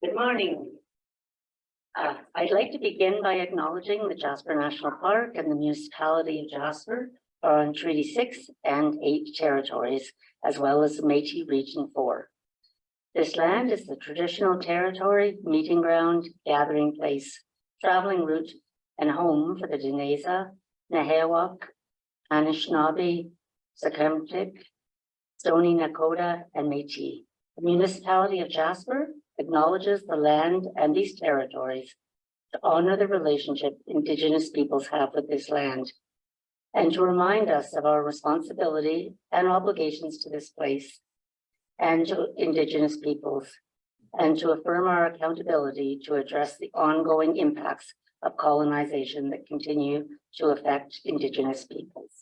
Good morning. I'd like to begin by acknowledging the Jasper National Park and the municipality of Jasper are on Treaty 6 and 8 territories, as well as the Métis Region 4. This land is the traditional territory, meeting ground, gathering place, traveling route, and home for the Dinéza, Nehewak, Anishinaabe, Secwépemc, Stoney Nakoda, and Métis. The municipality of Jasper acknowledges the land and these territories to honor the relationship Indigenous peoples have with this land and to remind us of our responsibility and obligations to this place and to Indigenous peoples, and to affirm our accountability to address the ongoing impacts of colonization that continue to affect Indigenous peoples.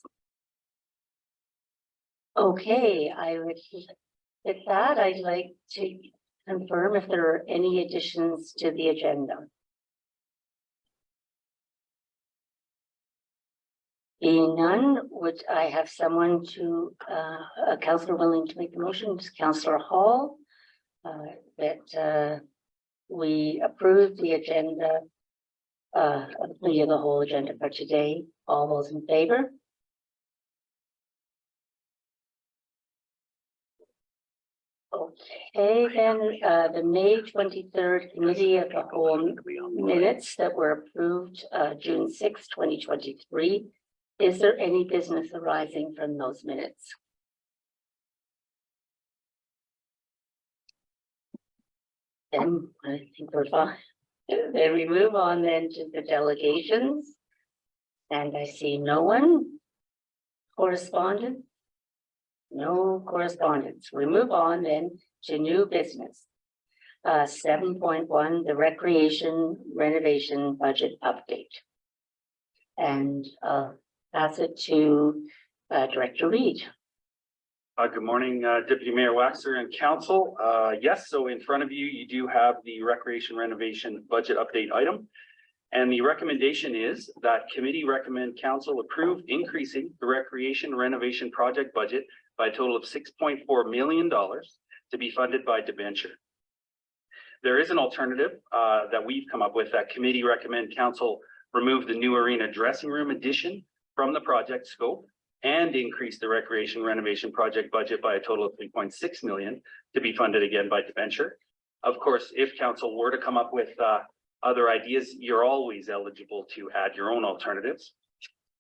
Okay, with that, I'd like to confirm if there are any additions to the agenda. Being none, would I have someone to, a councillor willing to make the motion? Councillor Hall, that we approve the agenda, the whole agenda for today. All those in favor? Okay, then the May 23rd Committee of the Whole minutes that were approved June 6, 2023. Is there any business arising from those minutes? Then I think we're fine. Then we move on then to the delegations. And I see no one. Correspondence? No correspondence. We move on then to new business. 7.1, the Recreation Renovation Budget Update. And pass it to Director Reid. Good morning, Deputy Mayor Waxer and Council. Yes, so in front of you, you do have the Recreation Renovation Budget Update item. And the recommendation is that committee recommend council approve increasing the recreation renovation project budget by a total of $6.4 million to be funded by debenture. There is an alternative that we've come up with that committee recommend council remove the new arena dressing room addition from the project scope and increase the recreation renovation project budget by a total of $3.6 million to be funded again by debenture. Of course, if council were to come up with other ideas, you're always eligible to add your own alternatives.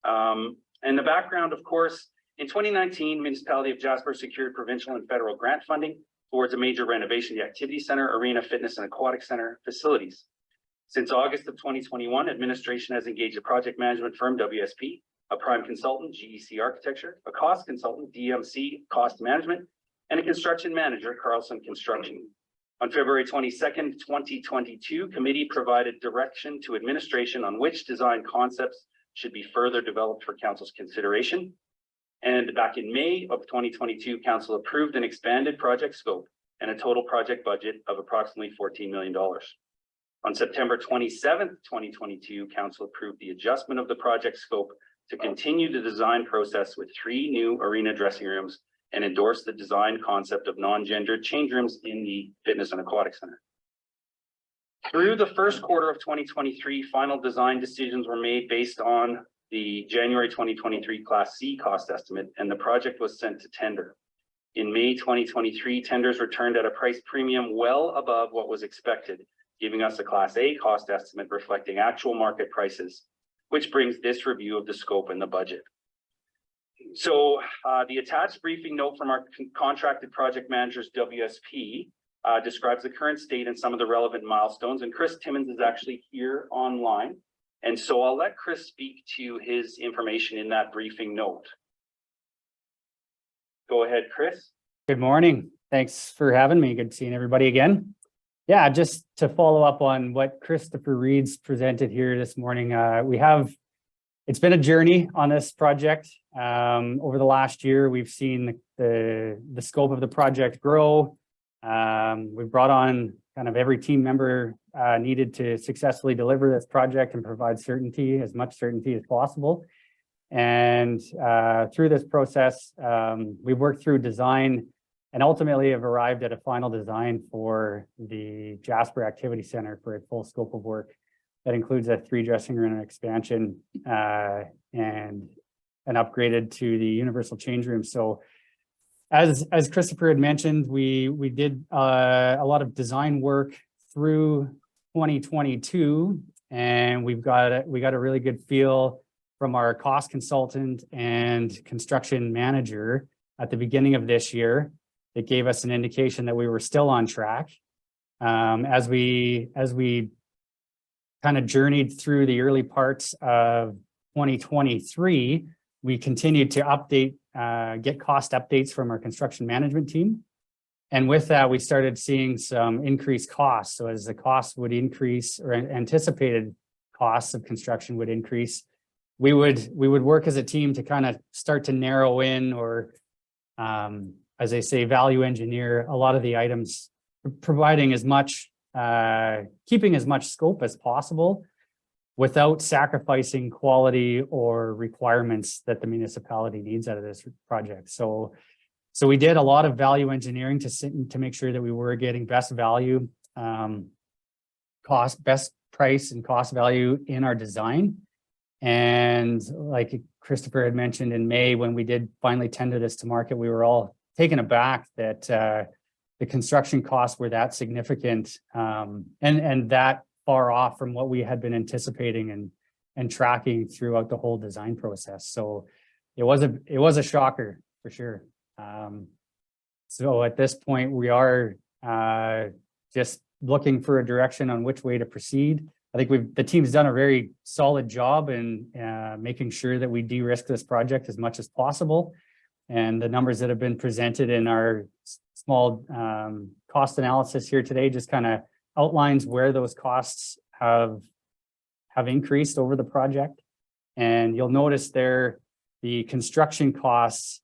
And the background, of course, in 2019, Municipality of Jasper secured provincial and federal grant funding towards a major renovation of the Activity Center, Arena, Fitness and Aquatic Center facilities. Since August of 2021, administration has engaged a project management firm, WSP, a prime consultant, GEC Architecture, a cost consultant, DMC Cost Management, and a construction manager, Carlson Construction. On February 22nd, 2022, committee provided direction to administration on which design concepts should be further developed for council's consideration. And back in May of 2022, council approved an expanded project scope and a total project budget of approximately $14 million. On September 27th, 2022, council approved the adjustment of the project scope to continue the design process with 3 new arena dressing rooms and endorse the design concept of non-gendered change rooms in the Fitness and Aquatic Center. Through the first quarter of 2023, final design decisions were made based on the January 2023 Class C cost estimate, and the project was sent to tender. In May 2023, tenders returned at a price premium well above what was expected, giving us a Class A cost estimate reflecting actual market prices, which brings this review of the scope and the budget. So the attached briefing note from our contracted project managers, WSP, describes the current state and some of the relevant milestones. And Chris Timmons is actually here online. And so I'll let Chris speak to his information in that briefing note. Go ahead, Chris. Good morning. Thanks for having me. Good seeing everybody again. Yeah, just to follow up on what Christopher Reed's presented here this morning, it's been a journey on this project. Over the last year, we've seen the scope of the project grow. We've brought on kind of every team member needed to successfully deliver this project and provide certainty, as much certainty as possible. And through this process, we've worked through design and ultimately have arrived at a final design for the Jasper Activity Center for a full scope of work that includes a 3 dressing room expansion and an upgraded to the universal change room. So as Christopher had mentioned, we did a lot of design work through 2022, and we got a really good feel from our cost consultant and construction manager at the beginning of this year. It gave us an indication that we were still on track. As we kind of journeyed through the early parts of 2023, we continued to update, get cost updates from our construction management team. And with that, we started seeing some increased costs. So as the costs would increase, or anticipated costs of construction would increase, we would work as a team to kind of start to narrow in, or as they say, value engineer a lot of the items, providing as much, keeping as much scope as possible without sacrificing quality or requirements that the municipality needs out of this project. So we did a lot of value engineering to make sure that we were getting best value, best price and cost value in our design. And like Christopher had mentioned, in May, when we did finally tender this to market, we were all taken aback that the construction costs were that significant, and that far off from what we had been anticipating and tracking throughout the whole design process. So it was a shocker for sure. So at this point, we are just looking for a direction on which way to proceed. I think the team's done a very solid job in making sure that we de-risk this project as much as possible. And the numbers that have been presented in our small cost analysis here today just kind of outlines where those costs have increased over the project. And you'll notice there, the construction costs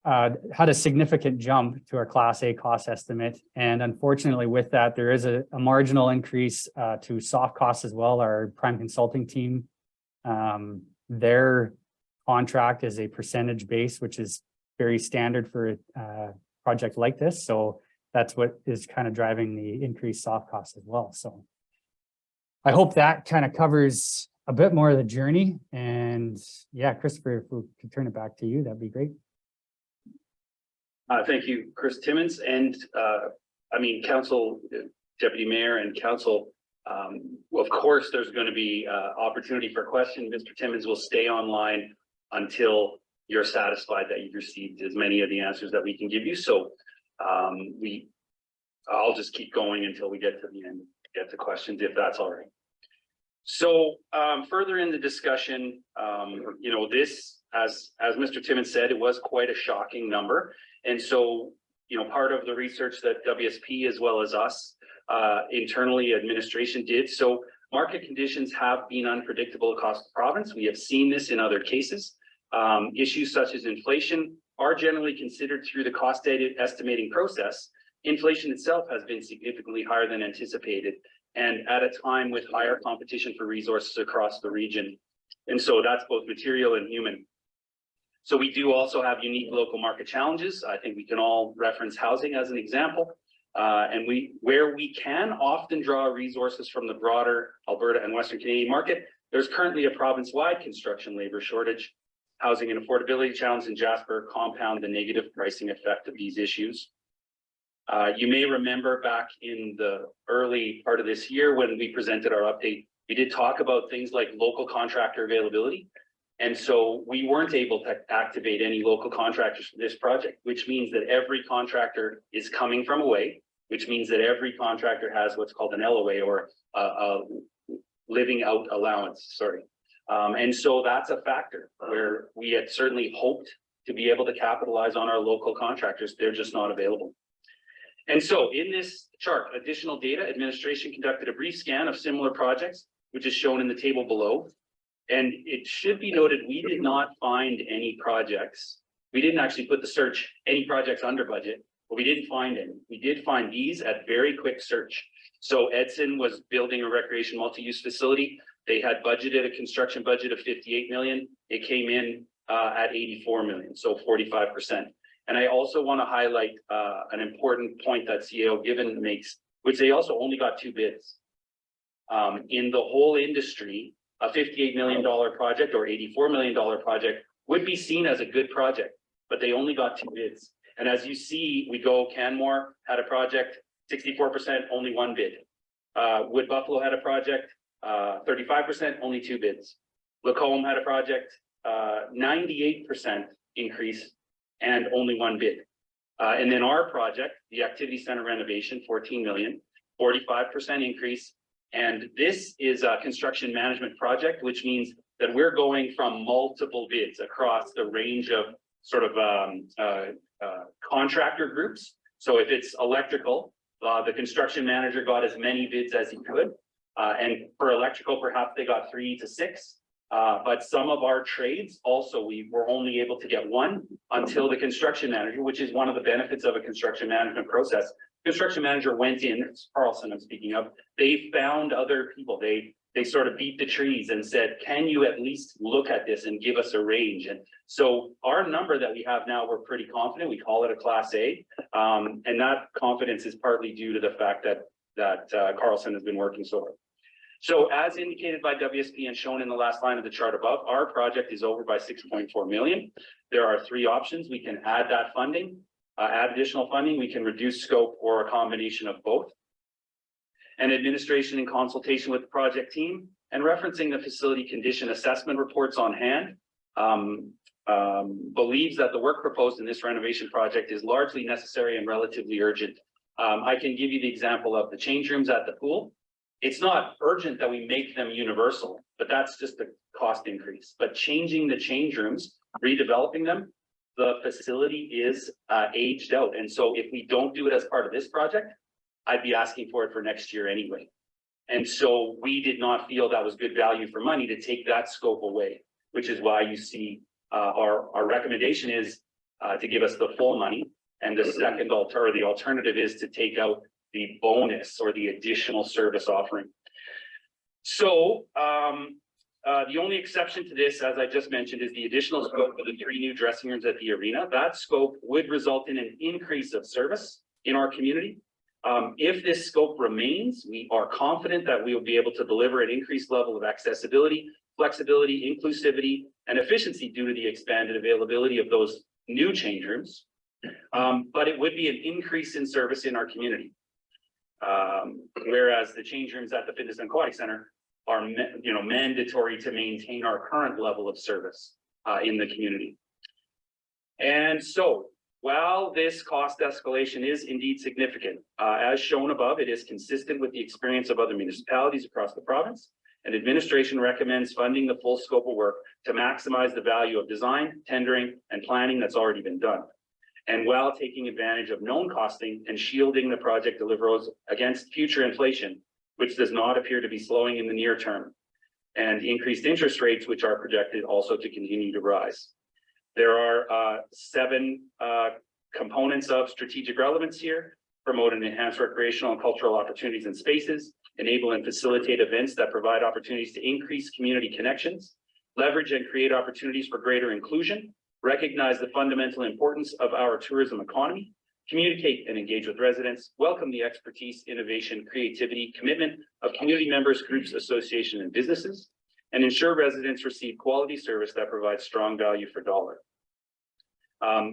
had a significant jump to our Class A cost estimate. And unfortunately with that, there is a marginal increase to soft costs as well. Our prime consulting team, their contract is a percentage base, which is very standard for a project like this. So that's what is kind of driving the increased soft costs as well. So I hope that kind of covers a bit more of the journey. And yeah, Christopher, if we could turn it back to you, that'd be great. Thank you, Chris Timmins. And I mean, Council, Deputy Mayor and Council, of course, there's going to be opportunity for questions. Mr. Timmins will stay online until you're satisfied that you've received as many of the answers that we can give you. So I'll just keep going until we get to the end, get to questions, if that's all right. So further in the discussion, you know, this, as Mr. Timmins said, it was quite a shocking number. And so, you know, part of the research that WSP as well as us internally administration did. So market conditions have been unpredictable across the province. We have seen this in other cases. Issues such as inflation are generally considered through the cost data estimating process. Inflation itself has been significantly higher than anticipated, and at a time with higher competition for resources across the region. And so that's both material and human. So we do also have unique local market challenges. I think we can all reference housing as an example. And where we can often draw resources from the broader Alberta and Western Canadian market, there's currently a province-wide construction labor shortage. Housing and affordability challenges in Jasper compound the negative pricing effect of these issues. You may remember back in the early part of this year when we presented our update, we did talk about things like local contractor availability. And so we weren't able to activate any local contractors for this project, which means that every contractor is coming from away, which means that every contractor has what's called an LOA, or a living out allowance, sorry. And so that's a factor where we had certainly hoped to be able to capitalize on our local contractors. They're just not available. And so in this chart, additional data, administration conducted a brief scan of similar projects, which is shown in the table below. And it should be noted, we did not find any projects. We didn't actually put the search, any projects under budget, but we didn't find any. We did find these at very quick search. So Edson was building a recreation multi-use facility. They had budgeted a construction budget of 58 million. It came in at 84 million, so 45%. And I also want to highlight an important point that CAO Given makes, which they also only got 2 bids. In the whole industry, a $58 million project or $84 million project would be seen as a good project, but they only got 2 bids. And as you see, we go Canmore had a project, 64%, only 1 bid. Wood Buffalo had a project, 35%, only 2 bids. Lacombe had a project, 98% increase and only 1 bid. And then our project, the Activity Center renovation, 14 million, 45% increase. And this is a construction management project, which means that we're going from multiple bids across the range of sort of contractor groups. So if it's electrical, the construction manager got as many bids as he could. And for electrical, perhaps they got 3 to 6. But some of our trades also, we were only able to get 1 until the construction manager, which is one of the benefits of a construction management process. Construction manager went in, it's Carlson I'm speaking of, they found other people. They sort of beat the trees and said, can you at least look at this and give us a range? And so our number that we have now, we're pretty confident. We call it a Class A. And that confidence is partly due to the fact that Carlson has been working so hard. So as indicated by WSP and shown in the last line of the chart above, our project is over by 6.4 million. There are 3 options. We can add that funding, add additional funding. We can reduce scope or a combination of both. And administration in consultation with the project team and referencing the facility condition assessment reports on hand, believes that the work proposed in this renovation project is largely necessary and relatively urgent. I can give you the example of the change rooms at the pool. It's not urgent that we make them universal, but that's just a cost increase. But changing the change rooms, redeveloping them, the facility is aged out. And so if we don't do it as part of this project, I'd be asking for it for next year anyway. And so we did not feel that was good value for money to take that scope away, which is why you see our recommendation is to give us the full money. And the second alternative is to take out the bonus or the additional service offering. So the only exception to this, as I just mentioned, is the additional scope of the 3 new dressing rooms at the arena. That scope would result in an increase of service in our community. If this scope remains, we are confident that we will be able to deliver an increased level of accessibility, flexibility, inclusivity, and efficiency due to the expanded availability of those new change rooms. But it would be an increase in service in our community. Whereas the change rooms at the Fitness and Aquatic Center are mandatory to maintain our current level of service in the community. And so while this cost escalation is indeed significant, as shown above, it is consistent with the experience of other municipalities across the province, and administration recommends funding the full scope of work to maximize the value of design, tendering, and planning that's already been done. And while taking advantage of known costing and shielding the project deliverables against future inflation, which does not appear to be slowing in the near term, and increased interest rates, which are projected also to continue to rise. There are 7 components of strategic relevance here: promote and enhance recreational and cultural opportunities and spaces, enable and facilitate events that provide opportunities to increase community connections, leverage and create opportunities for greater inclusion, recognize the fundamental importance of our tourism economy, communicate and engage with residents, welcome the expertise, innovation, creativity, commitment of community members, groups, associations, and businesses, and ensure residents receive quality service that provides strong value for dollar.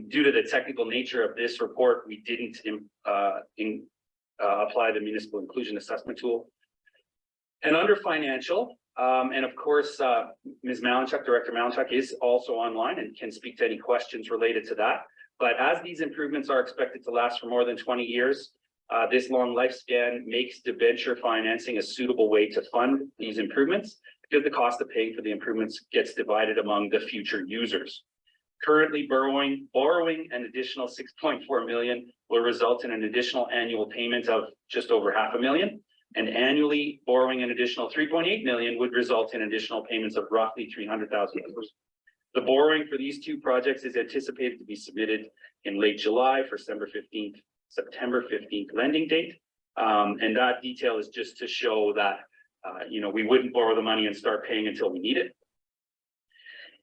Due to the technical nature of this report, we didn't apply the municipal inclusion assessment tool. And under financial, and of course, Ms. Malinchuk, Director Malinchuk, is also online and can speak to any questions related to that. But as these improvements are expected to last for more than 20 years, this long lifespan makes debenture financing a suitable way to fund these improvements, because the cost of paying for the improvements gets divided among the future users. Currently, borrowing an additional 6.4 million will result in an additional annual payment of just over $500,000, and annually borrowing an additional 3.8 million would result in additional payments of roughly $300,000. The borrowing for these 2 projects is anticipated to be submitted in late July for September 15th lending date. And that detail is just to show that we wouldn't borrow the money and start paying until we need it.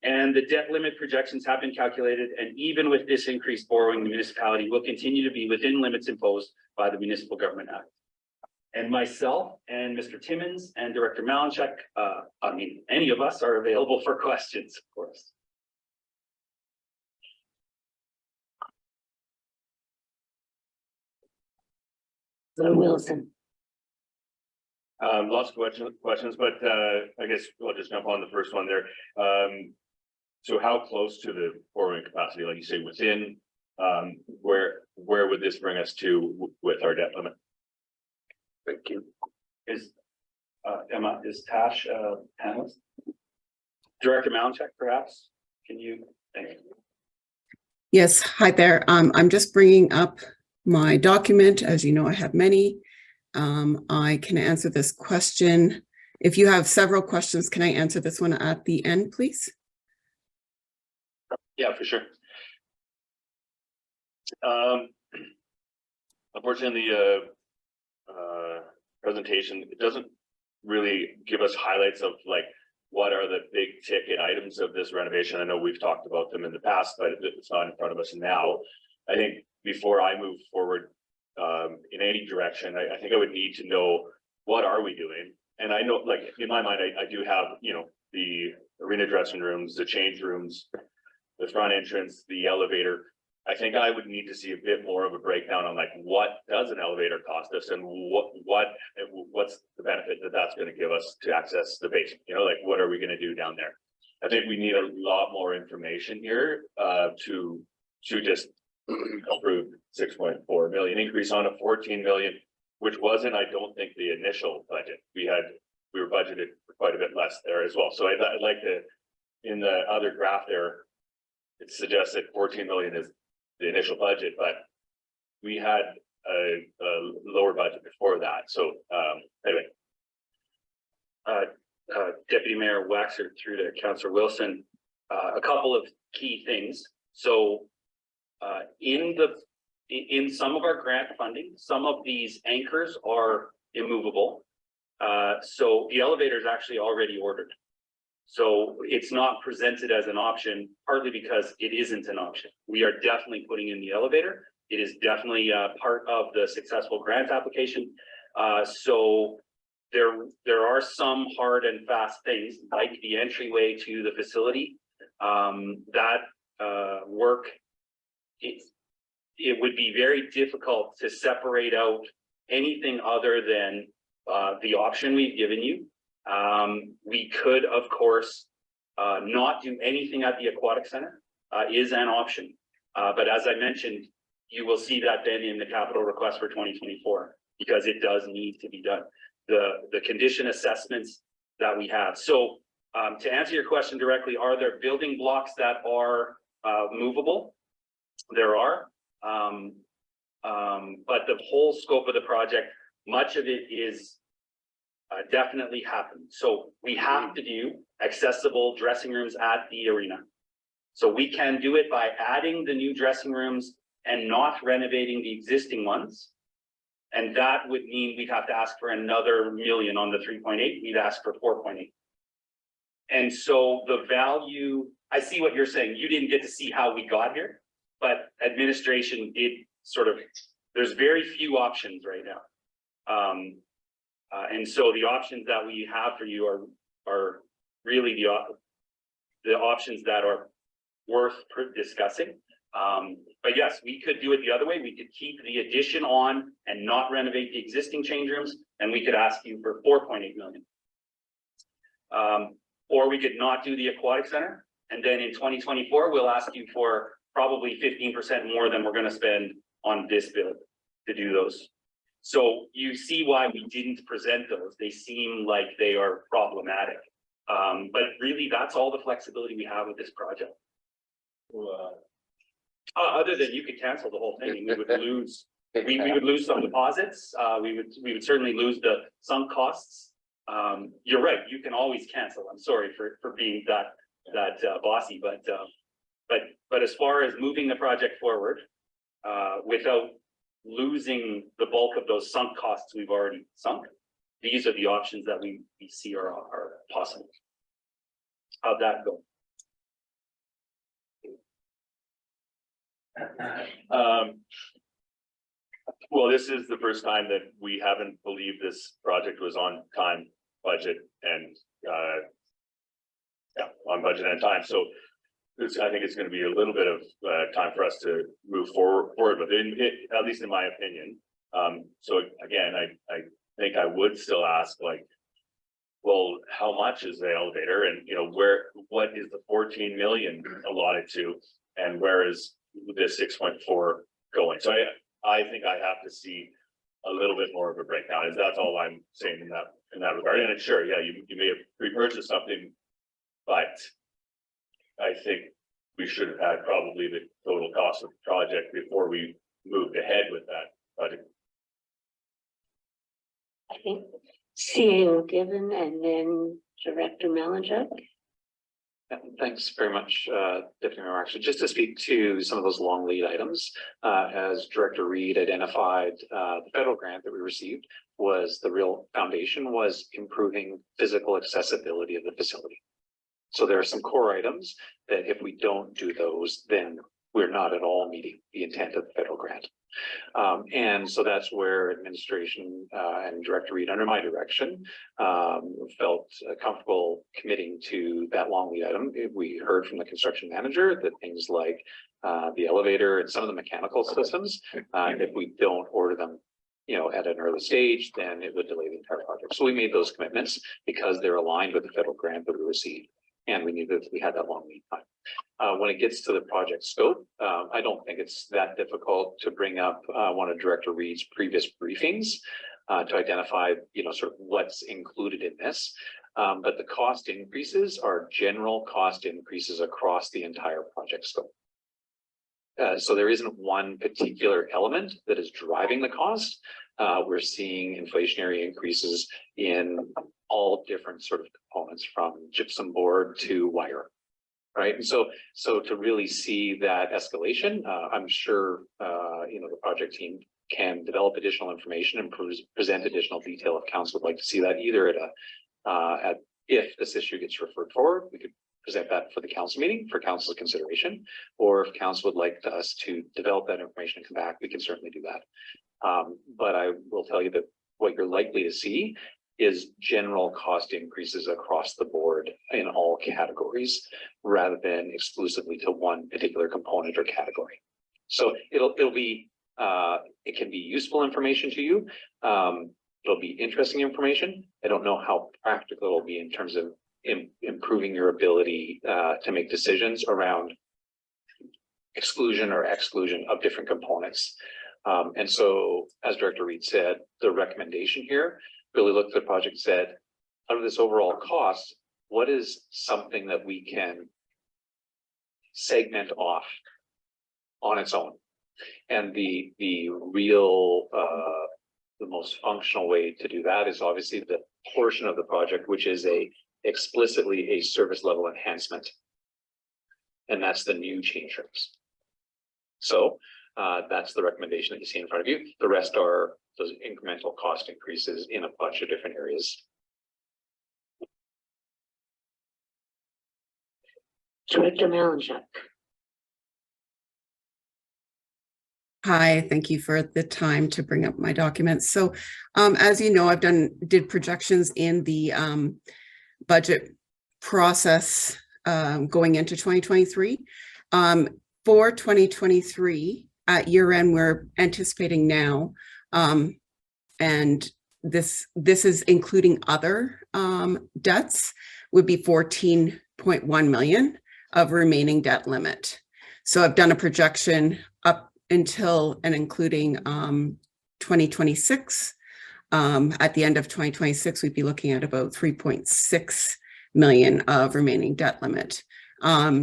And the debt limit projections have been calculated, and even with this increased borrowing, the municipality will continue to be within limits imposed by the Municipal Government Act. And myself and Mr. Timmons and Director Malinchuk, any of us are available for questions, of course. So Wilson. Lots of questions, but I guess we'll just jump on the first one there. So how close to the borrowing capacity, like you say, within, where would this bring us to with our debt limit? Thank you. Emma, is Tash panelist? Director Malinchuk, perhaps? Can you? Thank you. Yes, hi there. I'm just bringing up my document. As you know, I have many. I can answer this question. If you have several questions, can I answer this one at the end, please? Yeah, for sure. Unfortunately, the presentation, it doesn't really give us highlights of like what are the big ticket items of this renovation. I know we've talked about them in the past, but it's not in front of us now. I think before I move forward in any direction, I think I would need to know what are we doing. And I know, like in my mind, I do have, you know, the arena dressing rooms, the change rooms, the front entrance, the elevator. I think I would need to see a bit more of a breakdown on like what does an elevator cost us and what's the benefit that that's going to give us to access the basement. You know, like what are we going to do down there? I think we need a lot more information here to just approve 6.4 million increase on a 14 million, which wasn't, I don't think, the initial budget. We were budgeted for quite a bit less there as well. So I'd like to, in the other graph there, it suggests that 14 million is the initial budget, but we had a lower budget before that. So anyway. Deputy Mayor Waxer through to Councillor Wilson, a couple of key things. So in some of our grant funding, some of these anchors are immovable. So the elevator is actually already ordered. So it's not presented as an option, partly because it isn't an option. We are definitely putting in the elevator. It is definitely part of the successful grant application. So there are some hard and fast things like the entryway to the facility that work. It would be very difficult to separate out anything other than the option we've given you. We could, of course, not do anything at the aquatic center is an option. But as I mentioned, you will see that then in the capital request for 2024, because it does need to be done. The condition assessments that we have. So to answer your question directly, are there building blocks that are movable? There are. But the whole scope of the project, much of it is definitely happened. So we have to do accessible dressing rooms at the arena. So we can do it by adding the new dressing rooms and not renovating the existing ones. And that would mean we'd have to ask for another million on the 3.8. We'd ask for 4.8. And so the value, I see what you're saying. You didn't get to see how we got here, but administration did sort of, there's very few options right now. And so the options that we have for you are really the options that are worth discussing. But yes, we could do it the other way. We could keep the addition on and not renovate the existing change rooms, and we could ask you for 4.8 million. Or we could not do the aquatic center, and then in 2024, we'll ask you for probably 15% more than we're going to spend on this build to do those. So you see why we didn't present those. They seem like they are problematic. But really, that's all the flexibility we have with this project. Other than you could cancel the whole thing, we would lose. We would lose some deposits. We would certainly lose the sunk costs. You're right. You can always cancel. I'm sorry for being that bossy, but as far as moving the project forward without losing the bulk of those sunk costs we've already sunk, these are the options that we see are possible. How'd that go? Well, this is the first time that we haven't believed this project was on time, budget, and yeah, on budget and time. So I think it's going to be a little bit of time for us to move forward with it, at least in my opinion. So again, I think I would still ask, like, well, how much is the elevator, and what is the 14 million allotted to, and where is the 6.4 going? So I think I have to see a little bit more of a breakdown. That's all I'm saying in that regard. And sure, yeah, you may have repurchased something, but I think we should have had probably the total cost of the project before we moved ahead with that project. I think CAO Given and then Director Malinchuk. Yeah, thanks very much, Deputy Mayor Waxer. Just to speak to some of those long lead items, as Director Reed identified, the federal grant that we received was the real foundation was improving physical accessibility of the facility. So there are some core items that if we don't do those, then we're not at all meeting the intent of the federal grant. And so that's where administration and Director Reed, under my direction, felt comfortable committing to that long lead item. We heard from the construction manager that things like the elevator and some of the mechanical systems, if we don't order them, at an early stage, then it would delay the entire project. So we made those commitments because they're aligned with the federal grant that we received, and we knew that we had that long lead time. When it gets to the project scope, I don't think it's that difficult to bring up one of Director Reed's previous briefings to identify, sort of what's included in this. But the cost increases are general cost increases across the entire project scope. So there isn't one particular element that is driving the cost. We're seeing inflationary increases in all different sort of components, from gypsum board to wire. Right. And so to really see that escalation, I'm sure, the project team can develop additional information and present additional detail if council would like to see that, either if this issue gets referred forward, we could present that for the council meeting for council's consideration, or if council would like us to develop that information and come back, we can certainly do that. But I will tell you that what you're likely to see is general cost increases across the board in all categories, rather than exclusively to one particular component or category. So it'll be, it can be useful information to you. It'll be interesting information. I don't know how practical it'll be in terms of improving your ability to make decisions around exclusion or exclusion of different components. And so, as Director Reed said, the recommendation here really looked at the project and said, out of this overall cost, what is something that we can segment off on its own? And the real, the most functional way to do that is obviously the portion of the project, which is explicitly a service level enhancement. And that's the new change rooms. So that's the recommendation that you see in front of you. The rest are those incremental cost increases in a bunch of different areas. Director Malinchuk. Hi, thank you for the time to bring up my documents. So as you know, did projections in the budget process going into 2023. For 2023, at year end, we're anticipating now, and this is including other debts, would be 14.1 million of remaining debt limit. So I've done a projection up until and including 2026. At the end of 2026, we'd be looking at about 3.6 million of remaining debt limit.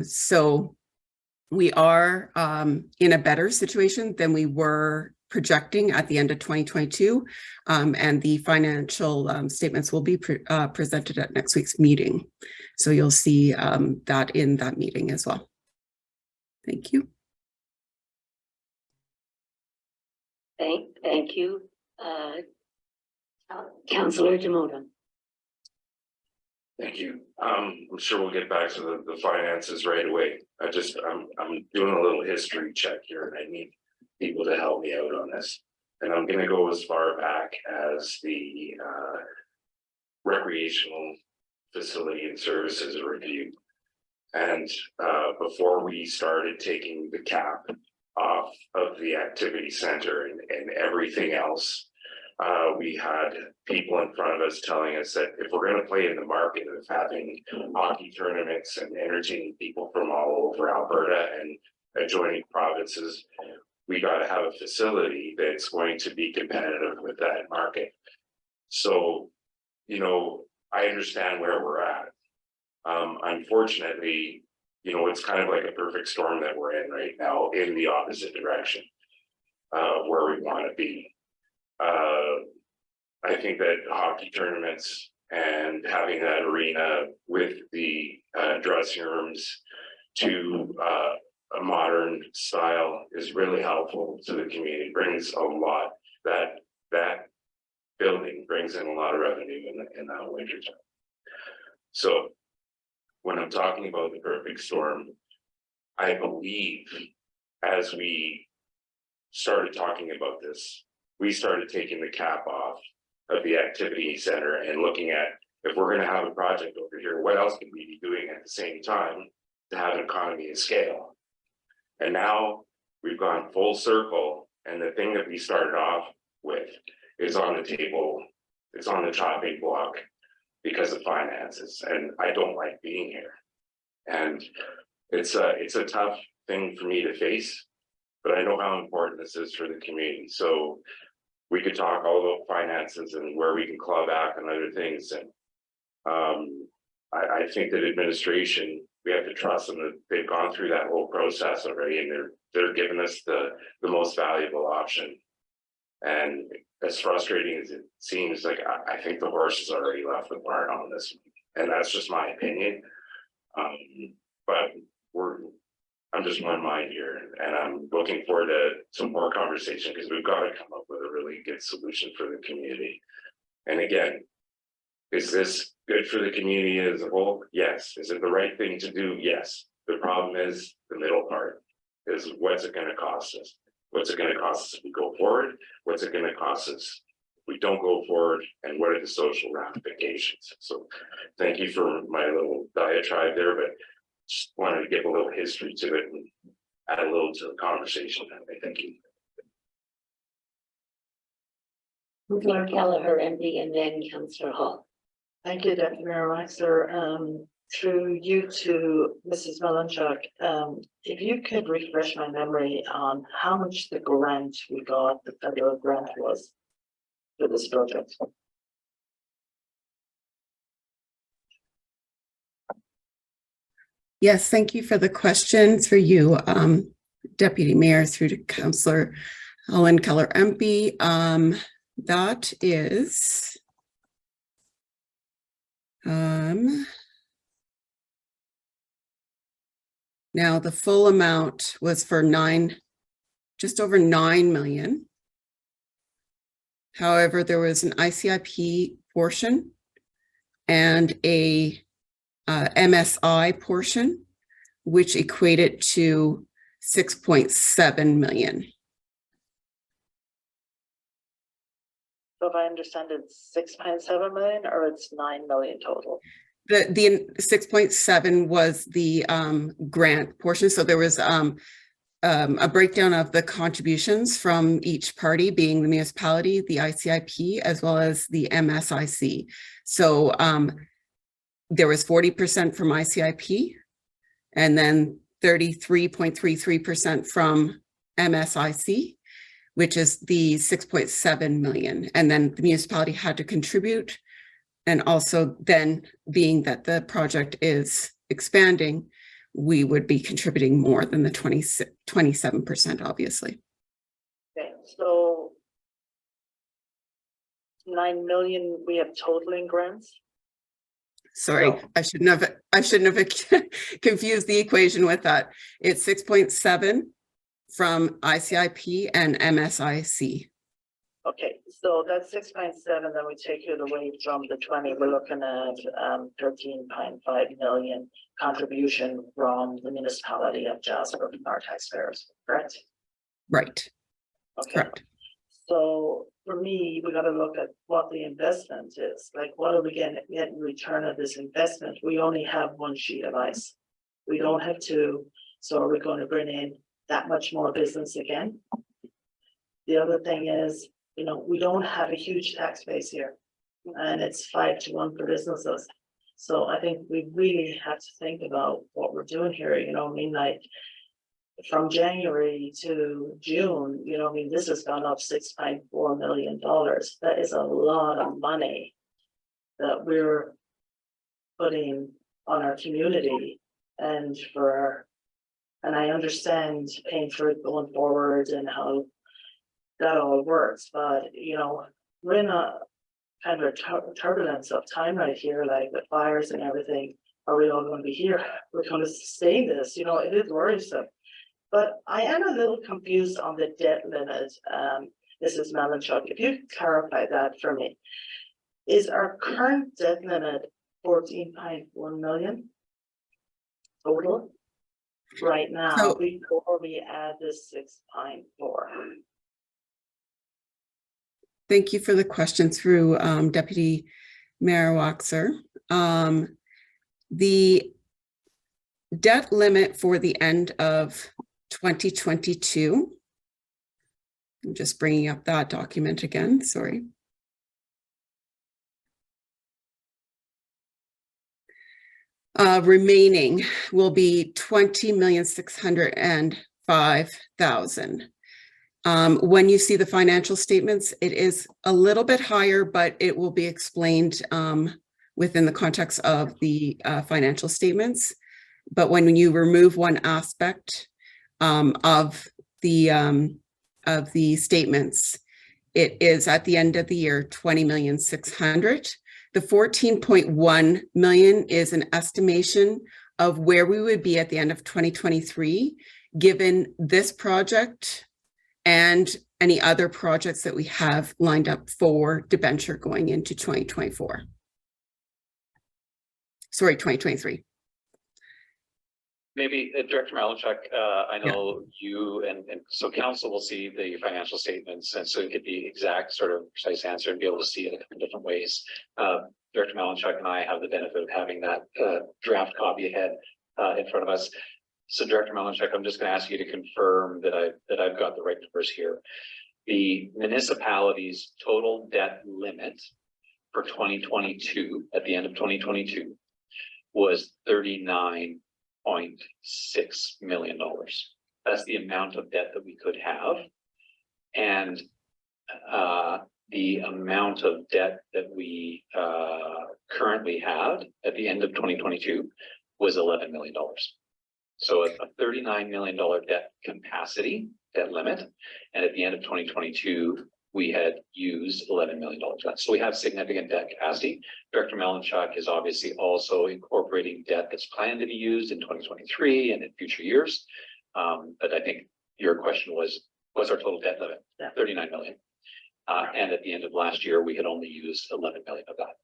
So we are in a better situation than we were projecting at the end of 2022. And the financial statements will be presented at next week's meeting. So you'll see that in that meeting as well. Thank you. Thank you. Councillor Demoda. Thank you. I'm sure we'll get back to the finances right away. I'm doing a little history check here and I need people to help me out on this. And I'm gonna go as far back as the recreational facility and services review. And before we started taking the cap off of the activity center and everything else, we had people in front of us telling us that if we're going to play in the market of having hockey tournaments and entertaining people from all over Alberta and adjoining provinces, we got to have a facility that's going to be competitive with that market. So, you know, I understand where we're at. Unfortunately, you know, it's kind of like a perfect storm that we're in right now in the opposite direction, where we want to be. I think that hockey tournaments and having that arena with the dressing rooms to a modern style is really helpful to the community. It brings a lot. That building brings in a lot of revenue in that winter time. So when I'm talking about the perfect storm, I believe as we started talking about this, we started taking the cap off of the activity center and looking at, if we're going to have a project over here, what else can we be doing at the same time to have an economy of scale? And now we've gone full circle, and the thing that we started off with is on the table, it's on the chopping block because of finances, and I don't like being here. And it's a tough thing for me to face, but I know how important this is for the community. So we could talk all about finances and where we can claw back on other things. And I think that administration, we have to trust them that they've gone through that whole process already, and they're giving us the most valuable option. And as frustrating as it seems, like I think the horse has already left the barn on this, and that's just my opinion. But I'm just one mind here, and I'm looking forward to some more conversation because we've got to come up with a really good solution for the community. And again, is this good for the community as a whole? Yes. Is it the right thing to do? Yes. The problem is the middle part is, what's it going to cost us? What's it going to cost us if we go forward? What's it going to cost us if we don't go forward? And what are the social ramifications? So thank you for my little diatribe there, but just wanted to give a little history to it and add a little to the conversation. Thank you. Councillor Kelleher, MD, and then Councillor Hall. Thank you, Deputy Mayor Waxer. Through you to Mrs. Malinchuk, if you could refresh my memory on how much the grant we got, the federal grant was for this project. Yes, thank you for the question. Through you, Deputy Mayor, through to Councillor Helen Keller MP. That is now the full amount was for just over 9 million. However, there was an ICIP portion and a MSI portion, which equated to 6.7 million. So if I understand, it's 6.7 million or it's 9 million total? The 6.7 was the grant portion. So there was a breakdown of the contributions from each party, being the municipality, the ICIP, as well as the MSIC. So there was 40% from ICIP, and then 33.33% from MSIC, which is the 6.7 million. And then the municipality had to contribute. And also then, being that the project is expanding, we would be contributing more than the 27%, obviously. Okay, so 9 million we have total in grants? Sorry, No. I shouldn't have confused the equation with that. It's 6.7 from ICIP and MSIC. Okay, So that's 6.7, then we take it away from the 20, we're looking at 13.5 million contribution from the municipality of Jasper from our taxpayers, correct? Right, Okay. correct. So for me, we gotta look at what the investment is, like what are we getting in return of this investment? We only have one sheet of ice. We don't have two, so are we going to bring in that much more business again? The other thing is, you know, we don't have a huge tax base here. And it's 5-1 for businesses. So I think we really have to think about what we're doing here, you know, I mean, like. From January to June, you know, I mean, this has gone up $6.4 million. That is a lot of money. That we're putting on our community and for. And I understand paying for it going forward and how that all works, but you know, we're in a kind of a turbulence of time right here, like the fires and everything. Are we all going to be here? We're going to sustain this, you know, it is worrisome. But I am a little confused on the debt limit, Mrs. Malinchuk, if you clarify that for me. Is our current debt limit 14.1 million total right now So- before we add this 6.4? Thank you for the question through Deputy Mayor Waxer. The debt limit for the end of 2022. I'm just bringing up that document again, sorry. Remaining will be 20,605,000. When you see the financial statements, it is a little bit higher, but it will be explained within the context of the financial statements. But when you remove one aspect of the statements, it is at the end of the year 20,600,000. The 14.1 million is an estimation of where we would be at the end of 2023, given this project and any other projects that we have lined up for debenture going into 2024. Sorry, 2023. Maybe Director Malinchuk, I know you and so council will see the financial statements, and so get the exact sort of precise answer and be able to see it in different ways. Director Malinchuk and I have the benefit of having that draft copy ahead in front of us. So Director Malinchuk, I'm just going to ask you to confirm that I've got the right numbers here. The municipality's total debt limit for 2022 at the end of 2022 was $39.6 million. That's the amount of debt that we could have. And the amount of debt that we currently had at the end of 2022 was $11 million. So a $39 million debt capacity, debt limit. And at the end of 2022, we had used $11 million. So we have significant debt capacity. Director Malinchuk is obviously also incorporating debt that's planned to be used in 2023 and in future years. But I think your question was, what's our total debt limit? Yeah. 39 million. And at the end of last year, we had only used 11 million of that.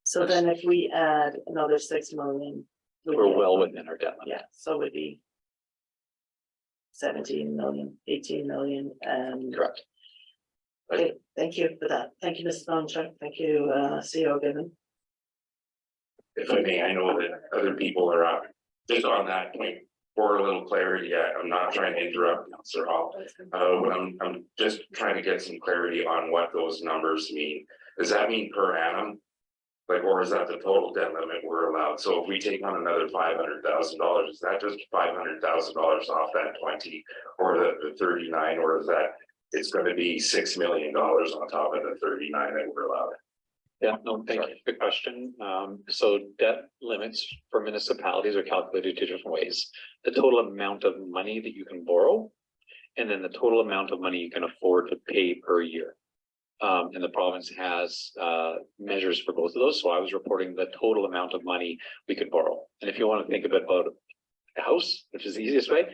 So then if we add another 6 million. We're well within our debt limit. Yeah, so it'd be 17 million, 18 million, and. Correct. Okay, thank you for that. Thank you, Mr. Malinchuk. Thank you, CEO Given. If I may, I know that other people are up. Just on that point, for a little clarity, I'm not trying to interrupt, Councillor Hall. I'm just trying to get some clarity on what those numbers mean. Does that mean per annum? Like, or is that the total debt limit we're allowed? So if we take on another $500,000, is that just $500,000 off that 20 or the 39, or is that it's going to be $6 million on top of the 39 that we're allowed? Yeah, no, thank you. Good question. So debt limits for municipalities are calculated two different ways. The total amount of money that you can borrow, and then the total amount of money you can afford to pay per year. And the province has measures for both of those. So I was reporting the total amount of money we could borrow. And if you want to think a bit about a house, which is the easiest way,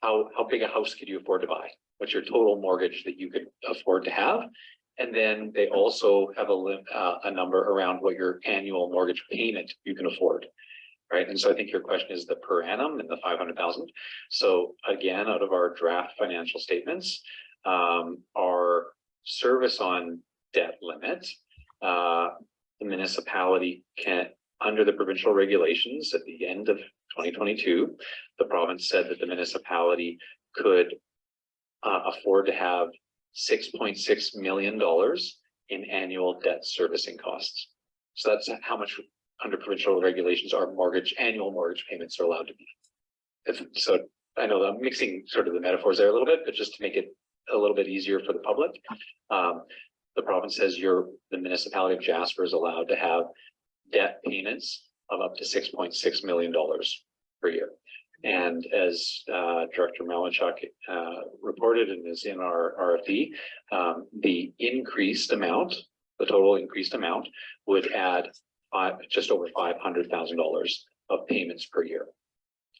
how big a house could you afford to buy? what's your total mortgage that you could afford to have. And then they also have a number around what your annual mortgage payment you can afford. Right. And so I think your question is the per annum and the 500,000. So again, out of our draft financial statements, our service on debt limit, the municipality can, under the provincial regulations at the end of 2022, the province said that the municipality could afford to have $6.6 million in annual debt servicing costs. So that's how much under provincial regulations our annual mortgage payments are allowed to be. So I know I'm mixing sort of the metaphors there a little bit, but just to make it a little bit easier for the public, the province says the municipality of Jasper is allowed to have debt payments of up to $6.6 million per year. And as Director Malinchuk reported and is in our RFP, the total increased amount would add just over $500,000 of payments per year.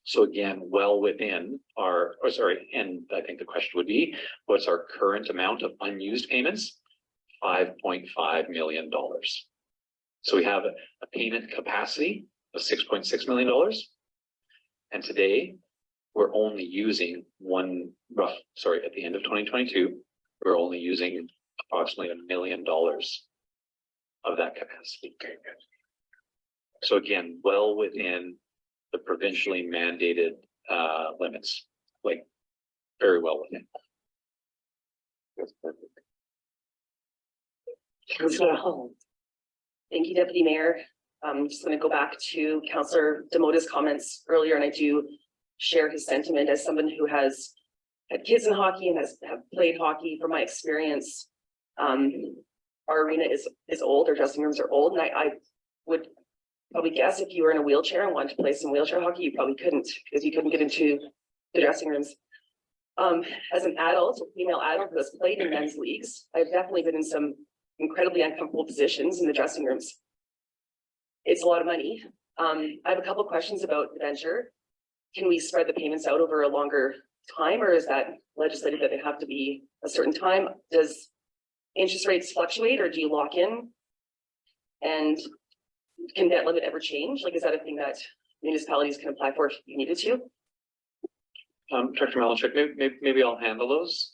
So again, well within and I think the question would be, what's our current amount of unused payments? $5.5 million. So we have a payment capacity of $6.6 million. And today we're only using at the end of 2022, we're only using approximately $1 million of that capacity. So again, well within the provincially mandated limits, like very well within. That's perfect. Councillor Hall. Thank you, Deputy Mayor. I'm just going to go back to Councillor Demota's comments earlier, and I do share his sentiment as someone who has had kids in hockey and have played hockey. From my experience, our arena is old, our dressing rooms are old, and I would probably guess if you were in a wheelchair and wanted to play some wheelchair hockey, you probably couldn't, because you couldn't get into the dressing rooms. As an adult, a female adult who has played in men's leagues, I've definitely been in some incredibly uncomfortable positions in the dressing rooms. It's a lot of money. I have a couple of questions about the venture. Can we spread the payments out over a longer time, or is that legislated that they have to be a certain time? Does interest rates fluctuate, or do you lock in? And can debt limit ever change? Like, is that a thing that municipalities can apply for if you needed to? Director Malinchuk, maybe I'll handle those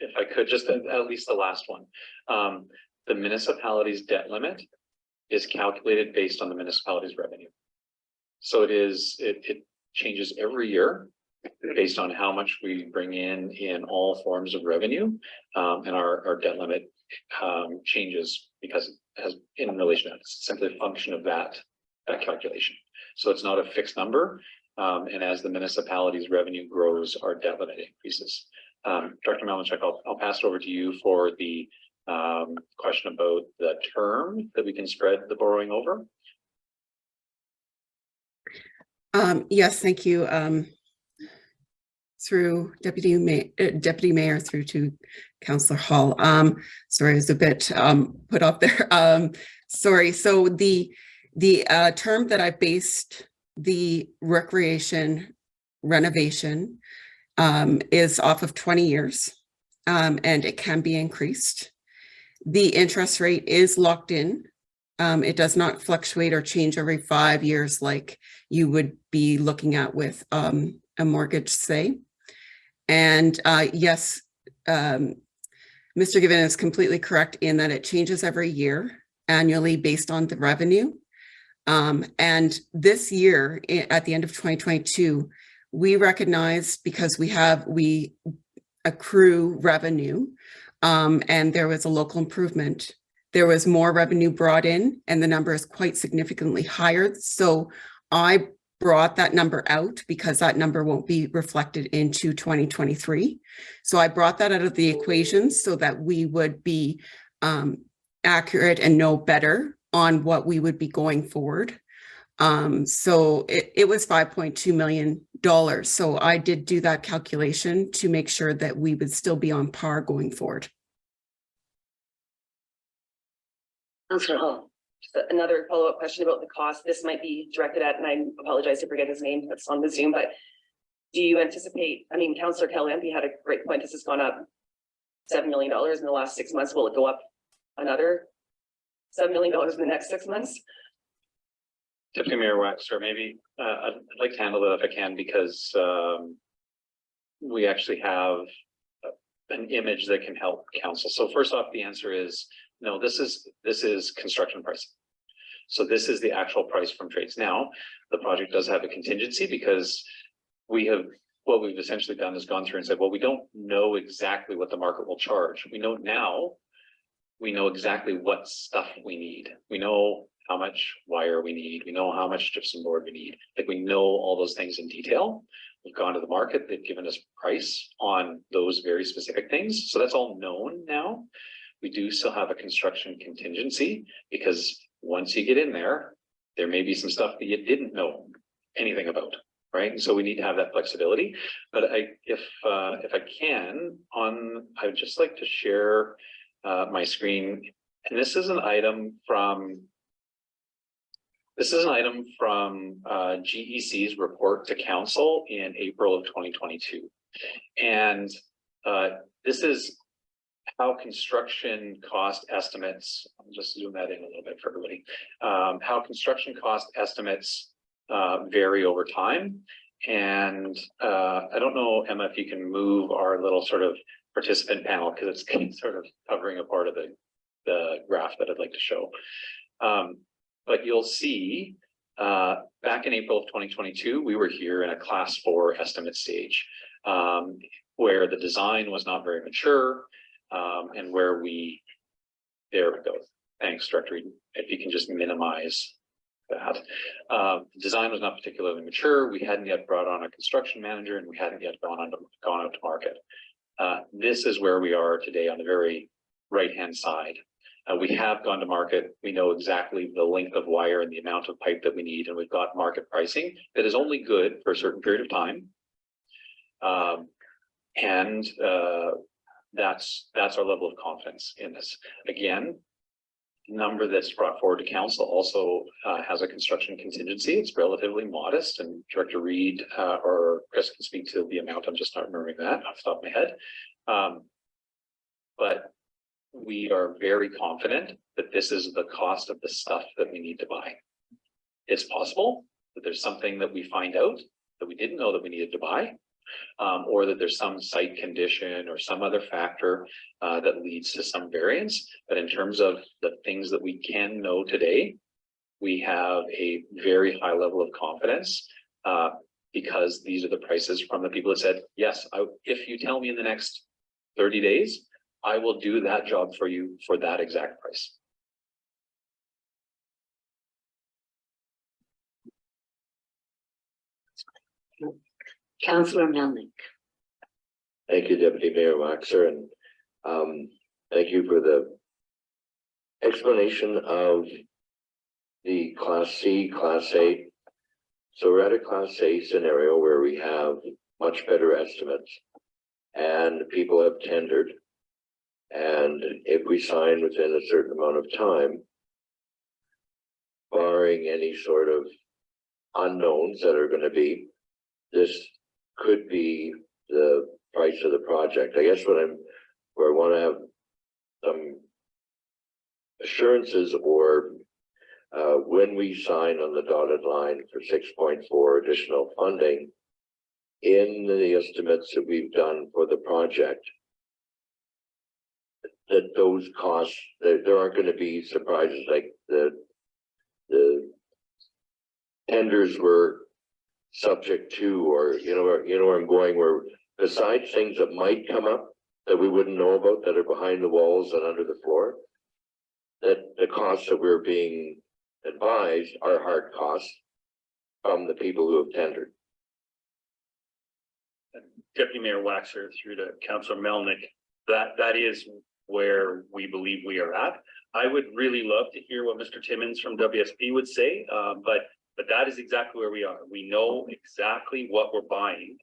if I could, just at least the last one. The municipality's debt limit is calculated based on the municipality's revenue. So it changes every year based on how much we bring in all forms of revenue, and our debt limit changes because it has in relation to that. It's simply a function of that calculation. So it's not a fixed number, and as the municipality's revenue grows, our debt limit increases. Dr. Malinchuk, I'll pass it over to you for the question about the term that we can spread the borrowing over. Yes, thank you. Through Deputy Mayor through to Councillor Hall. Sorry, I was a bit put off there. Sorry. So the term that I based the recreation renovation is off of 20 years, and it can be increased. The interest rate is locked in. It does not fluctuate or change every 5 years like you would be looking at with a mortgage, say. And yes, Mr. Given is completely correct in that it changes every year annually based on the revenue. And this year, at the end of 2022, we recognize because we accrue revenue, and there was a local improvement. There was more revenue brought in, and the number is quite significantly higher. So I brought that number out because that number won't be reflected into 2023. So I brought that out of the equation so that we would be accurate and know better on what we would be going forward. So it was $5.2 million. So I did do that calculation to make sure that we would still be on par going forward. Councillor Hall, just another follow-up question about the cost. This might be directed at, and I apologize if I forget his name, that's on the Zoom, but do you anticipate, I mean, Councillor Calampi had a great point, this has gone up $7 million in the last 6 months, will it go up another $7 million in the next 6 months? Deputy Mayor Waxer, maybe, I'd like to handle that if I can, because, we actually have an image that can help council. So first off, the answer is, no, this is construction pricing. So this is the actual price from trades. Now, the project does have a contingency because what we've essentially done is gone through and said, well, we don't know exactly what the market will charge. We know now, we know exactly what stuff we need. We know how much wire we need. We know how much gypsum board we need. Like, we know all those things in detail. We've gone to the market. They've given us price on those very specific things. So that's all known now. We do still have a construction contingency because once you get in there, there may be some stuff that you didn't know anything about, right? And so we need to have that flexibility. But if I can, I would just like to share my screen. And this is an item from GEC's report to council in April of 2022. And this is how construction cost estimates, I'll just zoom that in a little bit for everybody, how construction cost estimates vary over time. And I don't know, Emma, if you can move our little sort of participant panel, because it's sort of covering a part of the graph that I'd like to show. But you'll see back in April of 2022, we were here in a class 4 estimate stage where the design was not very mature and where there we go. Thanks, Director Eden. If you can just minimize that. The design was not particularly mature. We hadn't yet brought on a construction manager and we hadn't yet gone out to market. This is where we are today on the very right-hand side. We have gone to market. We know exactly the length of wire and the amount of pipe that we need, and we've got market pricing that is only good for a certain period of time. That's our level of confidence in this. Again, number that's brought forward to council also has a construction contingency. It's relatively modest, and Director Reid or Chris can speak to the amount. I'm just not remembering that off the top of my head. But we are very confident that this is the cost of the stuff that we need to buy. It's possible that there's something that we find out that we didn't know that we needed to buy, or that there's some site condition or some other factor that leads to some variance. But in terms of the things that we can know today, we have a very high level of confidence because these are the prices from the people that said, yes, if you tell me in the next 30 days, I will do that job for you for that exact price. Councillor Melnick. Thank you, Deputy Mayor Waxer, and thank you for the explanation of the Class C, Class A. So we're at a Class A scenario where we have much better estimates and people have tendered. And if we sign within a certain amount of time, barring any sort of unknowns that are going to be, this could be the price of the project. I guess where I want to have some assurances, or when we sign on the dotted line for 6.4 additional funding in the estimates that we've done for the project, that those costs, there aren't going to be surprises like the tenders were subject to, or you know where I'm going, where besides things that might come up that we wouldn't know about that are behind the walls and under the floor, that the costs that we're being advised are hard costs from the people who have tendered. Deputy Mayor Waxer through to Councillor Melnick, that is where we believe we are at. I would really love to hear what Mr. Timmons from WSP would say, but that is exactly where we are. We know exactly what we're buying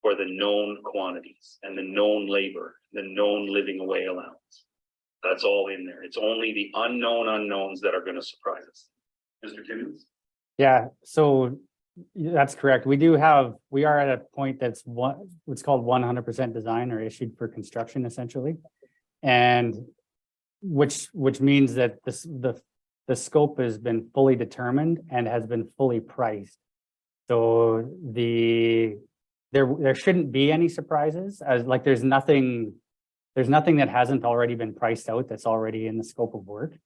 for the known quantities and the known labor, the known living away allowance. That's all in there. It's only the unknown unknowns that are going to surprise us. Mr. Timmons? Yeah, so That's correct. We are at a point that's what's called 100% design or issued for construction essentially. And which means that the scope has been fully determined and has been fully priced. So there shouldn't be any surprises, as like there's nothing that hasn't already been priced out that's already in the scope of work.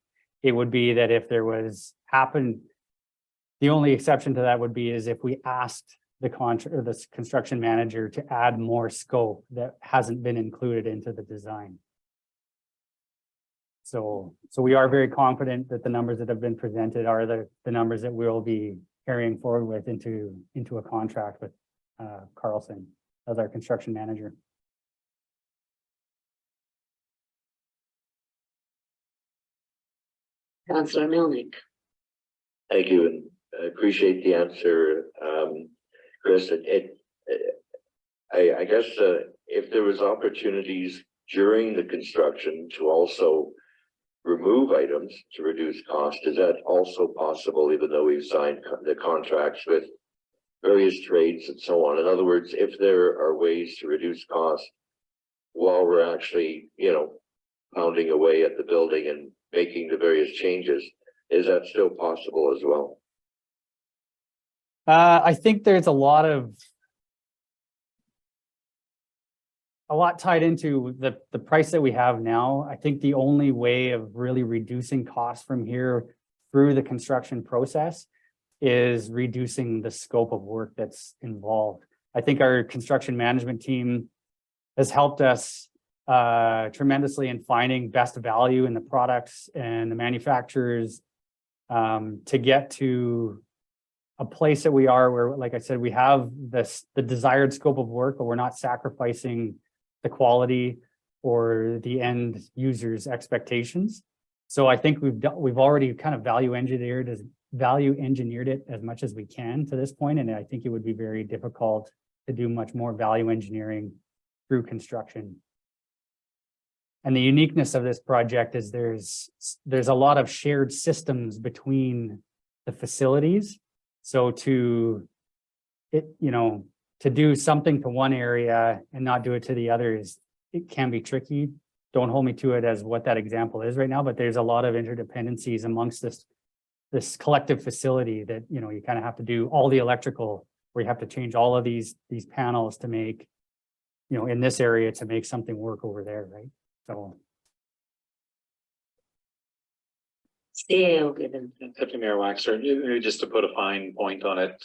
It would be that if there was the only exception to that would be is if we asked the contract or the construction manager to add more scope that hasn't been included into the design. So we are very confident that the numbers that have been presented are the numbers that we'll be carrying forward with into a contract with Carlson as our construction manager. Councillor Melnick. Thank you, and I appreciate the answer, Chris. I guess if there was opportunities during the construction to also remove items to reduce cost, is that also possible, even though we've signed the contracts with various trades and so on? In other words, if there are ways to reduce cost while we're actually, pounding away at the building and making the various changes, is that still possible as well? I think there's a lot tied into the price that we have now. I think the only way of really reducing costs from here through the construction process is reducing the scope of work that's involved. I think our construction management team has helped us tremendously in finding best value in the products and the manufacturers to get to a place that we are where, like I said, we have the desired scope of work, but we're not sacrificing the quality or the end user's expectations. So I think we've already kind of value engineered it as much as we can to this point, and I think it would be very difficult to do much more value engineering through construction. And the uniqueness of this project is there's a lot of shared systems between the facilities. So to do something to one area and not do it to the others, it can be tricky. Don't hold me to it as what that example is right now, but there's a lot of interdependencies amongst this collective facility that, you kind of have to do all the electrical, where you have to change all of these panels to make, in this area to make something work over there, right? So. Still given. Deputy Mayor Waxer, just to put a fine point on it,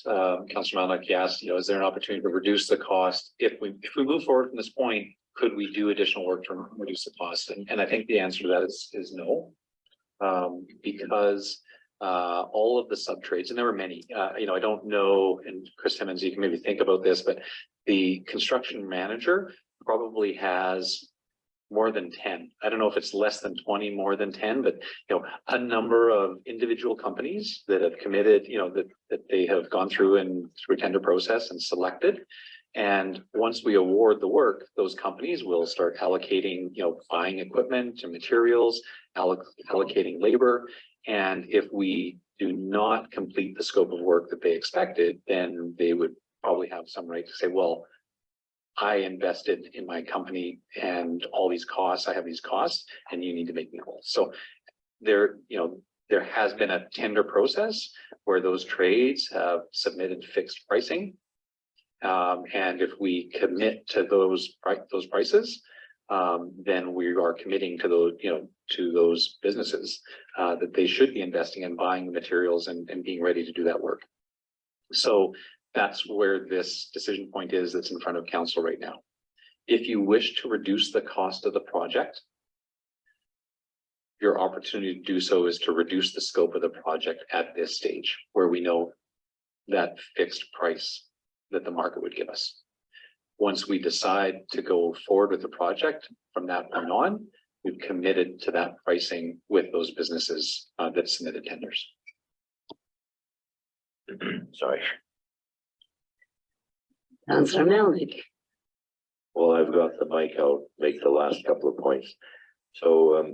Councillor Malnick asked, is there an opportunity to reduce the cost? If we move forward from this point, could we do additional work to reduce the cost? And I think the answer to that is no. Because all of the sub trades, and there were many, I don't know, and Chris Timmons, you can maybe think about this, but the construction manager probably has more than 10. I don't know if it's less than 20, more than 10, but a number of individual companies that have committed, that they have gone through a tender process and selected. And once we award the work, those companies will start allocating, buying equipment and materials, allocating labor. And if we do not complete the scope of work that they expected, then they would probably have some right to say, well, I invested in my company and all these costs, I have these costs, and you need to make me whole. So there has been a tender process where those trades have submitted fixed pricing. And if we commit to those prices, then we are committing to those, to those businesses that they should be investing in buying the materials and being ready to do that work. So that's where this decision point is that's in front of council right now. If you wish to reduce the cost of the project, your opportunity to do so is to reduce the scope of the project at this stage, where we know that fixed price that the market would give us. Once we decide to go forward with the project, from that point on, we've committed to that pricing with those businesses that submitted tenders. Sorry. Councillor Melnick. Well, I've got the mic. I'll make the last couple of points. So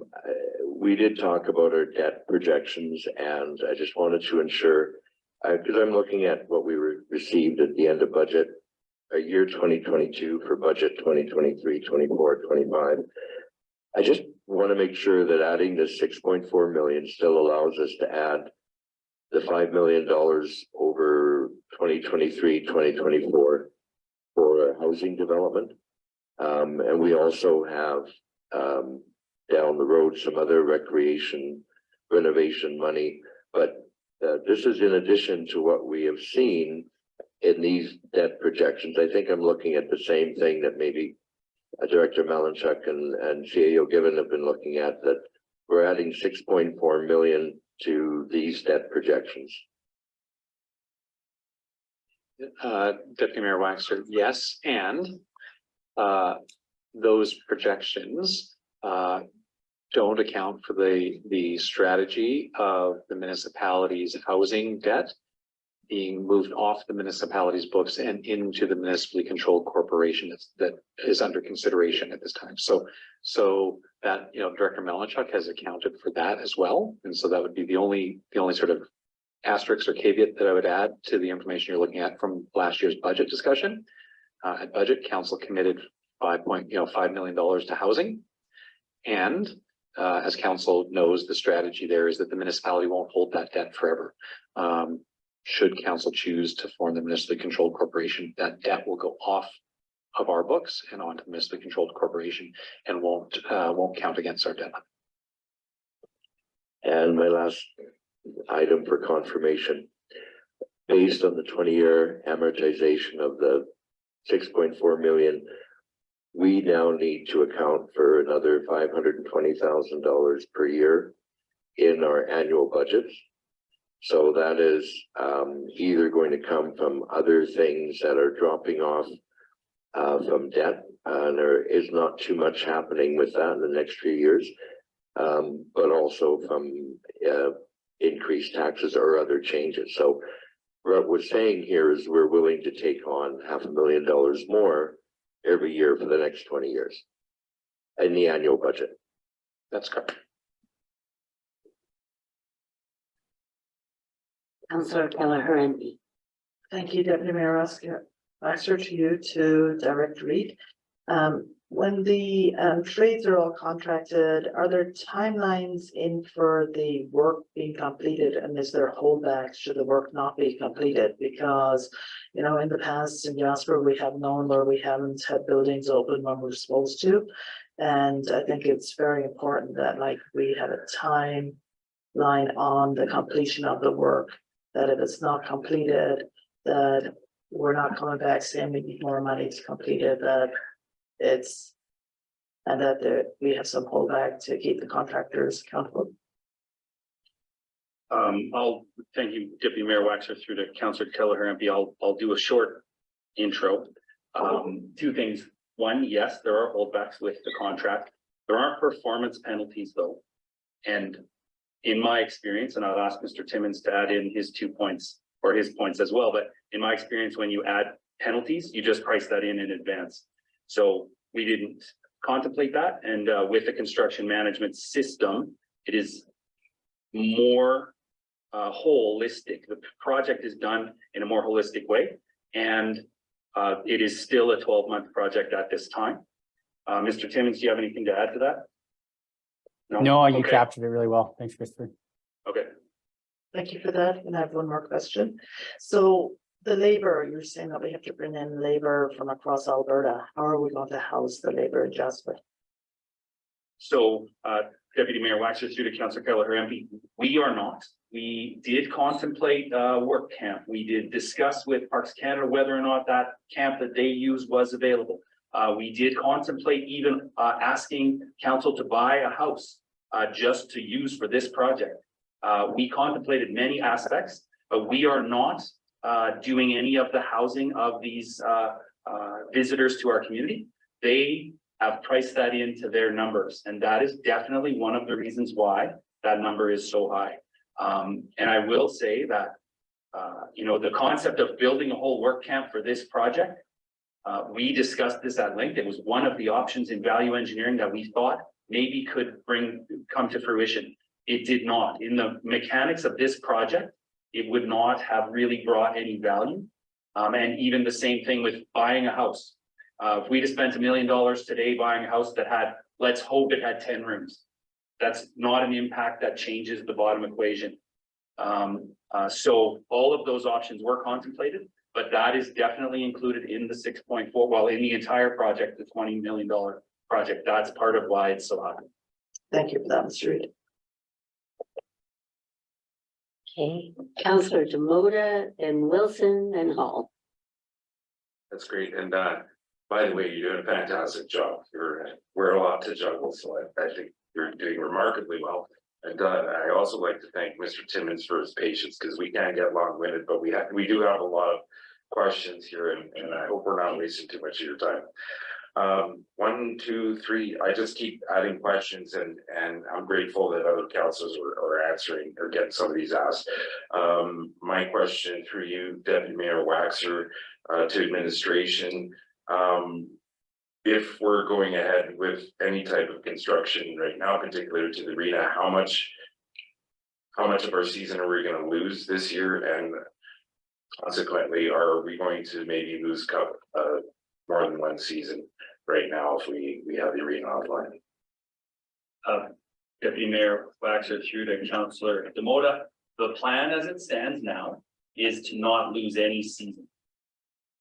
we did talk about our debt projections, and I just wanted to ensure because I'm looking at what we received at the end of budget, year 2022 for budget 2023, 24, 25. I just want to make sure that adding the 6.4 million still allows us to add the $5 million over 2023, 2024 for housing development. And we also have down the road some other recreation renovation money, but this is in addition to what we have seen in these debt projections. I think I'm looking at the same thing that maybe Director Malinchuk and CAO Given have been looking at, that we're adding 6.4 million to these debt projections. Deputy Mayor Waxer, yes, and those projections don't account for the strategy of the municipality's housing debt being moved off the municipality's books and into the municipally controlled corporation that is under consideration at this time. So that, Director Malinchuk has accounted for that as well. And so that would be the only sort of asterisk or caveat that I would add to the information you're looking at from last year's budget discussion. At budget, council committed $5 million to housing. And as council knows, the strategy there is that the municipality won't hold that debt forever. Should council choose to form the municipally controlled corporation, that debt will go off of our books and onto the municipally controlled corporation and won't count against our debt. And my last item for confirmation, based on the 20-year amortization of the 6.4 million, we now need to account for another $520,000 per year in our annual budgets. So that is either going to come from other things that are dropping off from debt, and there is not too much happening with that in the next few years, but also from increased taxes or other changes. So what we're saying here is we're willing to take on $500,000 more every year for the next 20 years in the annual budget. That's correct. Councillor Kelleher MP. Thank you, Deputy Mayor Waxer, to you, to Director Reid. When the trades are all contracted, are there timelines in for the work being completed, and is there holdbacks should the work not be completed? Because, in the past in Jasper, we have known where we haven't had buildings open when we're supposed to. And I think it's very important that we have a timeline on the completion of the work, that if it's not completed, that we're not coming back saying we need more money to complete it, that we have some holdback to keep the contractors accountable. I'll thank you, Deputy Mayor Waxer, through to Councillor Kelleher MP. I'll do a short intro. Two things. One, yes, there are holdbacks with the contract. There aren't performance penalties though. And in my experience, and I'll ask Mr. Timmins to add in his 2 points or his points as well, but in my experience, when you add penalties, you just price that in advance. So we didn't contemplate that. And with the construction management system, it is more holistic. The project is done in a more holistic way. And it is still a 12-month project at this time. Mr. Timmins, do you have anything to add to that? No, you Okay. captured it really well. Thanks, Christopher. Okay. Thank you for that. And I have one more question. So the labor, you're saying that we have to bring in labor from across Alberta. How are we going to house the labor in Jasper? So Deputy Mayor Waxer, through to Councillor Kelleher MP, we are not. We did contemplate work camp. We did discuss with Parks Canada whether or not that camp that they use was available. We did contemplate even asking council to buy a house just to use for this project. We contemplated many aspects, but we are not doing any of the housing of these visitors to our community. They have priced that into their numbers, and that is definitely one of the reasons why that number is so high. And I will say that, the concept of building a whole work camp for this project, we discussed this at length. It was one of the options in value engineering that we thought maybe could come to fruition. It did not. In the mechanics of this project, it would not have really brought any value. And even the same thing with buying a house. If we'd have spent $1 million today buying a house that had, let's hope it had 10 rooms. That's not an impact that changes the bottom equation. So all of those options were contemplated, but that is definitely included in the 6.4, well, in the entire project, the $20 million project. That's part of why it's so high. Thank you for that, Mr. Reid. Okay, Councillor Demoda and Wilson and Hall. That's great. And by the way, you're doing a fantastic job. We're a lot to juggle, so I think you're doing remarkably well. And I also like to thank Mr. Timmons for his patience, because we can't get long-winded, but we do have a lot of questions here, and I hope we're not wasting too much of your time. 1, 2, 3, I just keep adding questions, and I'm grateful that other councils are answering or getting some of these asked. My question through you, Deputy Mayor Waxer, to administration. If we're going ahead with any type of construction right now, particularly to the arena, how much of our season are we going to lose this year? And consequently, are we going to maybe lose more than one season right now if we have the arena offline? Deputy Mayor Waxer through to Councillor Demoda. The plan as it stands now is to not lose any season.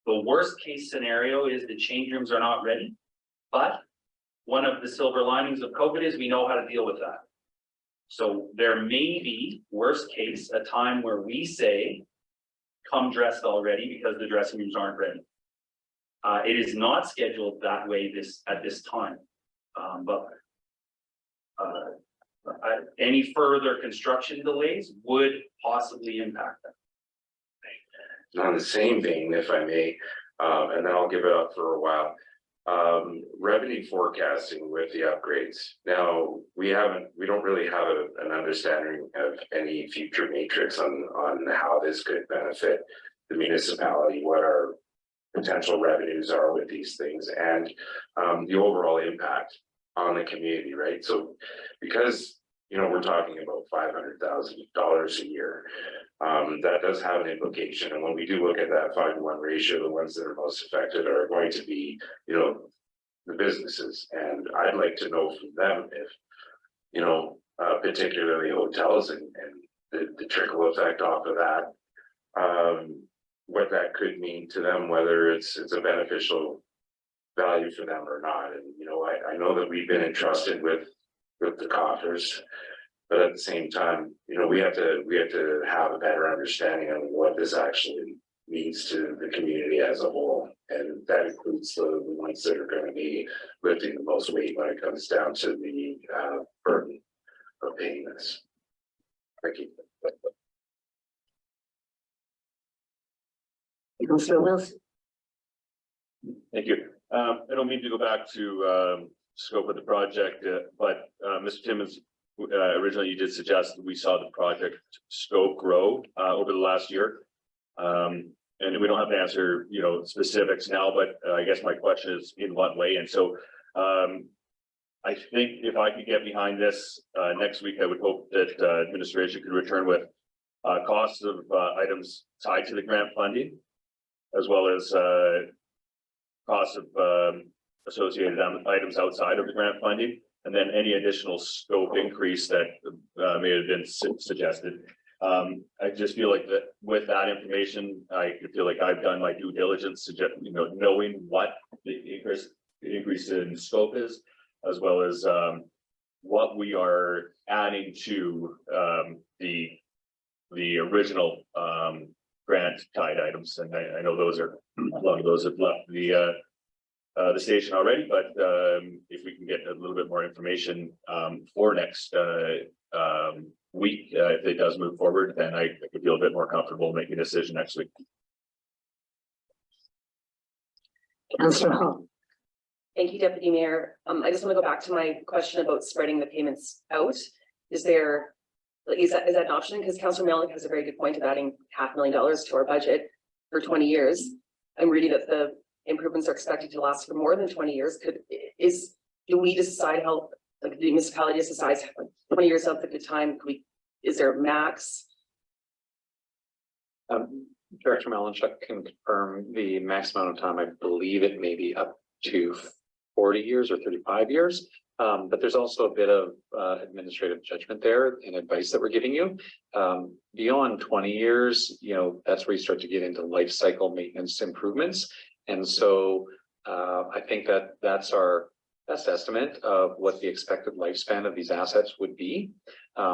The worst case scenario is the change rooms are not ready, but one of the silver linings of COVID is we know how to deal with that. So there may be, worst case, a time where we say, come dressed already because the dressing rooms aren't ready. It is not scheduled that way at this time, but any further construction delays would possibly impact that. On the same vein, if I may, and then I'll give it up for a while. Revenue forecasting with the upgrades. Now, we don't really have an understanding of any future matrix on how this could benefit the municipality, what our potential revenues are with these things, and the overall impact on the community, right? So because we're talking about $500,000 a year, that does have an implication. And when we do look at that 5-to-1 ratio, the ones that are most affected are going to be, the businesses. And I'd like to know from them if, particularly hotels and the trickle effect off of that, what that could mean to them, whether it's a beneficial value for them or not. And, I know that we've been entrusted with the coffers, but at the same time, we have to have a better understanding of what this actually means to the community as a whole, and that includes the ones that are going to be lifting the most weight when it comes down to the burden of paying this. Thank you. Councillor Wilson. Thank you. I don't mean to go back to scope of the project, but Mr. Timmons, originally you did suggest that we saw the project scope grow over the last year. And we don't have to answer, specifics now, but I guess my question is in what way? And so I think if I could get behind this next week, I would hope that administration could return with costs of items tied to the grant funding, as well as costs of associated items outside of the grant funding, and then any additional scope increase that may have been suggested. I just feel like that with that information, I feel like I've done my due diligence, knowing what the increase in scope is, as well as what we are adding to the original grant tied items. And I know a lot of those have left the station already, but if we can get a little bit more information for next week, if it does move forward, then I could feel a bit more comfortable making a decision next week. Councillor Hall. Thank you, Deputy Mayor. I just want to go back to my question about spreading the payments out. Is that an option? Because Councillor Malik has a very good point of adding $500,000 to our budget for 20 years. I'm reading that the improvements are expected to last for more than 20 years. Do we decide how, like, the municipality decides 20 years of the good time? Is there a max? Director Malinchuk can confirm the maximum amount of time. I believe it may be up to 40 years or 35 years. But there's also a bit of administrative judgment there and advice that we're giving you. Beyond 20 years, you know, that's where you start to get into life cycle maintenance improvements. And so I think that that's our best estimate of what the expected lifespan of these assets would be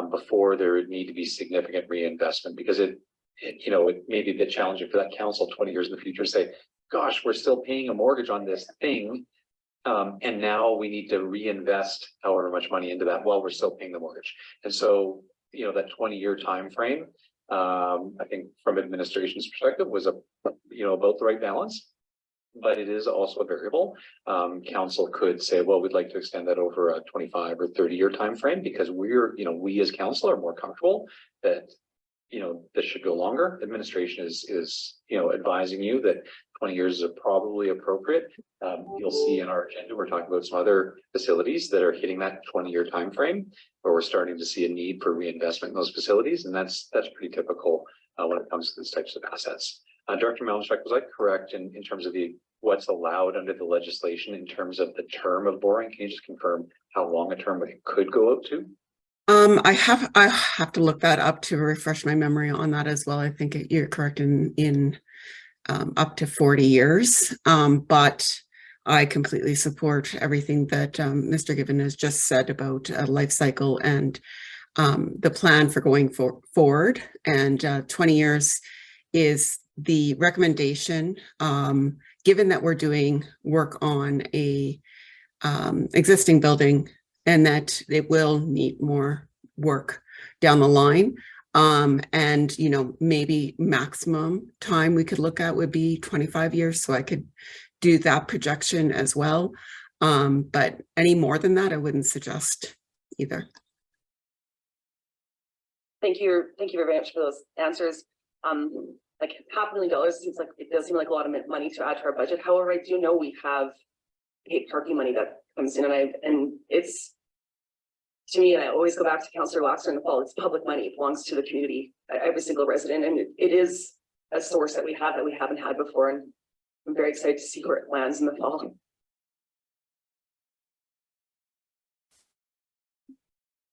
before there would need to be significant reinvestment, because it you know, it may be a bit challenging for that council 20 years in the future to say, gosh, we're still paying a mortgage on this thing. And now we need to reinvest however much money into that while we're still paying the mortgage. And so, you know, that 20-year time frame, I think from administration's perspective was you know, about the right balance. But it is also a variable. Council could say, well, we'd like to extend that over a 25 or 30-year time frame, because we're, you know, we as council are more comfortable that, you know, this should go longer. Administration is, you know, advising you that 20 years is probably appropriate. You'll see in our agenda, we're talking about some other facilities that are hitting that 20-year time frame, where we're starting to see a need for reinvestment in those facilities, and that's pretty typical when it comes to these types of assets. Director Malinchuk, was I correct in terms of what's allowed under the legislation in terms of the term of borrowing? Can you just confirm how long a term it could go out to? I have to look that up to refresh my memory on that as well. I think you're correct in up to 40 years. But I completely support everything that Mr. Given has just said about life cycle and the plan for going forward. And 20 years is the recommendation, given that we're doing work on a existing building and that it will need more work down the line. And, you know, maybe maximum time we could look at would be 25 years. So I could do that projection as well. But any more than that, I wouldn't suggest either. Thank you very much for those answers. Like $500 million seems like, it does seem like a lot of money to add to our budget. However, I do know we have paid parking money that comes in, and it's, to me, and I always go back to Councillor Waxer in the fall, it's public money, it belongs to the community, every single resident, and it is a source that we have that we haven't had before, and I'm very excited to see where it lands in the fall.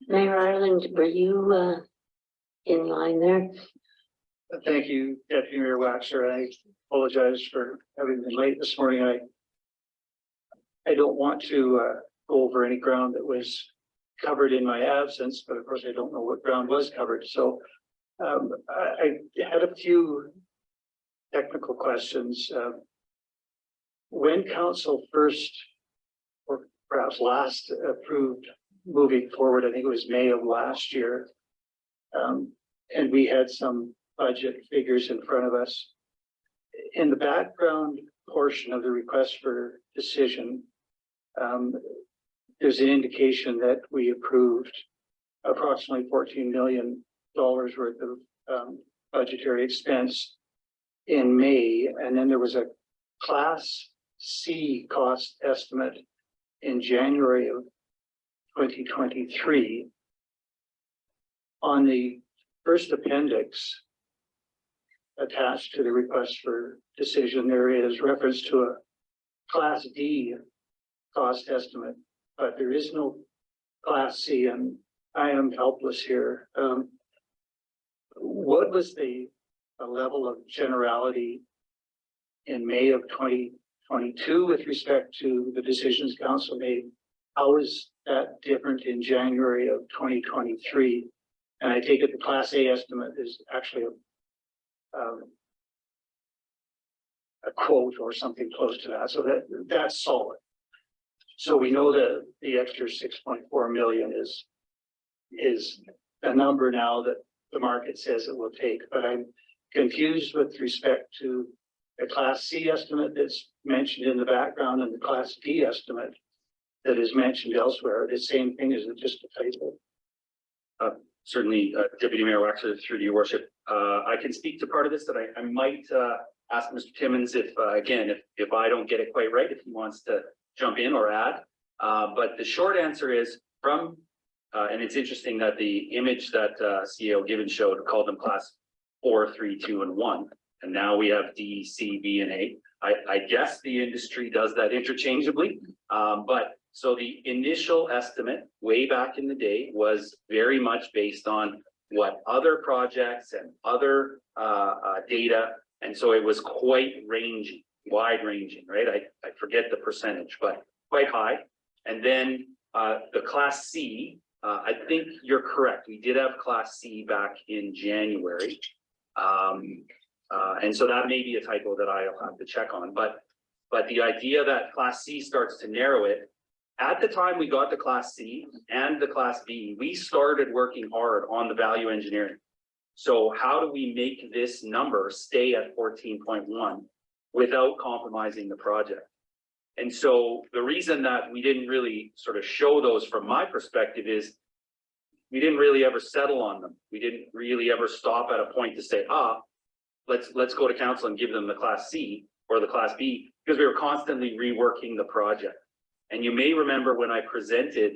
Mayor Ireland, were you in line there? Thank you, Deputy Mayor Waxer. I apologize for having been late this morning. I don't want to go over any ground that was covered in my absence, but of course I don't know what ground was covered. So I had a few technical questions. When council first, or perhaps last, approved moving forward, I think it was May of last year, and we had some budget figures in front of us. In the background portion of the request for decision, there's an indication that we approved approximately $14 million worth of budgetary expense in May, and then there was a Class C cost estimate in January of 2023. On the first appendix attached to the request for decision, there is reference to a Class D cost estimate, but there is no Class C, and I am helpless here. What was the level of generality in May of 2022 with respect to the decisions council made? How is that different in January of 2023? And I take it the Class A estimate is actually a quote or something close to that. So that's solid. So we know that the extra 6.4 million is a number now that the market says it will take, but I'm confused with respect to the Class C estimate that's mentioned in the background and the Class D estimate that is mentioned elsewhere. The same thing, is it just a typo? Certainly, Deputy Mayor Waxer, through to your worship. I can speak to part of this that I might ask Mr. Timmons if, again, if I don't get it quite right, if he wants to jump in or add. But the short answer is from, and it's interesting that the image that CEO Given showed called them Class 4, 3, 2, and 1. And now we have D, C, B, and A. I guess the industry does that interchangeably. But so the initial estimate way back in the day was very much based on what other projects and other data. And so it was quite ranging, wide ranging, right? I forget the percentage, but quite high. And then the Class C, I think you're correct. We did have Class C back in January. And so that may be a typo that I'll have to check on. But the idea that Class C starts to narrow it, at the time we got the Class C and the Class B, we started working hard on the value engineering. So how do we make this number stay at 14.1 without compromising the project? And so the reason that we didn't really sort of show those from my perspective is we didn't really ever settle on them. We didn't really ever stop at a point to say, let's go to council and give them the Class C or the Class B, because we were constantly reworking the project. And you may remember when I presented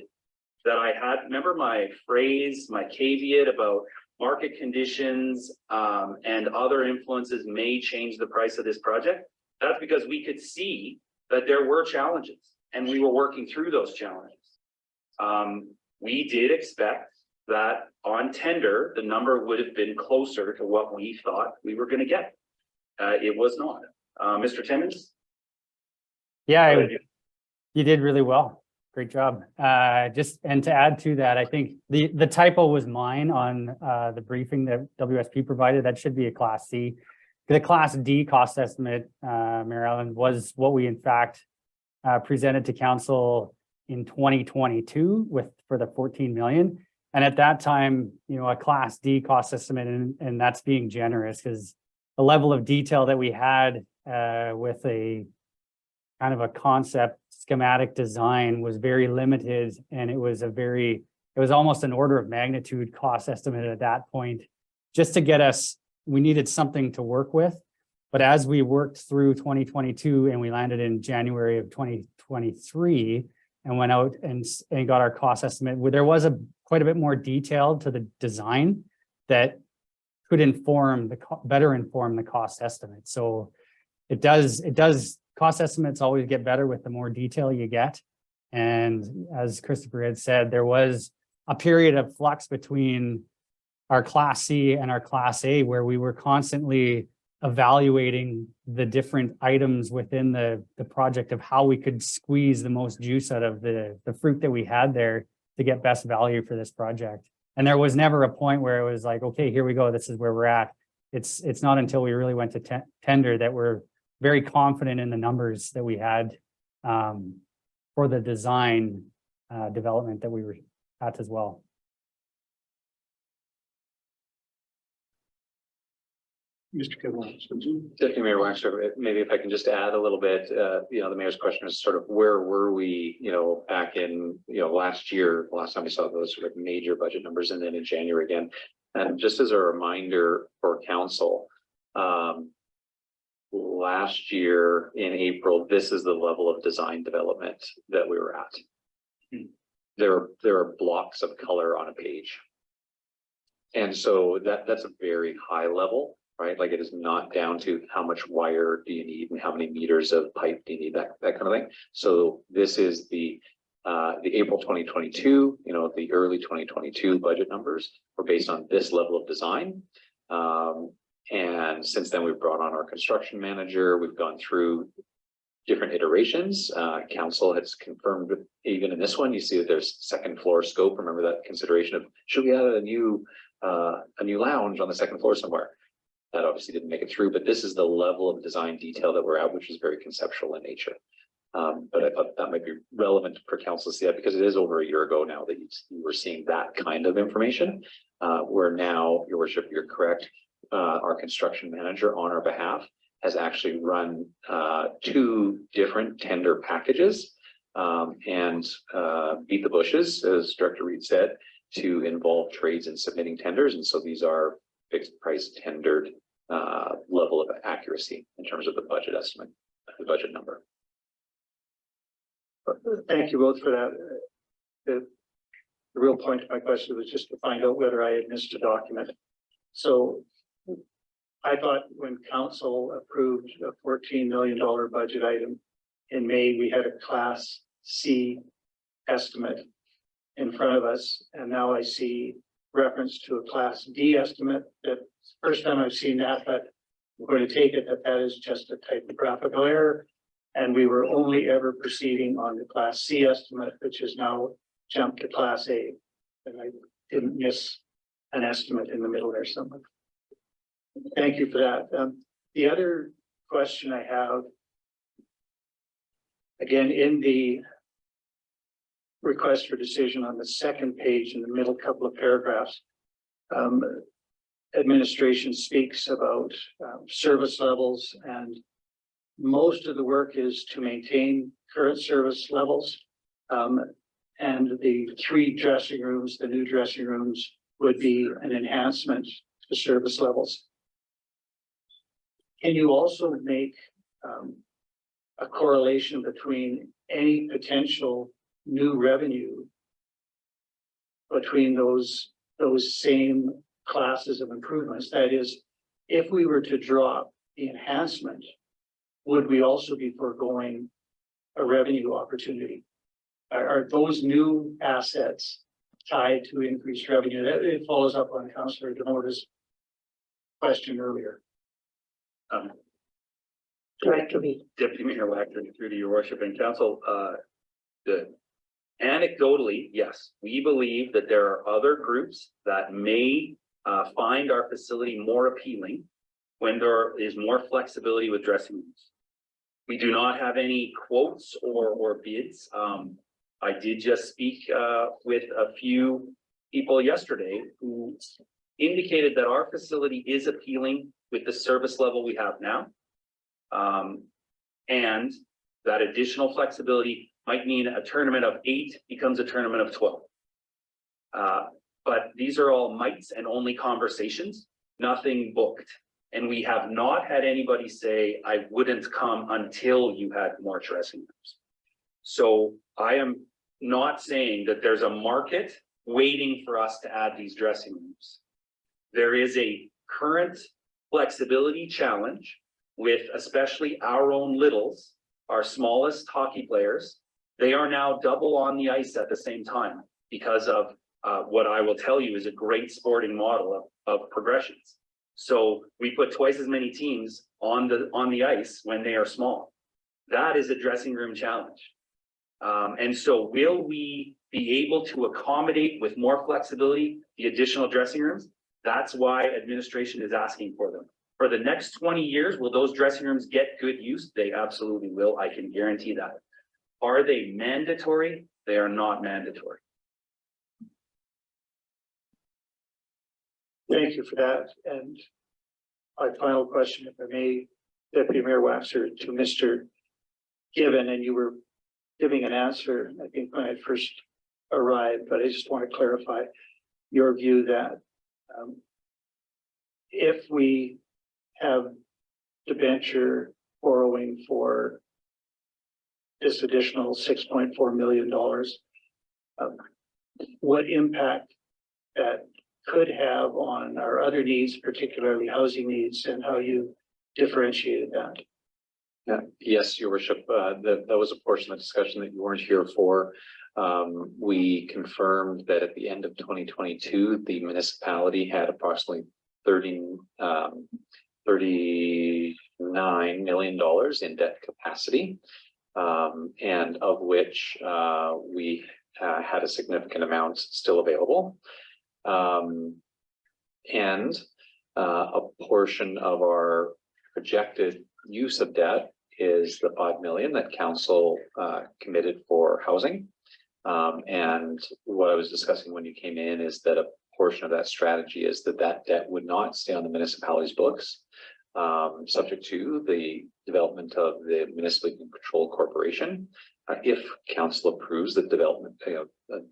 that remember my phrase, my caveat about market conditions and other influences may change the price of this project. That's because we could see that there were challenges and we were working through those challenges. We did expect that on tender, the number would have been closer to what we thought we were going to get. It was not. Mr. Timmons? Yeah, you did really well. Great job. And to add to that, I think the typo was mine on the briefing that WSP provided. That should be a Class C. The Class D cost estimate, Mayor Allen, was what we in fact presented to council in 2022 for the 14 million. And at that time, a Class D cost estimate, and that's being generous because the level of detail that we had with a kind of a concept schematic design was very limited, and it was almost an order of magnitude cost estimate at that point. Just to get us, we needed something to work with. But as we worked through 2022 and we landed in January of 2023 and went out and got our cost estimate, where there was quite a bit more detail to the design that could better inform the cost estimate. So it does cost estimates always get better with the more detail you get. And as Christopher had said, there was a period of flux between our Class C and our Class A where we were constantly evaluating the different items within the project of how we could squeeze the most juice out of the fruit that we had there to get best value for this project. And there was never a point where it was like, okay, here we go, this is where we're at. It's not until we really went to tender that we're very confident in the numbers that we had for the design development that we were at as well. Mr. Kevin. Deputy Mayor Waxer, maybe if I can just add a little bit, the mayor's question is sort of where were we, back in, last year, last time we saw those sort of major budget numbers, and then in January again. And just as a reminder for council, last year in April, this is the level of design development that we were at. There are blocks of color on a page. And so that's a very high level, right? Like it is not down to how much wire do you need and how many meters of pipe do you need, that kind of thing. So this is the April 2022, the early 2022 budget numbers were based on this level of design. And since then we've brought on our construction manager. We've gone through different iterations. Council has confirmed, even in this one, you see that there's second floor scope. Remember that consideration of should we add a new lounge on the second floor somewhere? That obviously didn't make it through, but this is the level of design detail that we're at, which is very conceptual in nature. But I thought that might be relevant for council to see that because it is over a year ago now that you were seeing that kind of information. Where now, Your Worship, you're correct. Our construction manager on our behalf has actually run 2 different tender packages and beat the bushes, as Director Reed said, to involve trades in submitting tenders. And so these are fixed price tendered level of accuracy in terms of the budget estimate, the budget number. Thank you both for that. The real point of my question was just to find out whether I had missed a document. So I thought when council approved a $14 million budget item in May, we had a Class C estimate in front of us, and now I see reference to a Class D estimate. That first time I've seen that, but I'm going to take it that that is just a typographical error. And we were only ever proceeding on the Class C estimate, which has now jumped to Class A. And I didn't miss an estimate in the middle there somewhere. Thank you for that. The other question I have, again, in the request for decision on the second page in the middle couple of paragraphs, administration speaks about service levels, and most of the work is to maintain current service levels. And the 3 dressing rooms, the new dressing rooms, would be an enhancement to service levels. Can you also make a correlation between any potential new revenue between those same classes of improvements? That is, if we were to drop the enhancement, would we also be foregoing a revenue opportunity? Are those new assets tied to increased revenue? That it follows up on Councillor Demota's question earlier. Director Reid. Deputy Mayor Wagner, through to your worship and council, anecdotally, yes, we believe that there are other groups that may find our facility more appealing when there is more flexibility with dressing rooms. We do not have any quotes or bids. I did just speak with a few people yesterday who indicated that our facility is appealing with the service level we have now. And that additional flexibility might mean a tournament of 8 becomes a tournament of 12. But these are all mights and only conversations, nothing booked. And we have not had anybody say, I wouldn't come until you had more dressing rooms. So I am not saying that there's a market waiting for us to add these dressing rooms. There is a current flexibility challenge with especially our own littles, our smallest hockey players. They are now double on the ice at the same time because of what I will tell you is a great sporting model of progressions. So we put twice as many teams on the ice when they are small. That is a dressing room challenge. And so will we be able to accommodate with more flexibility the additional dressing rooms? That's why administration is asking for them. For the next 20 years, will those dressing rooms get good use? They absolutely will. I can guarantee that. Are they mandatory? They are not mandatory. Thank you for that. And my final question, if I may, Deputy Mayor Waxer, to Mr. Given, and you were giving an answer, I think, when I first arrived, but I just want to clarify your view that if we have debenture borrowing for this additional $6.4 million, what impact that could have on our other needs, particularly housing needs, and how you differentiated that? Yes, Your Worship, that was a portion of the discussion that you weren't here for. We confirmed that at the end of 2022, the municipality had approximately $39 million in debt capacity, and of which we had a significant amount still available. And a portion of our projected use of debt is the $5 million that council committed for housing. And what I was discussing when you came in is that a portion of that strategy is that debt would not stay on the municipality's books, subject to the development of the municipally controlled corporation. If council approves the development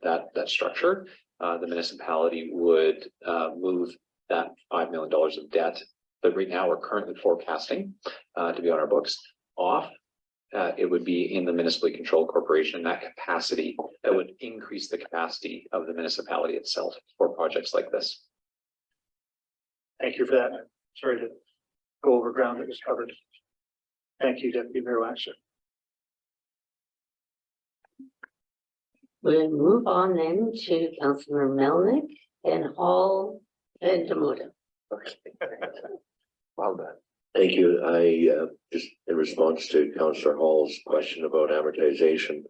that structure, the municipality would move that $5 million of debt that right now we're currently forecasting to be on our books off. It would be in the municipally controlled corporation. That capacity, that would increase the capacity of the municipality itself for projects like this. Thank you for that. Sorry to go over ground that was covered. Thank you, Deputy Mayor Waxer. We'll move on then to Councillor Melnick and Hall and Demoda. Well done. Thank you. I just in response to Councillor Hall's question about amortization,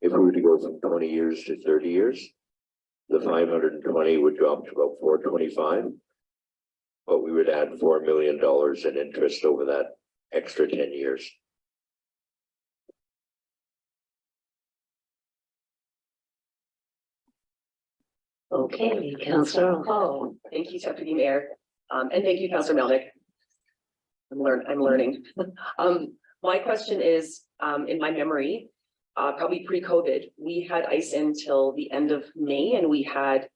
if we were to go from 20 years to 30 years, the 520 would drop to about 425, but we would add $4 million in interest over that extra 10 years. Okay, Councillor Hall. Thank you, Deputy Mayor. And thank you, Councillor Melnick. I'm learning. My question is, in my memory, probably pre-COVID, we had ice until the end of May, and we had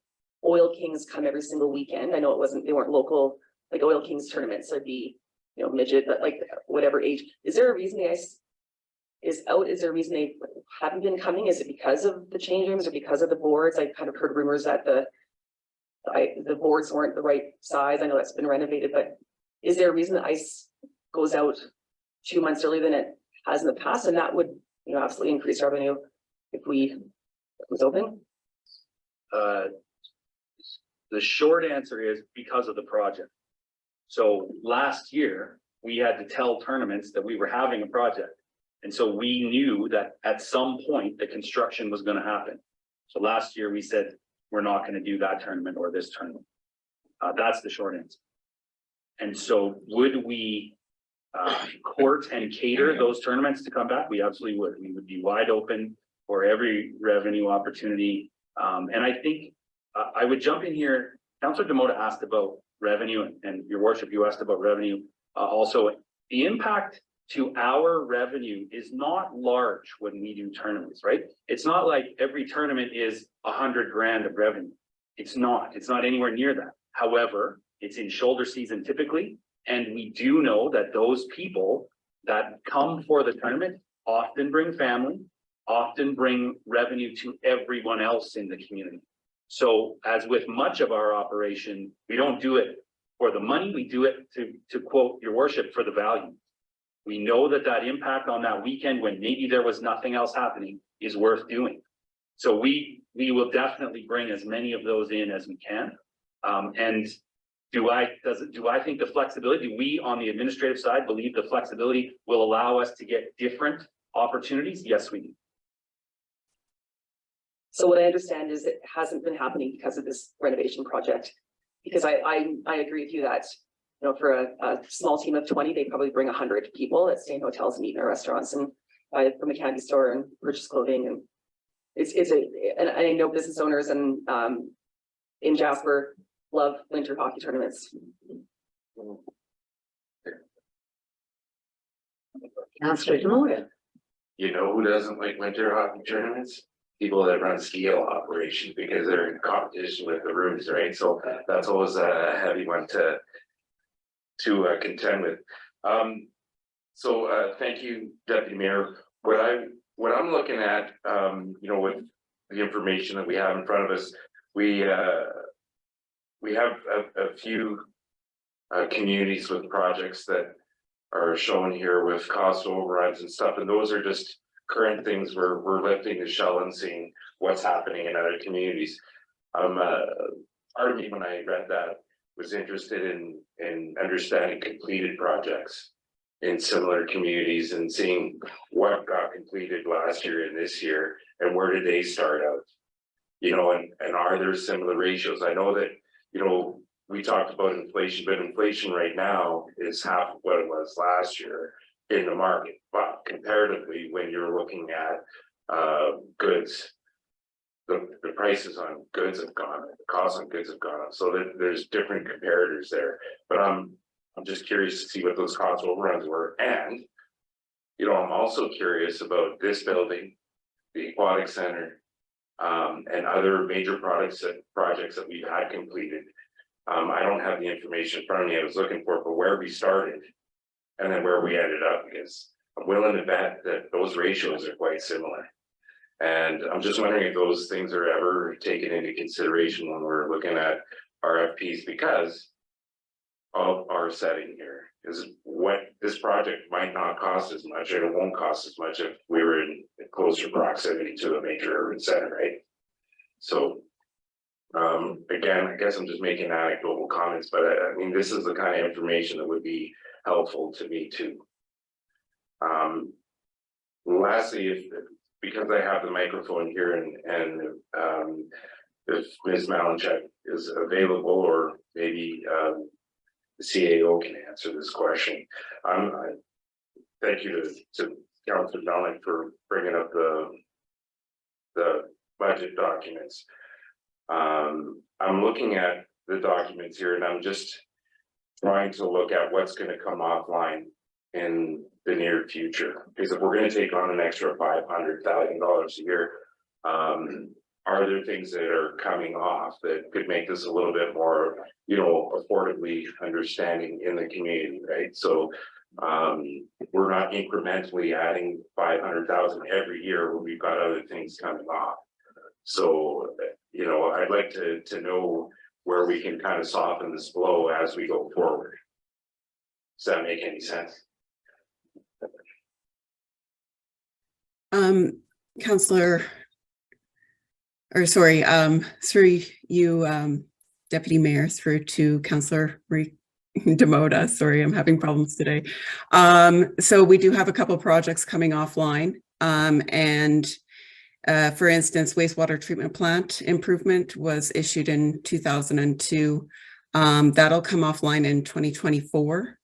Oil Kings come every single weekend. I know they weren't local, like Oil Kings tournaments, so it'd be, midget, but like whatever age. Is there a reason the ice is out? Is there a reason they haven't been coming? Is it because of the change rooms or because of the boards? I kind of heard rumors that the boards weren't the right size. I know that's been renovated, but is there a reason the ice goes out 2 months earlier than it has in the past? And that would, absolutely increase revenue if it was open? The short answer is because of the project. So last year, we had to tell tournaments that we were having a project. And so we knew that at some point the construction was going to happen. So last year we said, we're not going to do that tournament or this tournament. That's the short answer. And so would we court and cater those tournaments to come back? We absolutely would. We would be wide open for every revenue opportunity. And I think I would jump in here. Councillor Demoda asked about revenue, and your worship, you asked about revenue. Also, the impact to our revenue is not large when we do tournaments, right? It's not like every tournament is 100 grand of revenue. It's not anywhere near that. However, it's in shoulder season typically. And we do know that those people that come for the tournament often bring family, often bring revenue to everyone else in the community. So as with much of our operation, we don't do it for the money, we do it to quote your worship, for the value. We know that impact on that weekend when maybe there was nothing else happening is worth doing. So we will definitely bring as many of those in as we can. And do I think the flexibility, we on the administrative side believe the flexibility will allow us to get different opportunities? Yes, we do. So what I understand is it hasn't been happening because of this renovation project. Because I agree with you that, for a small team of 20, they probably bring 100 people that stay in hotels and eat in our restaurants and buy from a candy store and purchase clothing. And and I know business owners and in Jasper love winter hockey tournaments. Councillor Demoda. You know who doesn't like winter hockey tournaments? People that run scale operations, because they're in competition with the rooms, right? So that's always a heavy one to contend with. Thank you, Deputy Mayor. What I'm looking at, with the information that we have in front of us, we have a few communities with projects that are shown here with cost overruns and stuff, and those are just current things where we're lifting the shell and seeing what's happening in other communities. Part of me, when I read that, was interested in understanding completed projects in similar communities and seeing what got completed last year and this year, and where did they start out, and are there similar ratios? I know that, we talked about inflation, but inflation right now is half of what it was last year in the market. But comparatively, when you're looking at goods, the prices on goods have gone up, the costs on goods have gone up. So there's different comparators there. But I'm just curious to see what those cost overruns were. And, I'm also curious about this building, the aquatic center, and other major projects that we've had completed. I don't have the information in front of me I was looking for where we started and then where we ended up, because I'm willing to bet that those ratios are quite similar. And I'm just wondering if those things are ever taken into consideration when we're looking at RFPs, because of our setting here is what this project might not cost as much, and it won't cost as much if we were in closer proximity to a major urban center, right? So, again, I guess I'm just making anecdotal comments, but I mean, this is the kind of information that would be helpful to me too. Lastly, because I have the microphone here and if Ms. Malinchak is available, or maybe the CAO can answer this question. I thank you to Councillor Malik for bringing up the budget documents. I'm looking at the documents here and I'm just trying to look at what's going to come offline in the near future. Because if we're going to take on an extra $500,000 a year, are there things that are coming off that could make this a little bit more, you know, affordably understanding in the community, right? So we're not incrementally adding 500,000 every year when we've got other things coming off. So, you know, I'd like to know where we can kind of soften this blow as we go forward. Does that make any sense? Councillor, or sorry, through you, Deputy Mayor, through to Councillor Demoda. Sorry, I'm having problems today. So we do have a couple projects coming offline, and for instance, wastewater treatment plant improvement was issued in 2002. That'll come offline in 2024.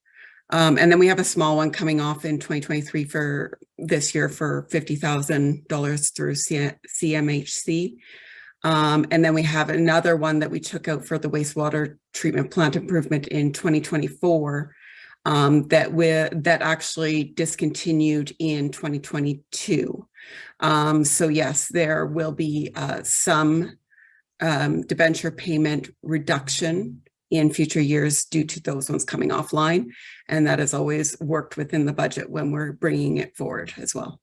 And then we have a small one coming off in 2023 for this year for $50,000 through CMHC. And then we have another one that we took out for the wastewater treatment plant improvement in 2024 that actually discontinued in 2022. So yes, there will be some debenture payment reduction in future years due to those ones coming offline. And that has always worked within the budget when we're bringing it forward as well.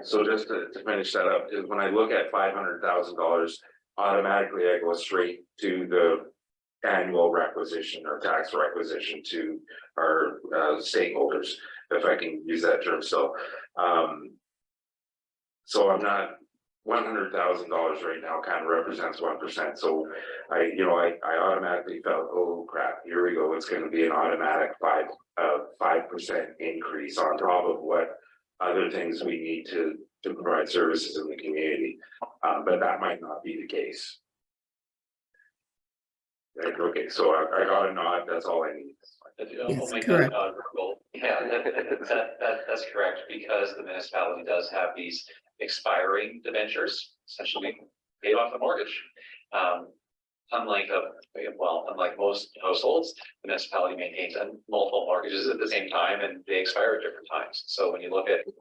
So just to finish that up, is when I look at $500,000, automatically I go straight to the annual requisition or tax requisition to our stakeholders, if I can use that term. So, so I'm not $100,000 right now kind of represents 1%. So I automatically felt, oh crap, here we go. It's going to be an automatic 5% increase on top of what other things we need to provide services in the community. But that might not be the case. Right, okay, so I got a nod. That's all I need. Yes, correct. Yeah, that's correct, because the municipality does have these expiring debentures, essentially paid off the mortgage. Unlike most households, the municipality maintains multiple mortgages at the same time and they expire at different times. So when you look at the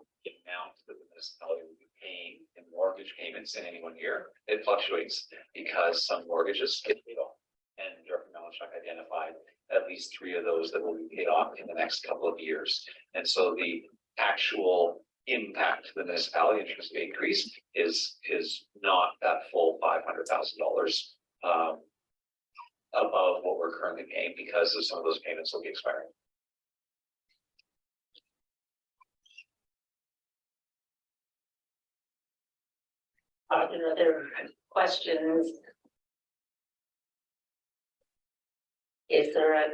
amount that the municipality will be paying in mortgage payments in any one year, it fluctuates because some mortgages get paid off. And Director Malinchak identified at least 3 of those that will be paid off in the next couple of years. And so the actual impact to the municipality in terms of increase is not that full $500,000 above what we're currently paying, because of some of those payments will be expiring. Are there other questions? Is there a,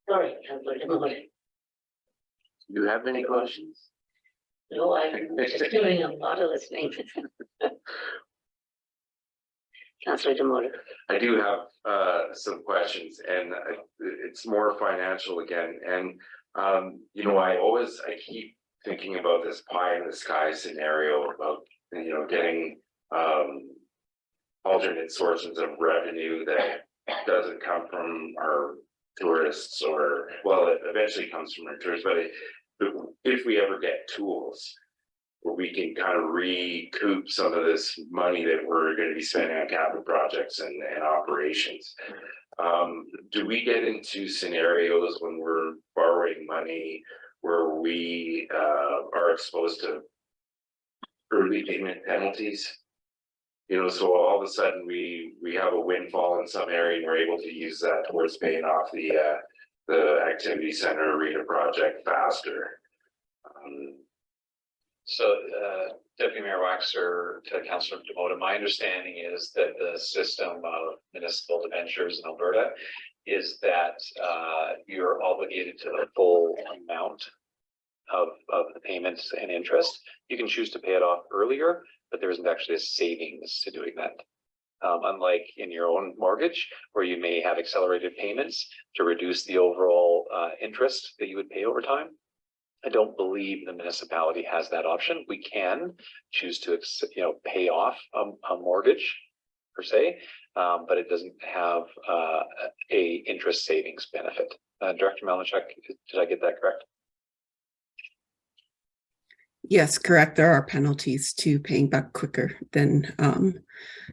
sorry, Councillor Demoda. Do you have any questions? No, I'm just doing a lot of listening. Councillor Demoda. I do have some questions, and it's more financial again. And you know, I keep thinking about this pie in the sky scenario about, you know, getting alternate sources of revenue that doesn't come from our tourists, or well, it eventually comes from our tourists, but if we ever get tools where we can kind of recoup some of this money that we're going to be spending on capital projects and operations. Do we get into scenarios when we're borrowing money where we are exposed to early payment penalties? so all of a sudden we have a windfall in some area and we're able to use that towards paying off the activity center arena project faster. So, Deputy Mayor Waxer to Councillor Demoda, my understanding is that the system of municipal debentures in Alberta is that you're obligated to the full amount of the payments and interest. You can choose to pay it off earlier, but there isn't actually a savings to doing that. Unlike in your own mortgage, where you may have accelerated payments to reduce the overall interest that you would pay over time. I don't believe the municipality has that option. We can choose to, pay off a mortgage per se, but it doesn't have a interest savings benefit. Director Malinchuk, did I get that correct? Yes, correct. There are penalties to paying back quicker than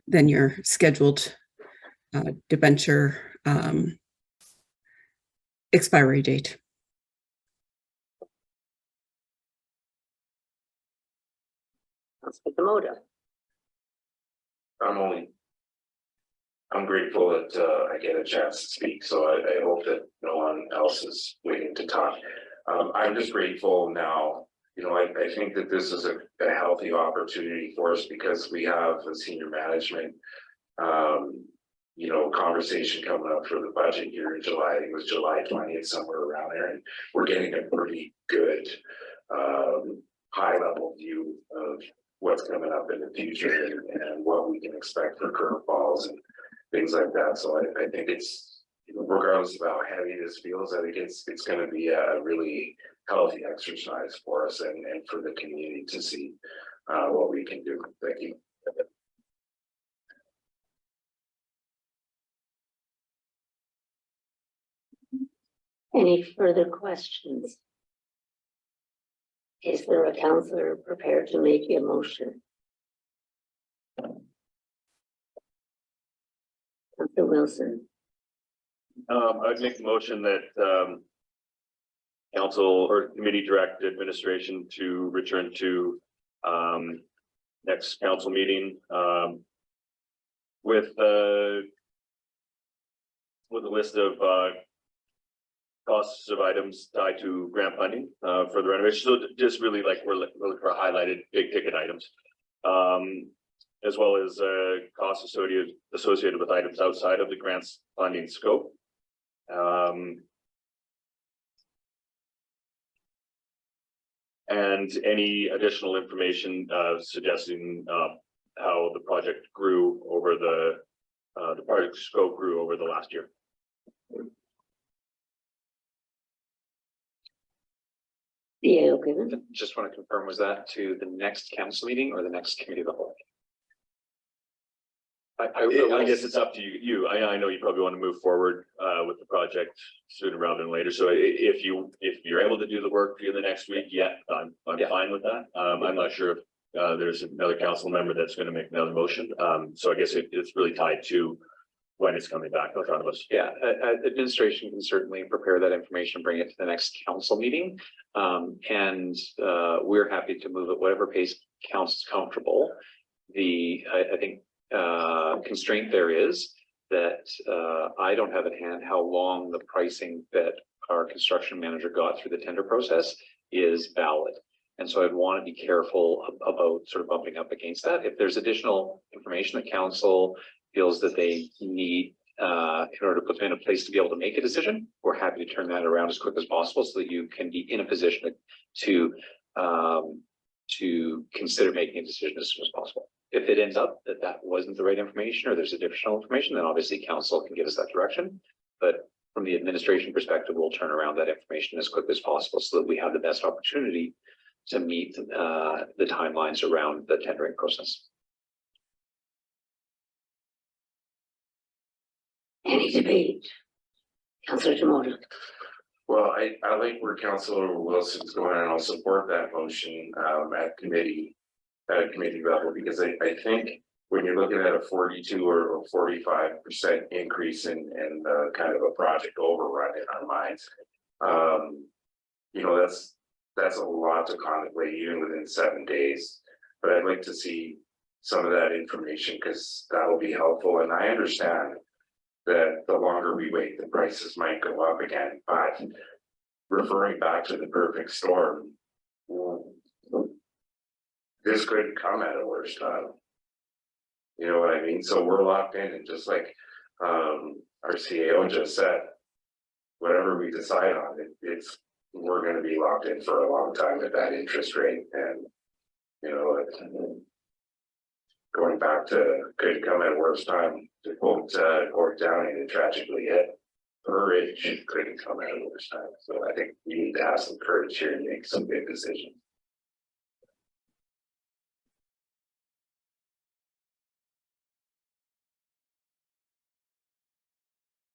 your scheduled debenture expiry date. Councillor Demoda. I'm grateful that I get a chance to speak, so I hope that no one else is waiting to talk. I'm just grateful now. I think that this is a healthy opportunity for us because we have a senior management, conversation coming up for the budget here in July. I think it was July 20th, somewhere around there, and we're getting a pretty good high level view of what's coming up in the future and what we can expect for curveballs and things like that. So I think it's, regardless of how heavy this feels, I think it's going to be a really healthy exercise for us and for the community to see what we can do. Thank you. Any further questions? Is there a councillor prepared to make a motion? Councillor Wilson. I'd make the motion that council or committee direct administration to return to next council meeting with a list of costs of items tied to grant funding for the renovation. So just really like we're looking for highlighted big ticket items, as well as costs associated with items outside of the grants funding scope. And any additional information suggesting how the project grew over the project scope grew over the last year. Yeah, okay. Just want to confirm, was that to the next council meeting or the next committee of the whole? I guess it's up to you. I know you probably want to move forward with the project sooner rather than later. So if you're able to do the work for the next week, I'm fine with that. I'm not sure if there's another council member that's going to make another motion. So I guess it's really tied to when it's coming back in front of us. Yeah, administration can certainly prepare that information, bring it to the next council meeting. And we're happy to move at whatever pace council's comfortable. I think constraint there is that I don't have at hand how long the pricing that our construction manager got through the tender process is valid. And so I'd want to be careful about sort of bumping up against that. If there's additional information that council feels that they need in order to put them in a place to be able to make a decision, we're happy to turn that around as quick as possible so that you can be in a position to consider making a decision as soon as possible. If it ends up that wasn't the right information or there's additional information, then obviously council can give us that direction. But from the administration perspective, we'll turn around that information as quick as possible so that we have the best opportunity to meet the timelines around the tendering process. Any debate? Councillor Demoda. Well, I like where Councillor Wilson's going, and I'll support that motion at committee level, because I think when you're looking at a 42 or 45% increase in kind of a project overrun in our minds, that's a lot to contemplate even within 7 days. But I'd like to see some of that information, because that'll be helpful, and I understand that the longer we wait, the prices might go up again, but referring back to the perfect storm, well, this could come at a worse time. You know what I mean? So we're locked in, and just like our CAO just said, whatever we decide on, we're going to be locked in for a long time at that interest rate, and you know, going back to could come at a worse time. To quote Gord Downey, and tragically hit her age couldn't come at a worse time. So I think we need to have some courage here and make some big decisions.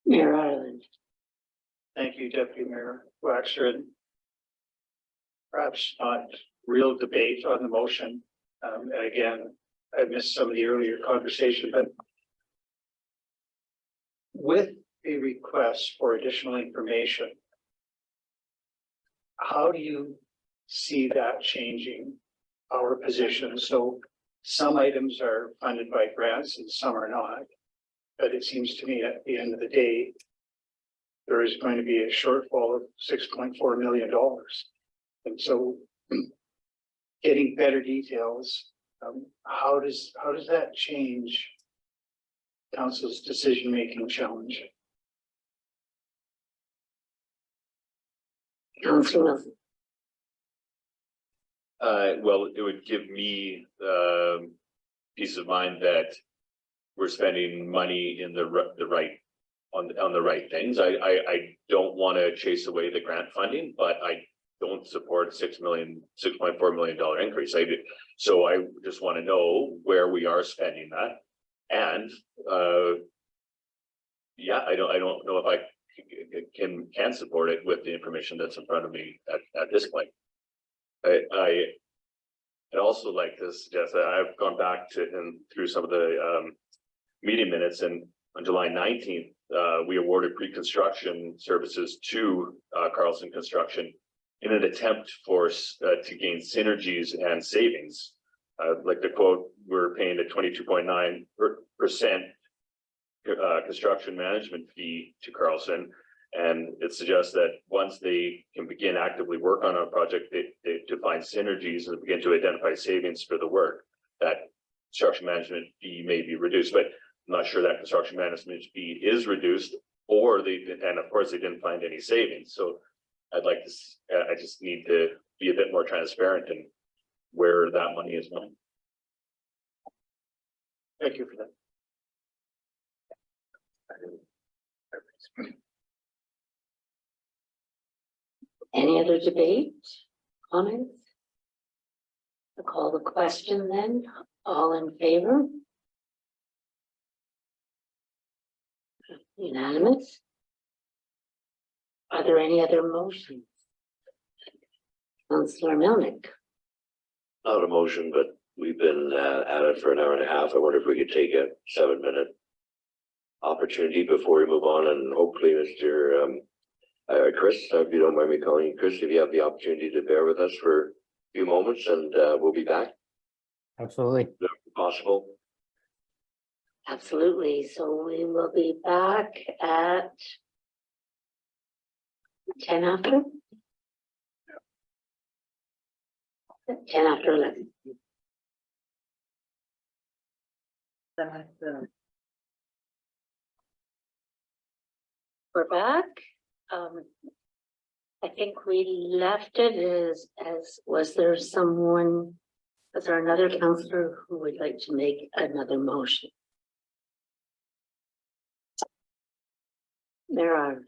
Mayor Ireland. Thank you, Deputy Mayor Waxer. And perhaps not real debate on the motion. And again, I missed some of the earlier conversation, but with a request for additional information, how do you see that changing our position? So some items are funded by grants and some are not. But it seems to me at the end of the day, there is going to be a shortfall of $6.4 million. And so getting better details, how does that change council's decision-making challenge? Councillor Wilson. Well, it would give me peace of mind that we're spending money in the right on the right things. I don't want to chase away the grant funding, but I don't support $6.4 million increase. So I just want to know where we are spending that, and yeah, I don't know if I can support it with the information that's in front of me at this point. I'd also like to suggest that I've gone back to and through some of the meeting minutes, and on July 19th, we awarded pre-construction services to Carlson Construction in an attempt for to gain synergies and savings. Like the quote, we're paying a 22.9% construction management fee to Carlson, and it suggests that once they can begin actively work on a project, to find synergies and begin to identify savings for the work, that construction management fee may be reduced. But I'm not sure that construction management fee is reduced, or and of course they didn't find any savings. So I'd like to, I just need to be a bit more transparent in where that money is going. Thank you for that. Any other debate, comments? I'll call the question then. All in favor? Unanimous? Are there any other motions? Councillor Melnick. Not a motion, but we've been at it for an hour and a half. I wonder if we could take a 7-minute opportunity before we move on, and hopefully Mr. Chris, if you don't mind me calling you Chris, if you have the opportunity to bear with us for a few moments, and we'll be back. Absolutely. If possible. Absolutely. So we will be back at 10 after? 10 after 11. We're back. I think we left it as was there another councillor who would like to make another motion? There are.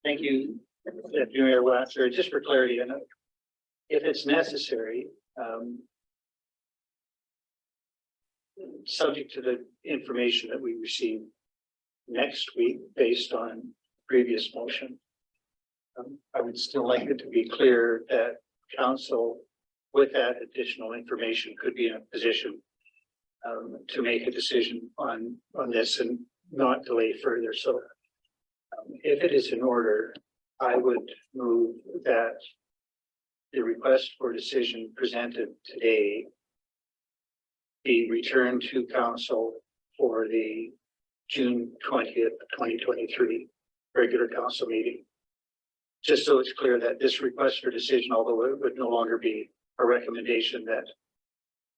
Thank you, Deputy Mayor Waxer. Just for clarity, and if it's necessary, subject to the information that we receive next week based on previous motion, I would still like it to be clear that council, with that additional information, could be in a position to make a decision on this and not delay further. So if it is in order, I would move that the request for decision presented today be returned to council for the June 20th, 2023 regular council meeting. Just so it's clear that this request for decision, although it would no longer be a recommendation that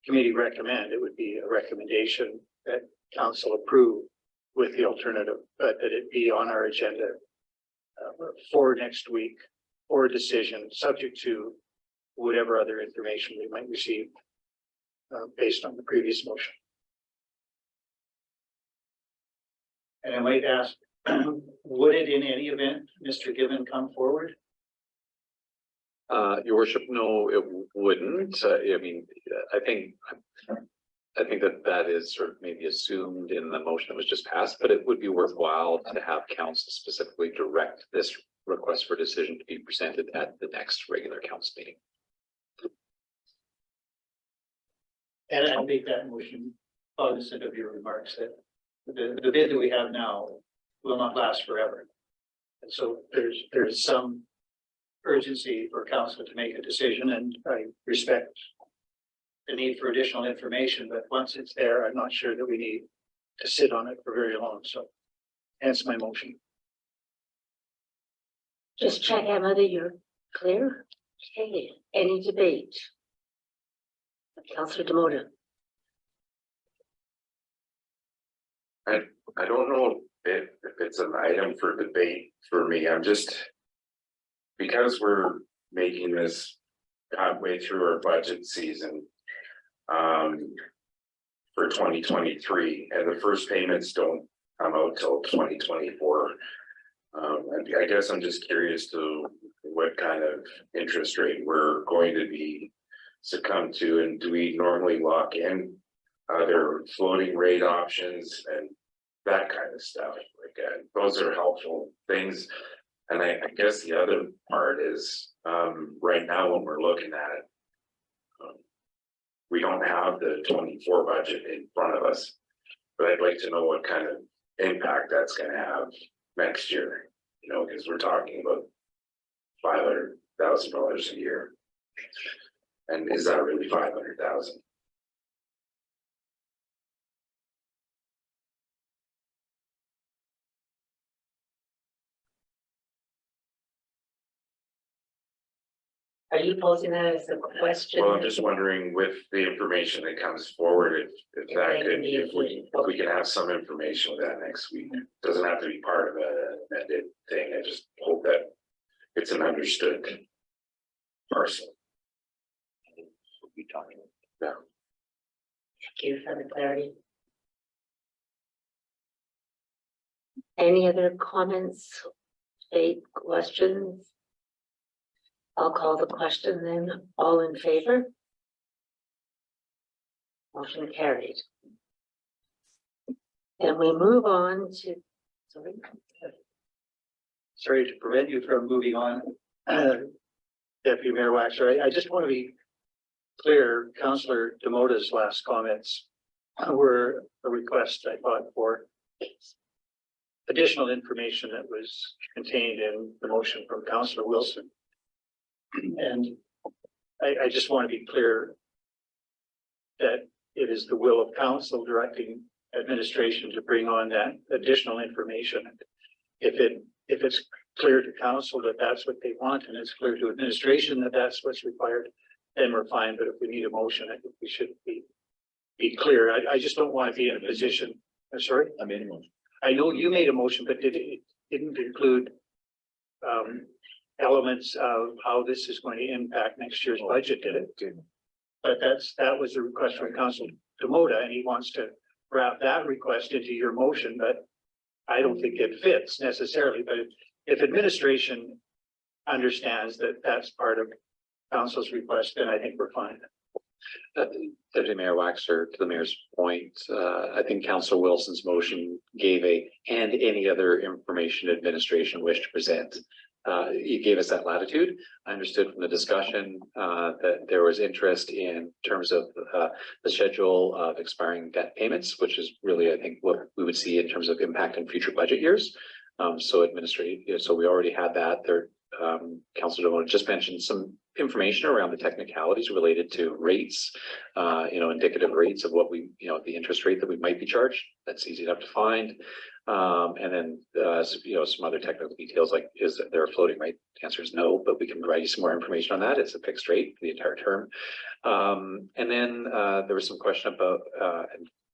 committee recommend, it would be a recommendation that council approve with the alternative, but that it be on our agenda for next week for a decision, subject to whatever other information we might receive based on the previous motion. And I might ask, would it in any event, Mr. Given, come forward? Your worship, no, it wouldn't. I mean, I think that is sort of maybe assumed in the motion that was just passed, but it would be worthwhile to have council specifically direct this request for decision to be presented at the next regular council meeting. And I'll make that motion cognizant of your remarks that the bid that we have now will not last forever. And so there's some urgency for council to make a decision, and I respect the need for additional information, but once it's there, I'm not sure that we need to sit on it for very long. So hence my motion. Just check, Emma, that you're clear. Okay, any debate? Councillor Demoda. I don't know if it's an item for debate for me. I'm just, because we're making this halfway through our budget season for 2023, and the first payments don't come out till 2024. I guess I'm just curious to what kind of interest rate we're going to be succumb to, and do we normally lock in other floating rate options and that kind of stuff? Like those are helpful things. And I guess the other part is right now when we're looking at it, we don't have the 24 budget in front of us, but I'd like to know what kind of impact that's going to have next year, you know, because we're talking about $500,000 a year. And is that really 500,000? Are you posing that as a question? Well, I'm just wondering with the information that comes forward, if we can have some information with that next week. It doesn't have to be part of an amended thing. I just hope that it's an understood parcel. Yeah. Thank you for the clarity. Any other comments, debate, questions? I'll call the question then. All in favor? Motion carried. And we move on to, Sorry to prevent you from moving on, Deputy Mayor Waxer. I just want to be clear. Councillor Demoda's last comments were a request, I thought, for additional information that was contained in the motion from Councillor Wilson. And I just want to be clear that it is the will of council directing administration to bring on that additional information. If it's clear to council that that's what they want, and it's clear to administration that that's what's required, then we're fine. But if we need a motion, I think we should be clear. I just don't want to be in a position. I'm sorry? I made a motion. I know you made a motion, but it didn't include elements of how this is going to impact next year's budget, did it? But that was a request from Councillor Demoda, and he wants to wrap that request into your motion, but I don't think it fits necessarily. But if administration understands that that's part of council's request, then I think we're fine. Deputy Mayor Waxer, to the mayor's point, I think Councillor Wilson's motion gave and any other information administration wished to present. You gave us that latitude. I understood from the discussion that there was interest in terms of the schedule of expiring debt payments, which is really, I think, what we would see in terms of impact in future budget years. So we already had that. Councillor Demoda just mentioned some information around the technicalities related to rates, indicative rates of what we, the interest rate that we might be charged. That's easy enough to find. And then, some other technical details like, is there a floating rate? The answer is no, but we can provide you some more information on that. It's a fixed rate for the entire term. And then there was some question about,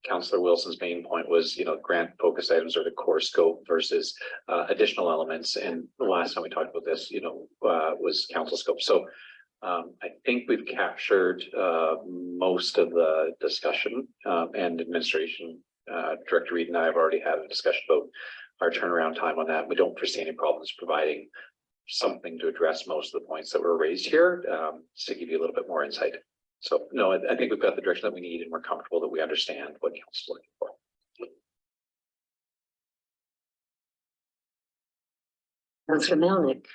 Councillor Wilson's main point was, grant focused items or the core scope versus additional elements. And the last time we talked about this, was council scope. So I think we've captured most of the discussion, and administration. Director Reed and I have already had a discussion about our turnaround time on that. We don't foresee any problems providing something to address most of the points that were raised here, to give you a little bit more insight. So no, I think we've got the direction that we need and we're comfortable that we understand what council is looking for. Councillor Melnick.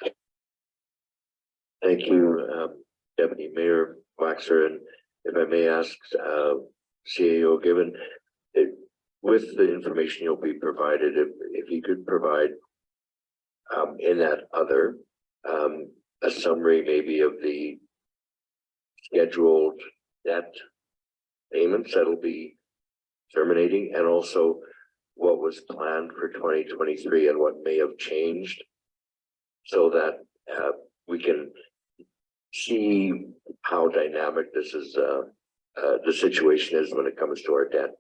Thank you, Deputy Mayor Waxer, and if I may ask, CAO, given it, with the information you'll be provided, if you could provide in that other a summary maybe of the scheduled debt payments that'll be terminating, and also what was planned for 2023 and what may have changed, so that we can see how dynamic this is, the situation is when it comes to our debt.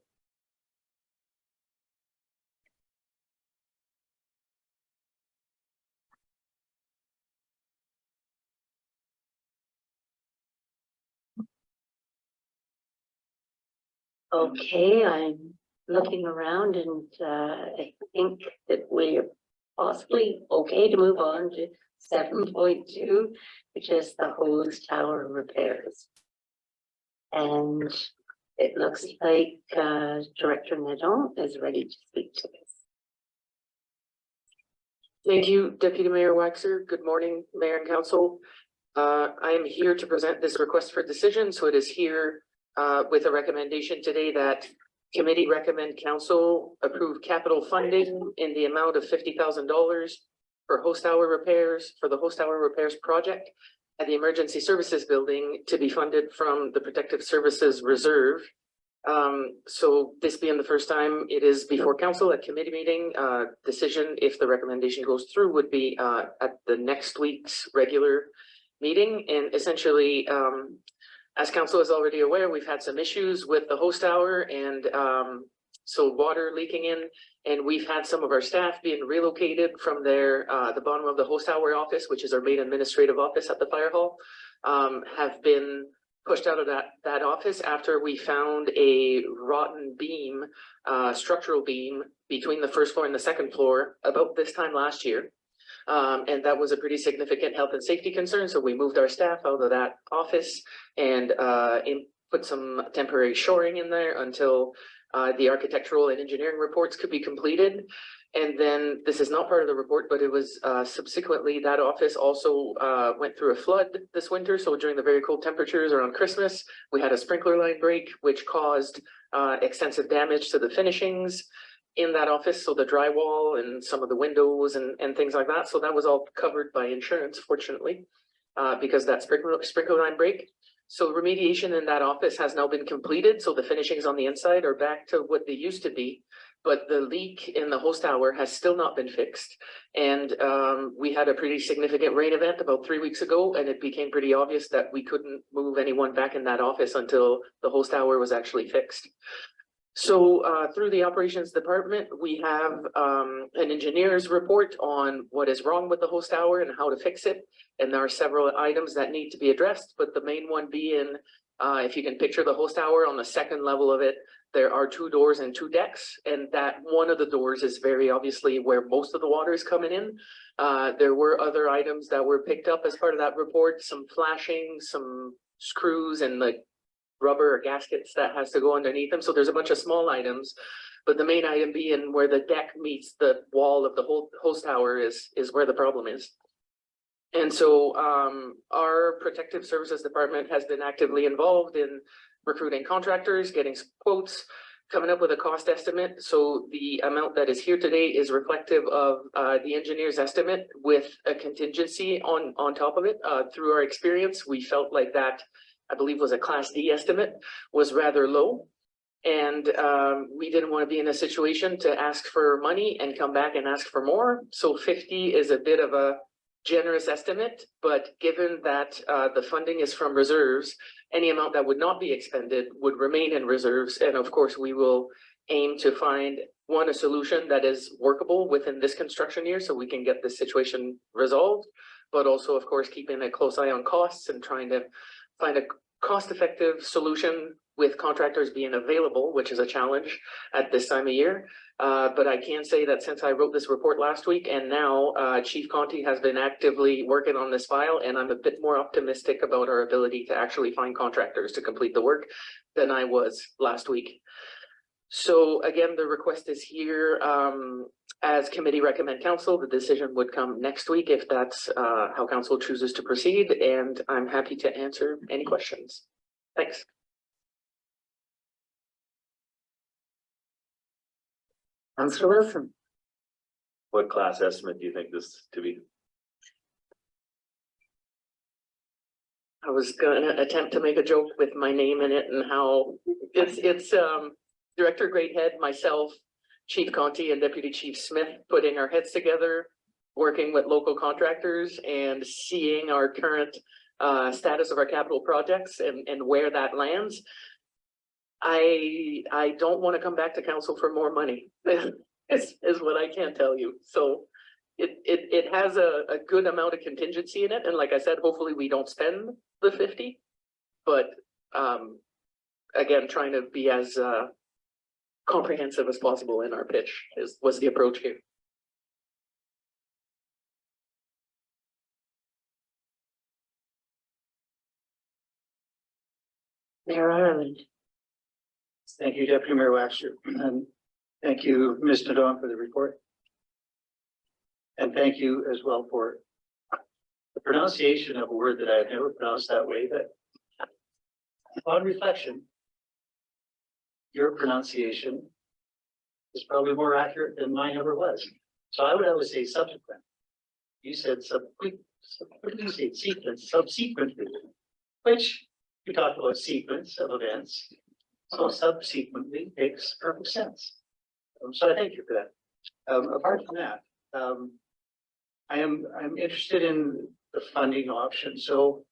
Okay, I'm looking around and I think that we're possibly okay to move on to 7.2, which is the hose tower repairs. And it looks like Director Nadon is ready to speak to this. Thank you, Deputy Mayor Waxer. Good morning, Mayor and Council. I am here to present this request for decision. So it is here with a recommendation today that committee recommend council approve capital funding in the amount of $50,000 for host tower repairs, for the host tower repairs project at the Emergency Services Building to be funded from the Protective Services Reserve. So this being the first time it is before council at committee meeting, decision, if the recommendation goes through, would be at the next week's regular meeting. And essentially, as council is already aware, we've had some issues with the host tower and so water leaking in, and we've had some of our staff being relocated from their the bottom of the host tower office, which is our main administrative office at the fire hall, have been pushed out of that office after we found a rotten beam, structural beam between the first floor and the second floor about this time last year. And that was a pretty significant health and safety concern. So we moved our staff out of that office and put some temporary shoring in there until the architectural and engineering reports could be completed. And then this is not part of the report, but it was subsequently that office also went through a flood this winter. So during the very cold temperatures around Christmas, we had a sprinkler line break, which caused extensive damage to the finishings in that office. So the drywall and some of the windows and things like that. So that was all covered by insurance, fortunately, because that sprinkler line break. So remediation in that office has now been completed. So the finishings on the inside are back to what they used to be. But the leak in the host tower has still not been fixed. And we had a pretty significant rain event about 3 weeks ago, and it became pretty obvious that we couldn't move anyone back in that office until the host tower was actually fixed. So through the operations department, we have an engineer's report on what is wrong with the host tower and how to fix it. And there are several items that need to be addressed, but the main one being, if you can picture the host tower on the second level of it, there are 2 doors and 2 decks, and that one of the doors is very obviously where most of the water is coming in. There were other items that were picked up as part of that report, some flashing, some screws and like rubber or gaskets that has to go underneath them. So there's a bunch of small items, but the main item being where the deck meets the wall of the whole host tower is where the problem is. And so our Protective Services Department has been actively involved in recruiting contractors, getting quotes, coming up with a cost estimate. So the amount that is here today is reflective of the engineer's estimate with a contingency on top of it. Through our experience, we felt like that, I believe was a Class D estimate, was rather low. And we didn't want to be in a situation to ask for money and come back and ask for more. So 50 is a bit of a generous estimate, but given that the funding is from reserves, any amount that would not be expended would remain in reserves. And of course, we will aim to find a solution that is workable within this construction year so we can get this situation resolved, but also, of course, keeping a close eye on costs and trying to find a cost-effective solution with contractors being available, which is a challenge at this time of year. But I can say that since I wrote this report last week and now Chief Conti has been actively working on this file, and I'm a bit more optimistic about our ability to actually find contractors to complete the work than I was last week. So again, the request is here as committee recommend council. The decision would come next week if that's how council chooses to proceed, and I'm happy to answer any questions. Thanks. Councillor Wilson. What class estimate do you think this to be? I was gonna attempt to make a joke with my name in it and how it's Director Greathead, myself, Chief Conti and Deputy Chief Smith putting our heads together, working with local contractors and seeing our current status of our capital projects and where that lands. I don't want to come back to council for more money is what I can tell you. So it has a good amount of contingency in it. And like I said, hopefully we don't spend the 50, but again, trying to be as comprehensive as possible in our pitch was the approach here. Mayor Ireland. Thank you, Deputy Mayor Waxer, and thank you, Ms. Nadon, for the report. And thank you as well for the pronunciation of a word that I've never pronounced that way, but on reflection, your pronunciation is probably more accurate than mine ever was. So I would always say subsequent. You said what did you say? Sequence, subsequently, which you talked about sequence of events. So subsequently makes perfect sense. So I thank you for that. Apart from that, I'm interested in the funding option. So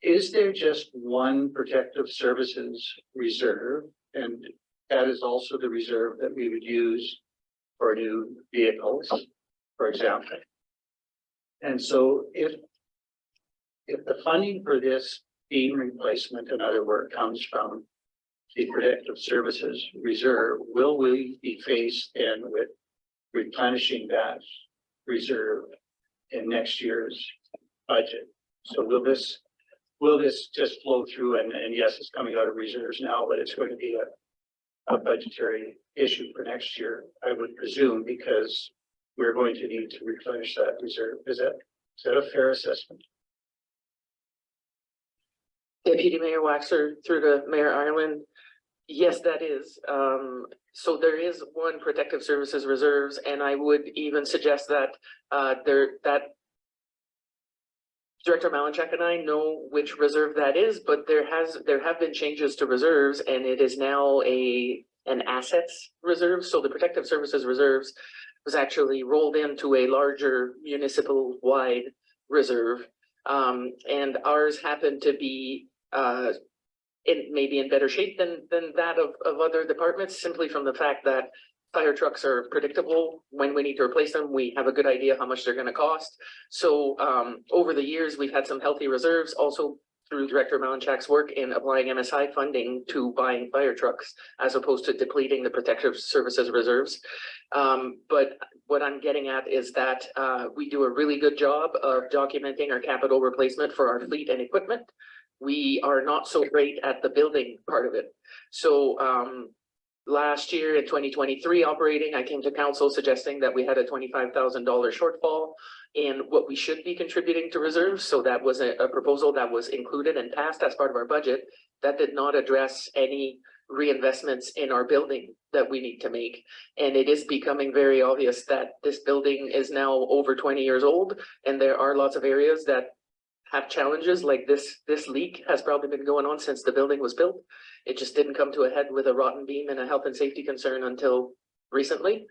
is there just one protective services reserve? And that is also the reserve that we would use for new vehicles, for example. And so if the funding for this beam replacement and other work comes from the protective services reserve, will we be faced then with replenishing that reserve in next year's budget? So will this just flow through and yes, it's coming out of reserves now, but it's going to be a budgetary issue for next year, I would presume, because we're going to need to replenish that reserve. Is that a fair assessment? Deputy Mayor Waxer, through to Mayor Ireland. Yes, that is. So there is one protective services reserves, and I would even suggest that that Director Malinchak and I know which reserve that is, but there have been changes to reserves, and it is now an assets reserve. So the protective services reserves was actually rolled into a larger municipal wide reserve, and ours happened to be maybe in better shape than that of other departments, simply from the fact that fire trucks are predictable. When we need to replace them, we have a good idea how much they're going to cost. So over the years, we've had some healthy reserves, also through Director Malinchak's work in applying MSI funding to buying fire trucks, as opposed to depleting the protective services reserves. But what I'm getting at is that we do a really good job of documenting our capital replacement for our fleet and equipment. We are not so great at the building part of it. So last year in 2023 operating, I came to council suggesting that we had a $25,000 shortfall in what we should be contributing to reserves. So that was a proposal that was included and passed as part of our budget that did not address any reinvestments in our building that we need to make. And it is becoming very obvious that this building is now over 20 years old, and there are lots of areas that have challenges like this. This leak has probably been going on since the building was built. It just didn't come to a head with a rotten beam and a health and safety concern until recently.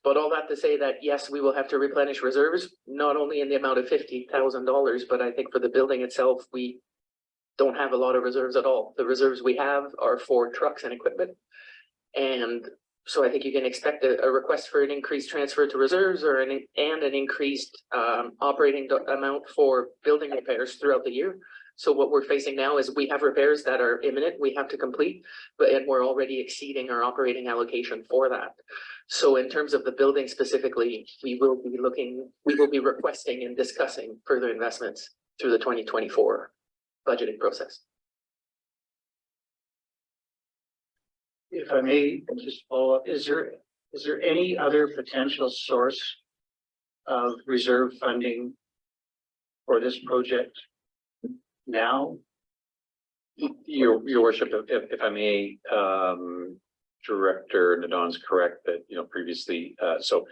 But all that to say that, yes, we will have to replenish reserves, not only in the amount of $50,000, but I think for the building itself, we don't have a lot of reserves at all. The reserves we have are for trucks and equipment. And so I think you can expect a request for an increased transfer to reserves or an increased operating amount for building repairs throughout the year. So what we're facing now is we have repairs that are imminent, we have to complete, and we're already exceeding our operating allocation for that. So in terms of the building specifically, we will be requesting and discussing further investments through the 2024 budgeting process. If I may just follow up, is there any other potential source of reserve funding for this project now? Your worship, if I may, Director Nadon's correct that, previously, so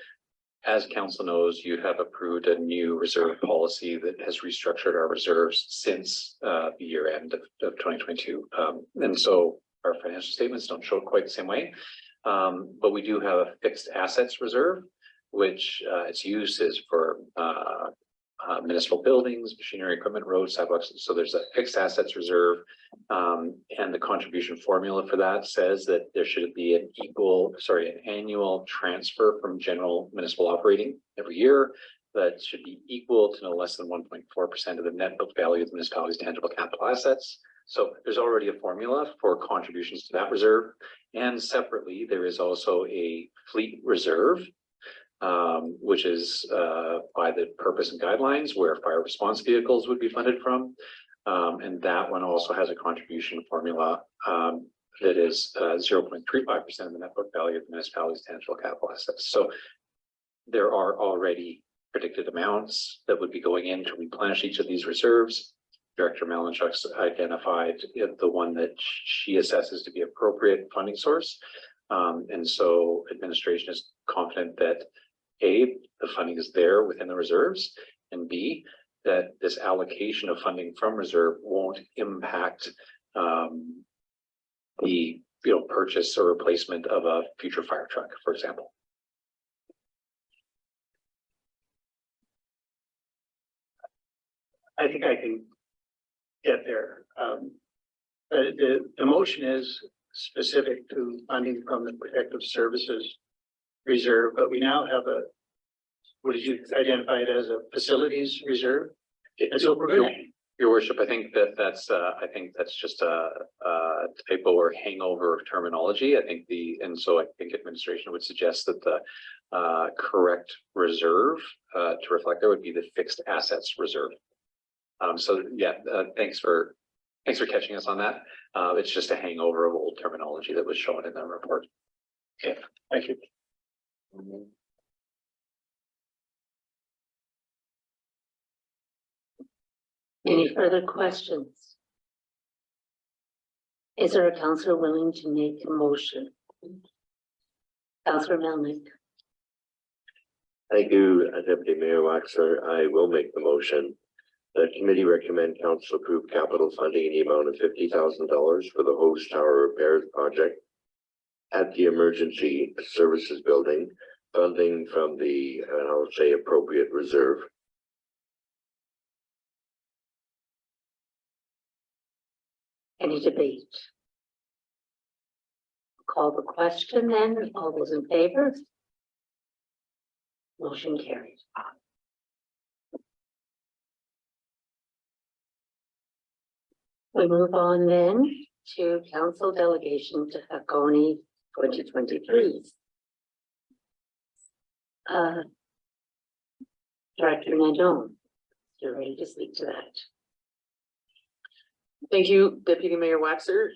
as council knows, you have approved a new reserve policy that has restructured our reserves since the year end of 2022. And so our financial statements don't show it quite the same way. But we do have a fixed assets reserve, which its use is for municipal buildings, machinery, equipment, roads, sidewalks. So there's a fixed assets reserve. And the contribution formula for that says that there should be an annual transfer from general municipal operating every year that should be equal to no less than 1.4% of the net book value of the municipality's tangible capital assets. So there's already a formula for contributions to that reserve. And separately, there is also a fleet reserve, which is by the purpose and guidelines where fire response vehicles would be funded from. And that one also has a contribution formula that is 0.35% of the net book value of the municipality's tangible capital assets. So there are already predicted amounts that would be going in to replenish each of these reserves. Director Malinchuk's identified the one that she assesses to be appropriate funding source. And so administration is confident that A, the funding is there within the reserves, and B, that this allocation of funding from reserve won't impact the purchase or replacement of a future fire truck, for example. I think I can get there. The motion is specific to funding from the protective services reserve, but we now have what did you identify it as, a facilities reserve? And so we're good. Your worship, I think that's just a typo or hangover of terminology. And so I think administration would suggest that the correct reserve to reflect there would be the fixed assets reserve. So yeah, thanks for catching us on that. It's just a hangover of old terminology that was shown in the report. Okay, thank you. Any further questions? Is there a councillor willing to make a motion? Councillor Melnick. Thank you, Deputy Mayor Waxer. I will make the motion. The committee recommend council approve capital funding in the amount of $50,000 for the hose tower repairs project at the emergency services building, funding from the, I'll say, appropriate reserve. Any debate? Call the question then. All those in favor? Motion carried. We move on then to council delegation to Hakone 2023. Director Nadon, you're ready to speak to that. Thank you, Deputy Mayor Waxer.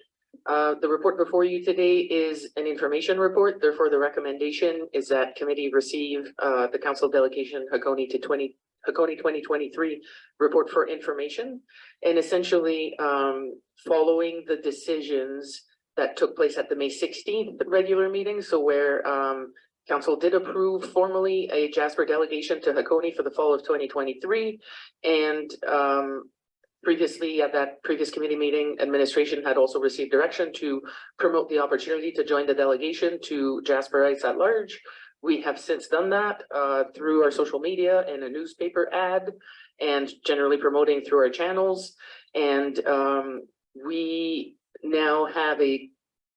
The report before you today is an information report. Therefore, the recommendation is that committee receive the council delegation Hakone 2023 report for information, and essentially following the decisions that took place at the May 16th regular meeting. So where council did approve formally a Jasper delegation to Hakone for the fall of 2023. And previously at that previous committee meeting, administration had also received direction to promote the opportunity to join the delegation to Jasperites at large. We have since done that through our social media and a newspaper ad, and generally promoting through our channels. And we now have a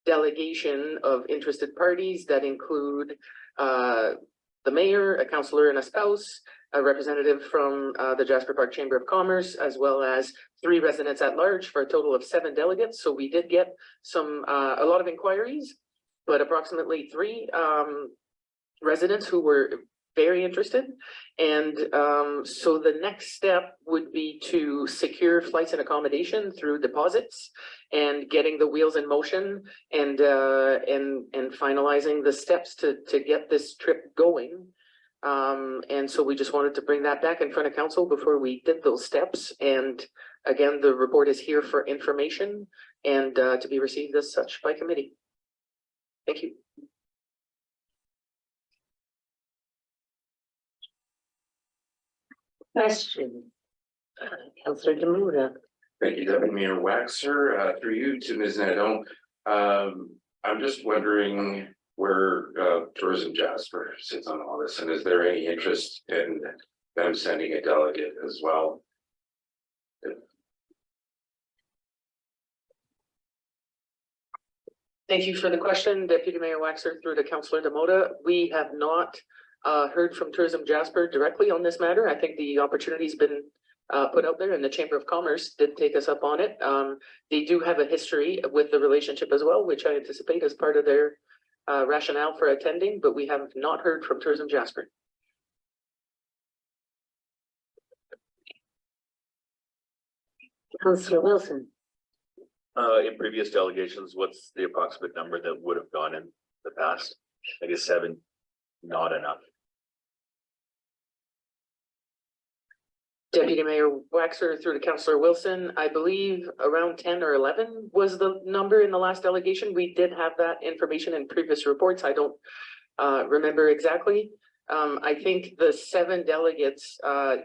delegation of interested parties that include the mayor, a councillor and a spouse, a representative from the Jasper Park Chamber of Commerce, as well as 3 residents at large, for a total of 7 delegates. So we did get a lot of inquiries, but approximately 3 residents who were very interested. And so the next step would be to secure flights and accommodation through deposits and getting the wheels in motion and finalizing the steps to get this trip going. And so we just wanted to bring that back in front of council before we did those steps. And again, the report is here for information and to be received as such by committee. Thank you. Question. Councillor Demuda. Thank you, Deputy Mayor Waxer. Through you to Ms. Nadeau. I'm just wondering where Tourism Jasper sits on all this, and is there any interest in them sending a delegate as well? Thank you for the question, Deputy Mayor Waxer, through to Councillor Demoda. We have not heard from Tourism Jasper directly on this matter. I think the opportunity's been put out there, and the Chamber of Commerce did take us up on it. They do have a history with the relationship as well, which I anticipate as part of their rationale for attending, but we have not heard from Tourism Jasper. Councillor Wilson. In previous delegations, what's the approximate number that would have gone in the past? I guess 7, not enough. Deputy Mayor Waxer, through to Councillor Wilson, I believe around 10 or 11 was the number in the last delegation. We did have that information in previous reports. I don't remember exactly. I think the 7 delegates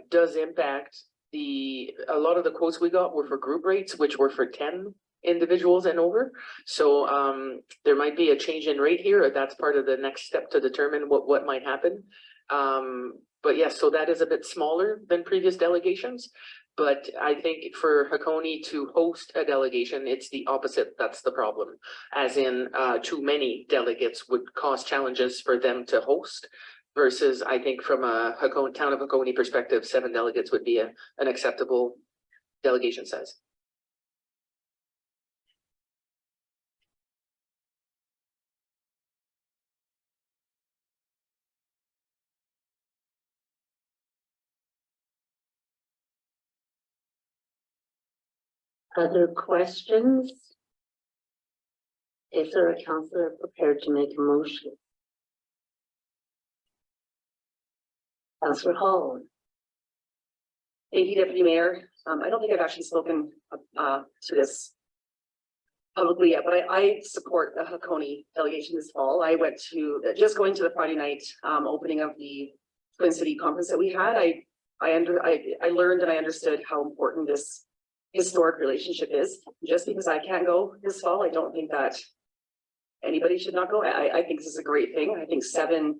does impact a lot of the quotes we got were for group rates, which were for 10 individuals and over. So there might be a change in rate here. That's part of the next step to determine what might happen. But yes, so that is a bit smaller than previous delegations. But I think for Hakone to host a delegation, it's the opposite. That's the problem. As in too many delegates would cause challenges for them to host. Versus I think from a town of Hakone perspective, 7 delegates would be an acceptable delegation size. Other questions? Is there a councillor prepared to make a motion? Councillor Hall. Thank you, Deputy Mayor. I don't think I've actually spoken to this publicly yet, but I support the Hakone delegation this fall. I went to going to the Friday night opening of the Twin City conference that we had. I learned and I understood how important this historic relationship is. Just because I can't go this fall, I don't think that anybody should not go. I think this is a great thing. I think 7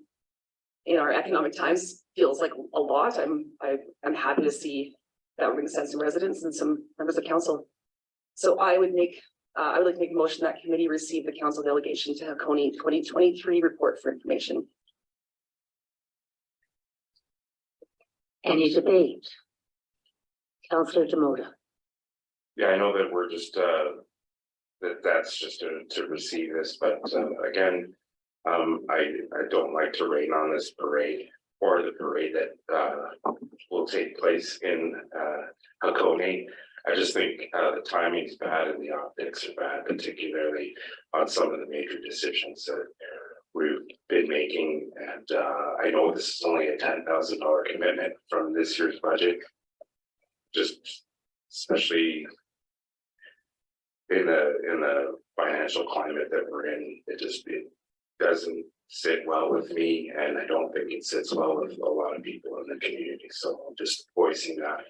in our economic times feels like a lot. I'm happy to see that we're going to send some residents and some members of council. So I would like to make a motion that committee receive the council delegation to Hakone 2023 report for information. Any debate? Councillor Demoda. Yeah, I know that we're just that's just to receive this, but again, I don't like to rain on this parade or the parade that will take place in Hakone. I just think the timing is bad and the optics are bad, particularly on some of the major decisions that we've been making. And I know this is only a $10,000 commitment from this year's budget, just especially in the financial climate that we're in, it doesn't sit well with me, and I don't think it sits well with a lot of people in the community. So I'm just voicing that.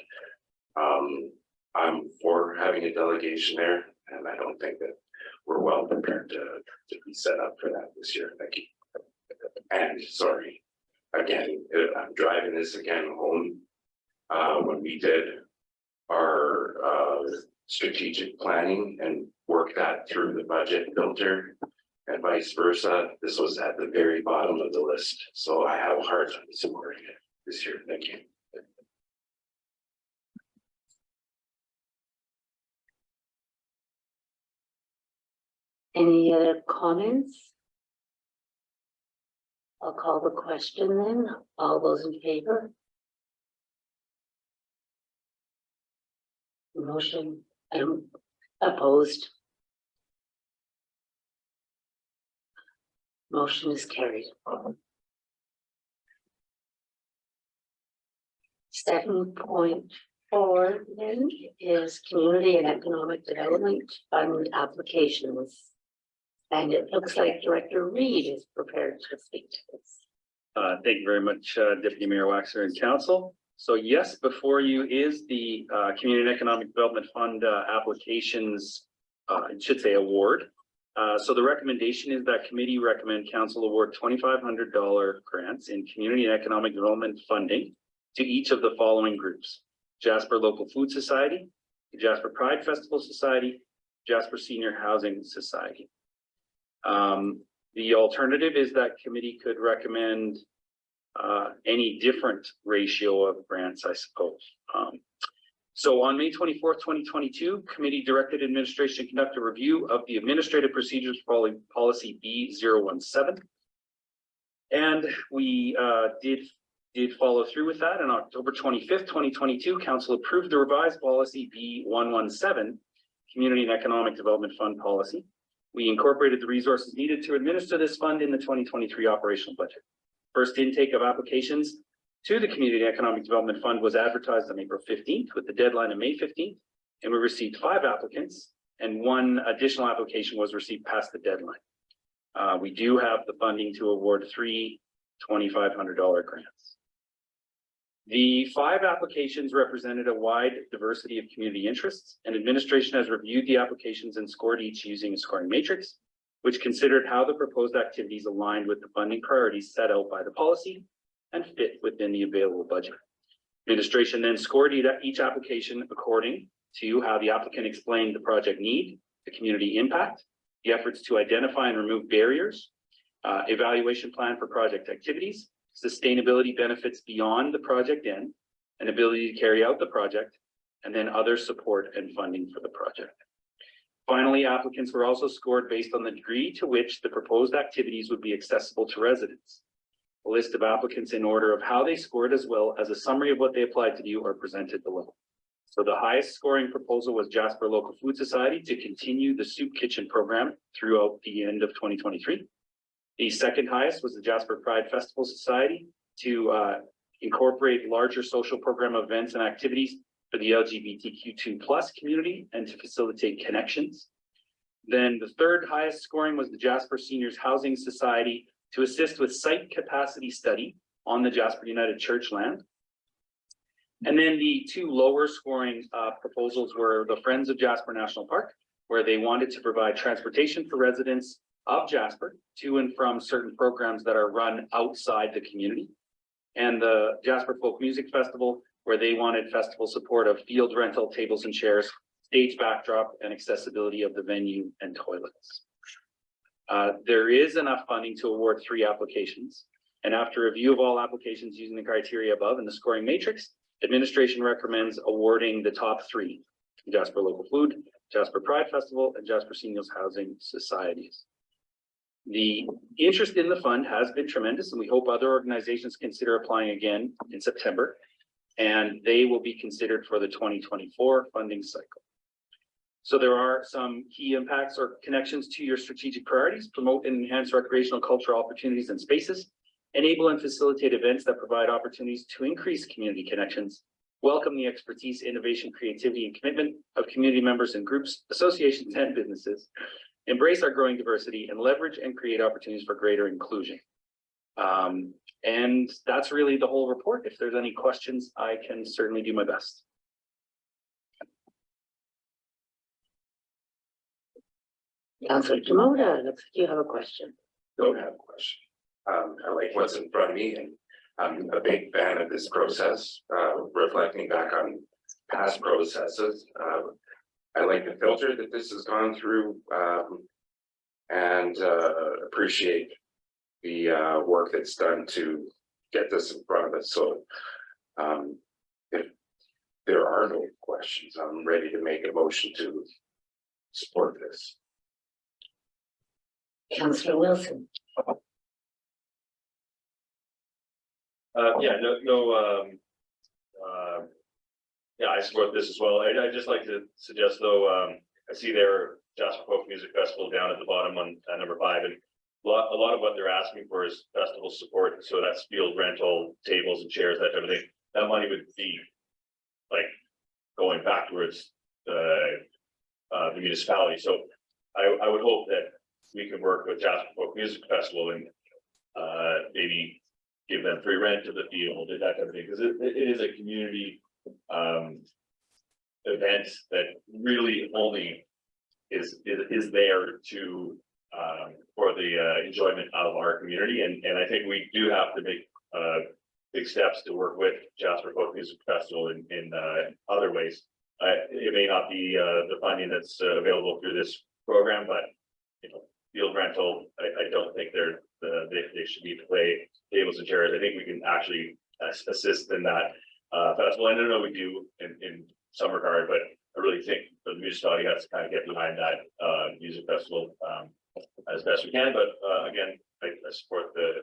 I'm for having a delegation there, and I don't think that we're well prepared to be set up for that this year. Thank you. And sorry, again, I'm driving this again home. When we did our strategic planning and worked that through the budget filter and vice versa, this was at the very bottom of the list. So I have a hard time supporting it this year. Thank you. Any other comments? I'll call the question then. All those in favor? Motion opposed. Motion is carried. 7.4 then is Community and Economic Development Fund applications. And it looks like Director Reid is prepared to speak to this. Thank you very much, Deputy Mayor Waxer and Council. So yes, before you is the Community and Economic Development Fund applications, it should say award. So the recommendation is that committee recommend council award $2,500 grants in community and economic development funding to each of the following groups: Jasper Local Food Society, Jasper Pride Festival Society, Jasper Senior Housing Society. The alternative is that committee could recommend any different ratio of grants, I suppose. So on May 24th, 2022, committee directed administration to conduct a review of the administrative procedures for policy B017. And we did follow through with that. On October 25th, 2022, council approved the revised policy B117, Community and Economic Development Fund policy. We incorporated the resources needed to administer this fund in the 2023 operational budget. First intake of applications to the Community and Economic Development Fund was advertised on April 15th with the deadline of May 15th, and we received 5 applicants, and 1 additional application was received past the deadline. We do have the funding to award 3 $2,500 grants. The 5 applications represented a wide diversity of community interests, and administration has reviewed the applications and scored each using a scoring matrix, which considered how the proposed activities aligned with the funding priorities set out by the policy and fit within the available budget. Administration then scored each application according to how the applicant explained the project need, the community impact, the efforts to identify and remove barriers, evaluation plan for project activities, sustainability benefits beyond the project end, and ability to carry out the project, and then other support and funding for the project. Finally, applicants were also scored based on the degree to which the proposed activities would be accessible to residents. A list of applicants in order of how they scored, as well as a summary of what they applied to do, are presented below. So the highest scoring proposal was Jasper Local Food Society to continue the soup kitchen program throughout the end of 2023. The second highest was the Jasper Pride Festival Society to incorporate larger social program events and activities for the LGBTQ2+ community and to facilitate connections. Then the third highest scoring was the Jasper Seniors Housing Society to assist with site capacity study on the Jasper United Church land. And then the 2 lower scoring proposals were the Friends of Jasper National Park, where they wanted to provide transportation for residents of Jasper to and from certain programs that are run outside the community. And the Jasper Folk Music Festival, where they wanted festival support of field rental, tables and chairs, stage backdrop, and accessibility of the venue and toilets. There is enough funding to award 3 applications. And after review of all applications using the criteria above and the scoring matrix, administration recommends awarding the top 3, Jasper Local Food, Jasper Pride Festival, and Jasper Seniors Housing Societies. The interest in the fund has been tremendous, and we hope other organizations consider applying again in September, and they will be considered for the 2024 funding cycle. So there are some key impacts or connections to your strategic priorities: promote and enhance recreational cultural opportunities and spaces, enable and facilitate events that provide opportunities to increase community connections, welcome the expertise, innovation, creativity, and commitment of community members and groups, associations, and businesses, embrace our growing diversity, and leverage and create opportunities for greater inclusion. And that's really the whole report. If there's any questions, I can certainly do my best. Councillor Demoda, looks like you have a question. Don't have a question. I like what's in front of me, and I'm a big fan of this process, reflecting back on past processes. I like the filter that this has gone through, and appreciate the work that's done to get this in front of us. So if there are no questions, I'm ready to make a motion to support this. Councillor Wilson. Yeah, I support this as well. I'd just like to suggest though, I see their Jasper Folk Music Festival down at the bottom on number 5, and a lot of what they're asking for is festival support. So that's field rental, tables and chairs, that type of thing. That money would be like going back towards the municipality. So I would hope that we can work with Jasper Folk Music Festival and maybe give them free rent of the field and that type of thing, because it is a community event that really only is there to for the enjoyment of our community, and I think we do have to make big steps to work with Jasper Folk Music Festival in other ways. It may not be the funding that's available through this program, but you know, field rental, I don't think they should need to play tables and chairs. I think we can actually assist in that festival. And I know we do in some regard, but I really think the municipality has to kind of get behind that music festival as best we can. But again, I support the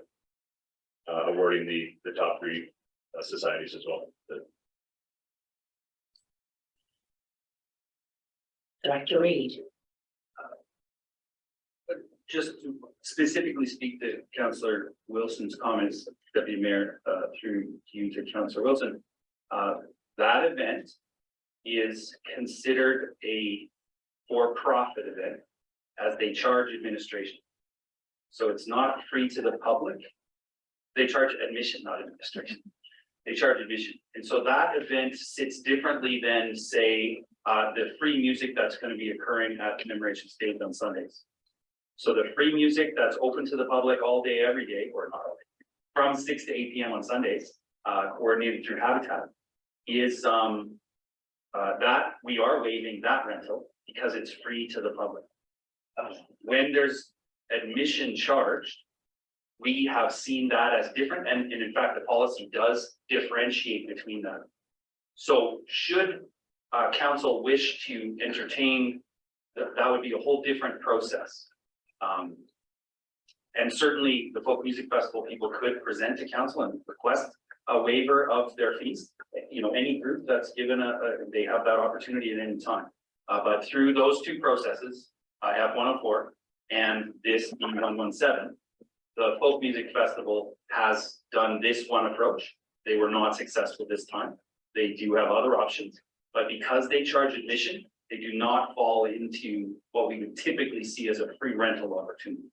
awarding the top 3 societies as well. Director Reid. Just to specifically speak to Councillor Wilson's comments, Deputy Mayor, through you to Councillor Wilson, that event is considered a for-profit event as they charge administration. So it's not free to the public. They charge admission, not administration. They charge admission. And so that event sits differently than, say, the free music that's going to be occurring at Commemoration Stage on Sundays. So the free music that's open to the public all day, every day, or not all day, from 6 to 8 p.m. on Sundays, coordinated through Habitat, is that we are waiving that rental because it's free to the public. When there's admission charged, we have seen that as different, and in fact, the policy does differentiate between them. So should council wish to entertain, that would be a whole different process. And certainly the Folk Music Festival people could present to council and request a waiver of their fees. You know, any group that's given they have that opportunity at any time. But through those 2 processes, F 104 and this E117, the Folk Music Festival has done this one approach. They were not successful this time. They do have other options, but because they charge admission, they do not fall into what we would typically see as a free rental opportunity.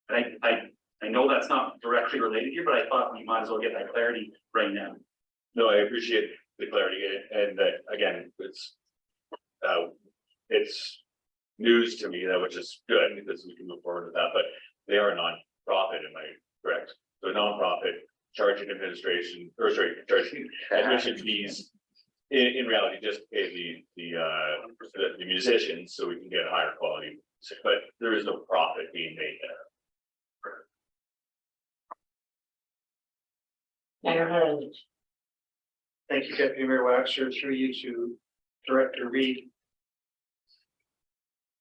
And I know that's not directly related here, but I thought we might as well get that clarity right now. No, I appreciate the clarity, and that again, it's news to me, that which is good because we can move forward with that. But they are a non-profit, am I correct? So non-profit charging administration, or sorry, charging admission fees. In reality, just pay the musicians so we can get a higher quality music, but there is no profit being made there. Mayor Harland. Thank you, Deputy Mayor Waxer, through you to Director Reid.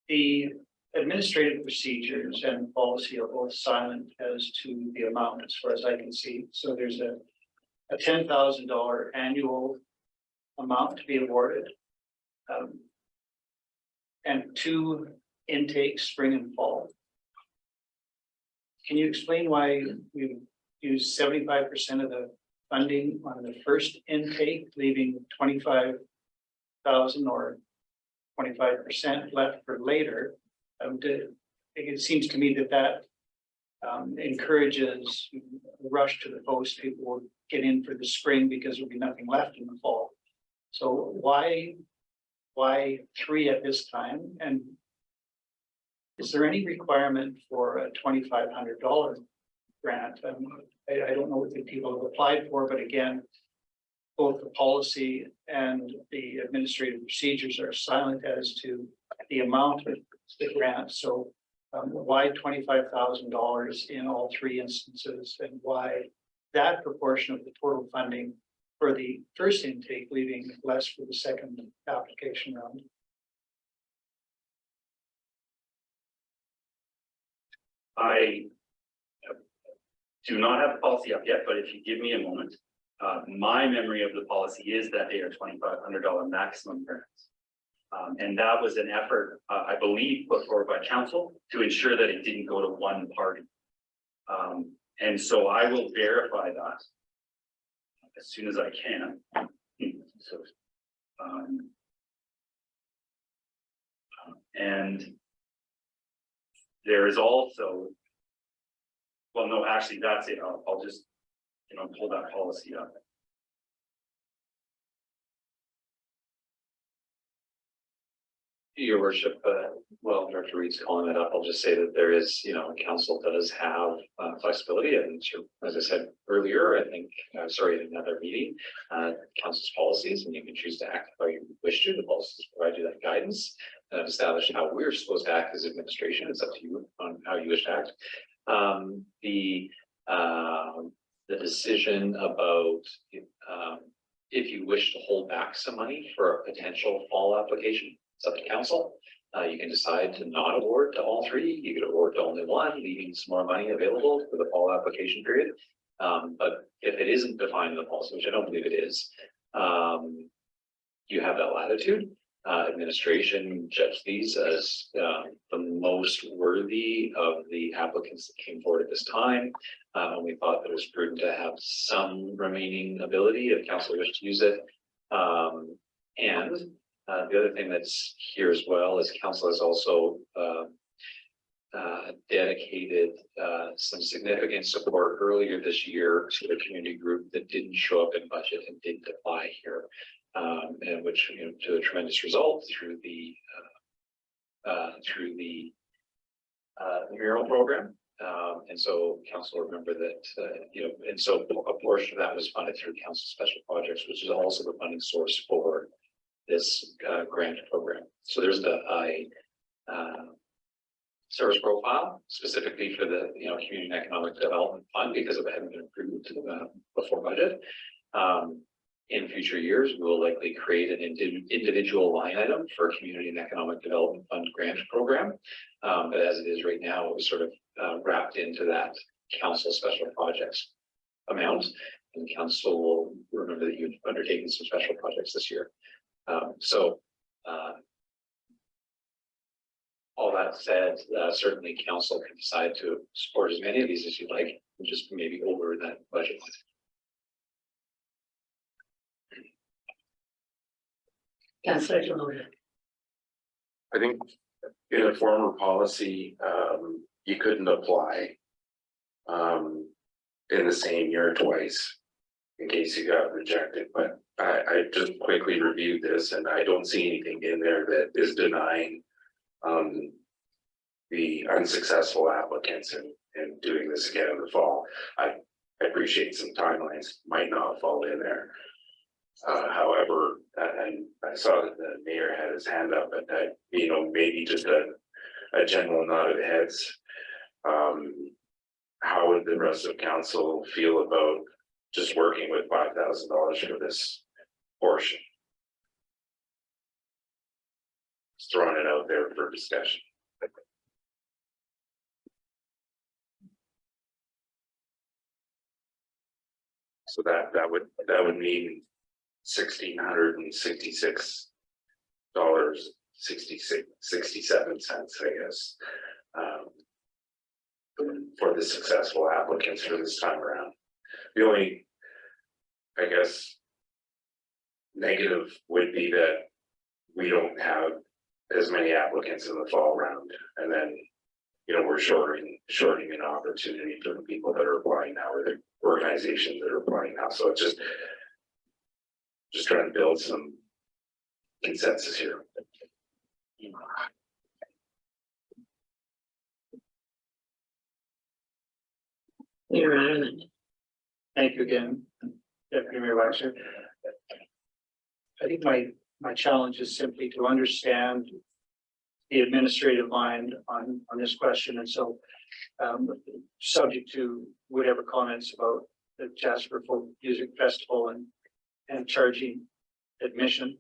The administrative procedures and policy are both silent as to the amount, as far as I can see. So there's a $10,000 annual amount to be awarded, and 2 intakes, spring and fall. Can you explain why you use 75% of the funding on the first intake, leaving 25,000 or 25% left for later. It seems to me that encourages a rush to the post. People will get in for the spring because there'll be nothing left in the fall. So why 3 at this time? And is there any requirement for a $2,500 grant? I don't know what the people have applied for, but again, both the policy and the administrative procedures are silent as to the amount of the grant. So why $25,000 in all 3 instances, and why that proportion of the total funding for the first intake, leaving less for the second application round? I do not have the policy up yet, but if you give me a moment, my memory of the policy is that they are $2,500 maximum grants. And that was an effort, I believe, put forward by council to ensure that it didn't go to one party. And so I will verify that as soon as I can. So, and there is also, well, no, actually, that's it. I'll just, pull that policy up. Your worship, well, Director Reed's calling it up. I'll just say that there is, council does have flexibility, and as I said earlier, I think, sorry, in another meeting, council's policies, and you can choose to act how you wish to. The policies provide you that guidance, establish how we're supposed to act as administration. It's up to you on how you wish to act. The decision about if you wish to hold back some money for a potential fall application, it's up to council. You can decide to not award to all 3. You could award to only 1, leaving some more money available for the fall application period. But if it isn't defined in the policy, which I don't believe it is, you have that latitude. Administration judged these as the most worthy of the applicants that came forward at this time. And we thought that it was prudent to have some remaining ability if council wished to use it. And the other thing that's here as well is council has also dedicated some significant support earlier this year to the community group that didn't show up in budget and didn't apply here, and which to a tremendous result through the mural program. And so council remember that and so a portion of that was funded through council special projects, which is also the funding source for this grant program. So there's the service profile specifically for the Community and Economic Development Fund, because it hadn't been approved before budget. In future years, we will likely create an individual line item for Community and Economic Development Fund grant program. But as it is right now, it was sort of wrapped into that council special projects amount. And council will remember that you've undertaken some special projects this year. All that said, certainly council can decide to support as many of these as you like, and just maybe over that budget. Councillor Demoda. I think in a former policy, you couldn't apply in the same year twice in case you got rejected, but I just quickly reviewed this and I don't see anything in there that is denying the unsuccessful applicants and doing this again in the fall. I appreciate some timelines might not fall in there. However, and I saw that the mayor had his hand up, and that, maybe just a general nod of heads. How would the rest of council feel about just working with $5,000 for this portion? Just throwing it out there for discussion. So that would mean $1,666, 67 cents, I guess, for the successful applicants for this time around. The only I guess, negative would be that we don't have as many applicants in the fall round, and then, we're shortening an opportunity for the people that are applying now, or the organizations that are applying now. So it's just trying to build some consensus here. Mayor Ireland. Thank you again, Deputy Mayor Waxer. I think my challenge is simply to understand the administrative mind on this question. And so, subject to whatever comments about the Jasper Folk Music Festival and charging admission.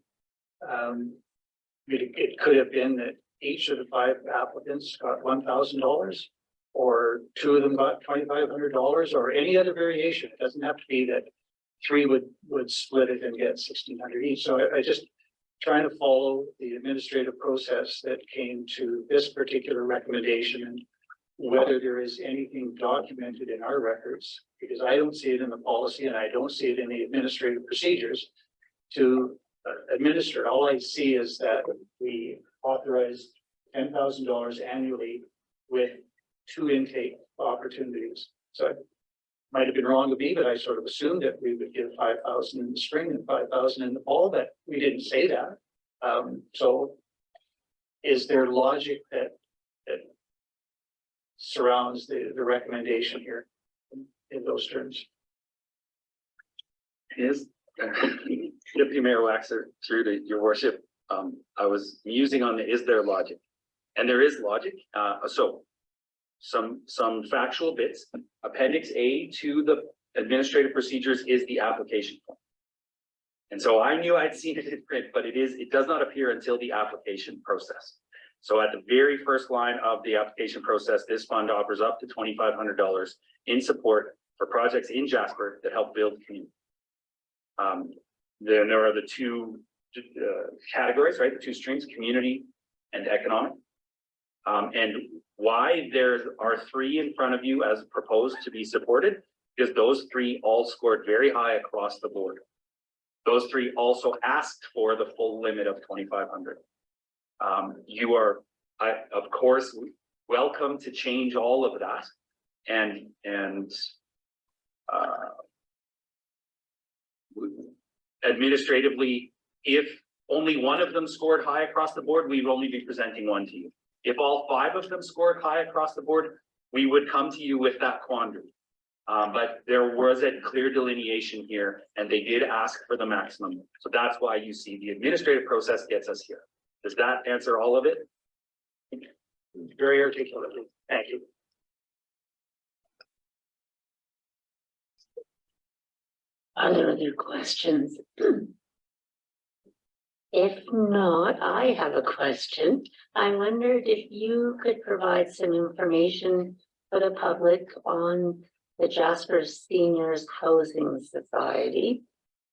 It could have been that each of the 5 applicants got $1,000, or 2 of them got $2,500, or any other variation. It doesn't have to be that 3 would split it and get $1,600 each. So I just trying to follow the administrative process that came to this particular recommendation, and whether there is anything documented in our records, because I don't see it in the policy and I don't see it in the administrative procedures to administer. All I see is that we authorized $10,000 annually with 2 intake opportunities. So it might have been wrong of me, but I sort of assumed that we would give 5,000 in the spring and 5,000 in the fall, but we didn't say that. So is there logic that surrounds the recommendation here in those terms? Is Deputy Mayor Waxer, through to your worship, I was musing on the is there logic, and there is logic. So some factual bits. Appendix A to the administrative procedures is the application form. And so I knew I'd seen it in print, but it does not appear until the application process. So at the very first line of the application process, this fund offers up to $2,500 in support for projects in Jasper that help build community. Then there are the 2 categories, right? The 2 streams, community and economic. And why there are 3 in front of you as proposed to be supported, because those 3 all scored very high across the board. Those 3 also asked for the full limit of 2,500. You are, of course, welcome to change all of that, and administratively, if only one of them scored high across the board, we would only be presenting one to you. If all 5 of them scored high across the board, we would come to you with that quandary. But there was a clear delineation here, and they did ask for the maximum. So that's why you see the administrative process gets us here. Does that answer all of it? Very articulately. Thank you. Are there other questions? If not, I have a question. I wondered if you could provide some information for the public on the Jasper Seniors Housing Society.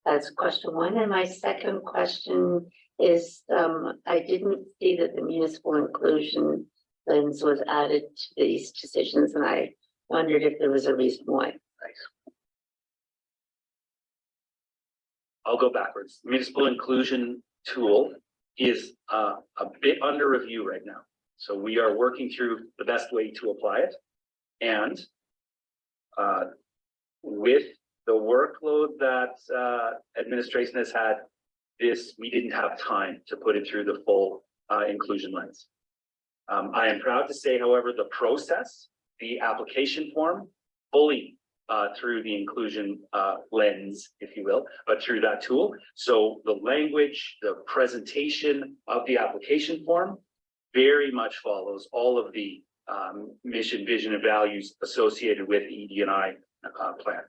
That's question 1. And my second question is, I didn't see that the municipal inclusion lens was added to these decisions, and I wondered if there was a reason why. Thanks. I'll go backwards. Municipal inclusion tool is a bit under review right now. So we are working through the best way to apply it. And with the workload that administration has had, we didn't have time to put it through the full inclusion lens. I am proud to say, however, the process, the application form, fully through the inclusion lens, if you will, but through that tool. So the language, the presentation of the application form very much follows all of the mission, vision, and values associated with the ED&I plan.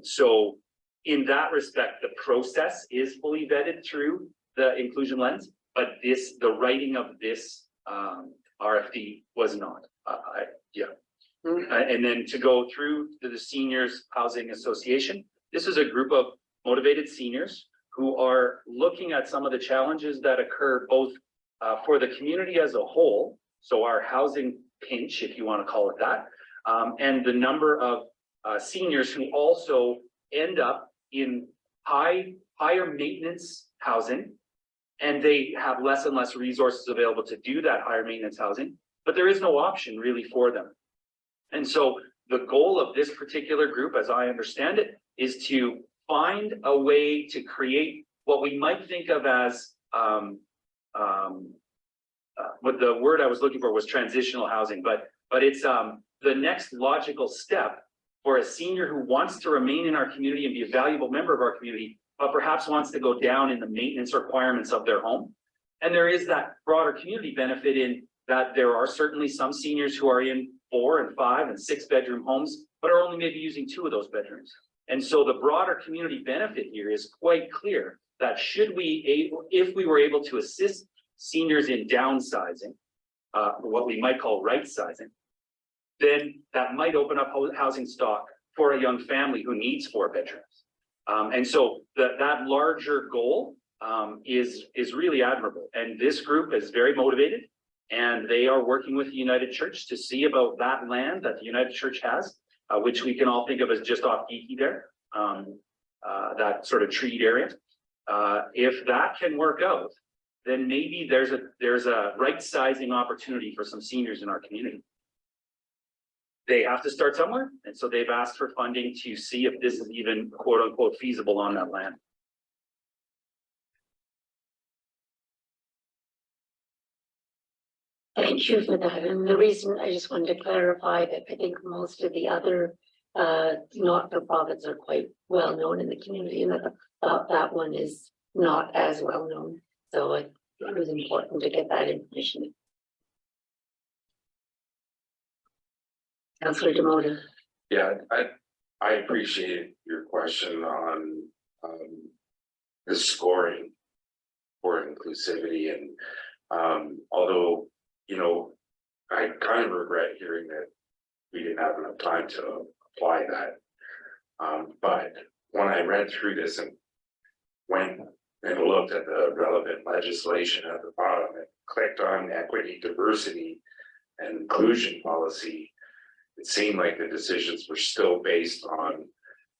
So in that respect, the process is fully vetted through the inclusion lens, but the writing of this RFD was not. And then to go through to the Seniors Housing Association, this is a group of motivated seniors who are looking at some of the challenges that occur both for the community as a whole, so our housing pinch, if you want to call it that, and the number of seniors who also end up in higher maintenance housing. And they have less and less resources available to do that higher maintenance housing, but there is no option really for them. And so the goal of this particular group, as I understand it, is to find a way to create what we might think of as what the word I was looking for was transitional housing, but it's the next logical step for a senior who wants to remain in our community and be a valuable member of our community, but perhaps wants to go down in the maintenance requirements of their home. And there is that broader community benefit in that there are certainly some seniors who are in 4 and 5 and 6 bedroom homes, but are only maybe using 2 of those bedrooms. And so the broader community benefit here is quite clear that if we were able to assist seniors in downsizing, what we might call right sizing, then that might open up housing stock for a young family who needs 4 bedrooms. And so that larger goal is really admirable. And this group is very motivated, and they are working with the United Church to see about that land that the United Church has, which we can all think of as just off Geeky there, that sort of treed area. If that can work out, then maybe there's a right sizing opportunity for some seniors in our community. They have to start somewhere, and so they've asked for funding to see if this is even quote unquote feasible on that land. Thank you for that. And the reason I just wanted to clarify that I think most of the other not-for-profits are quite well known in the community, and that one is not as well known. So it was important to get that information. Councillor Demoda. Yeah, I appreciate your question on the scoring for inclusivity, and although, you know, I kind of regret hearing that we didn't have enough time to apply that. But when I read through this and went and looked at the relevant legislation at the bottom and clicked on equity, diversity, and inclusion policy, it seemed like the decisions were still based on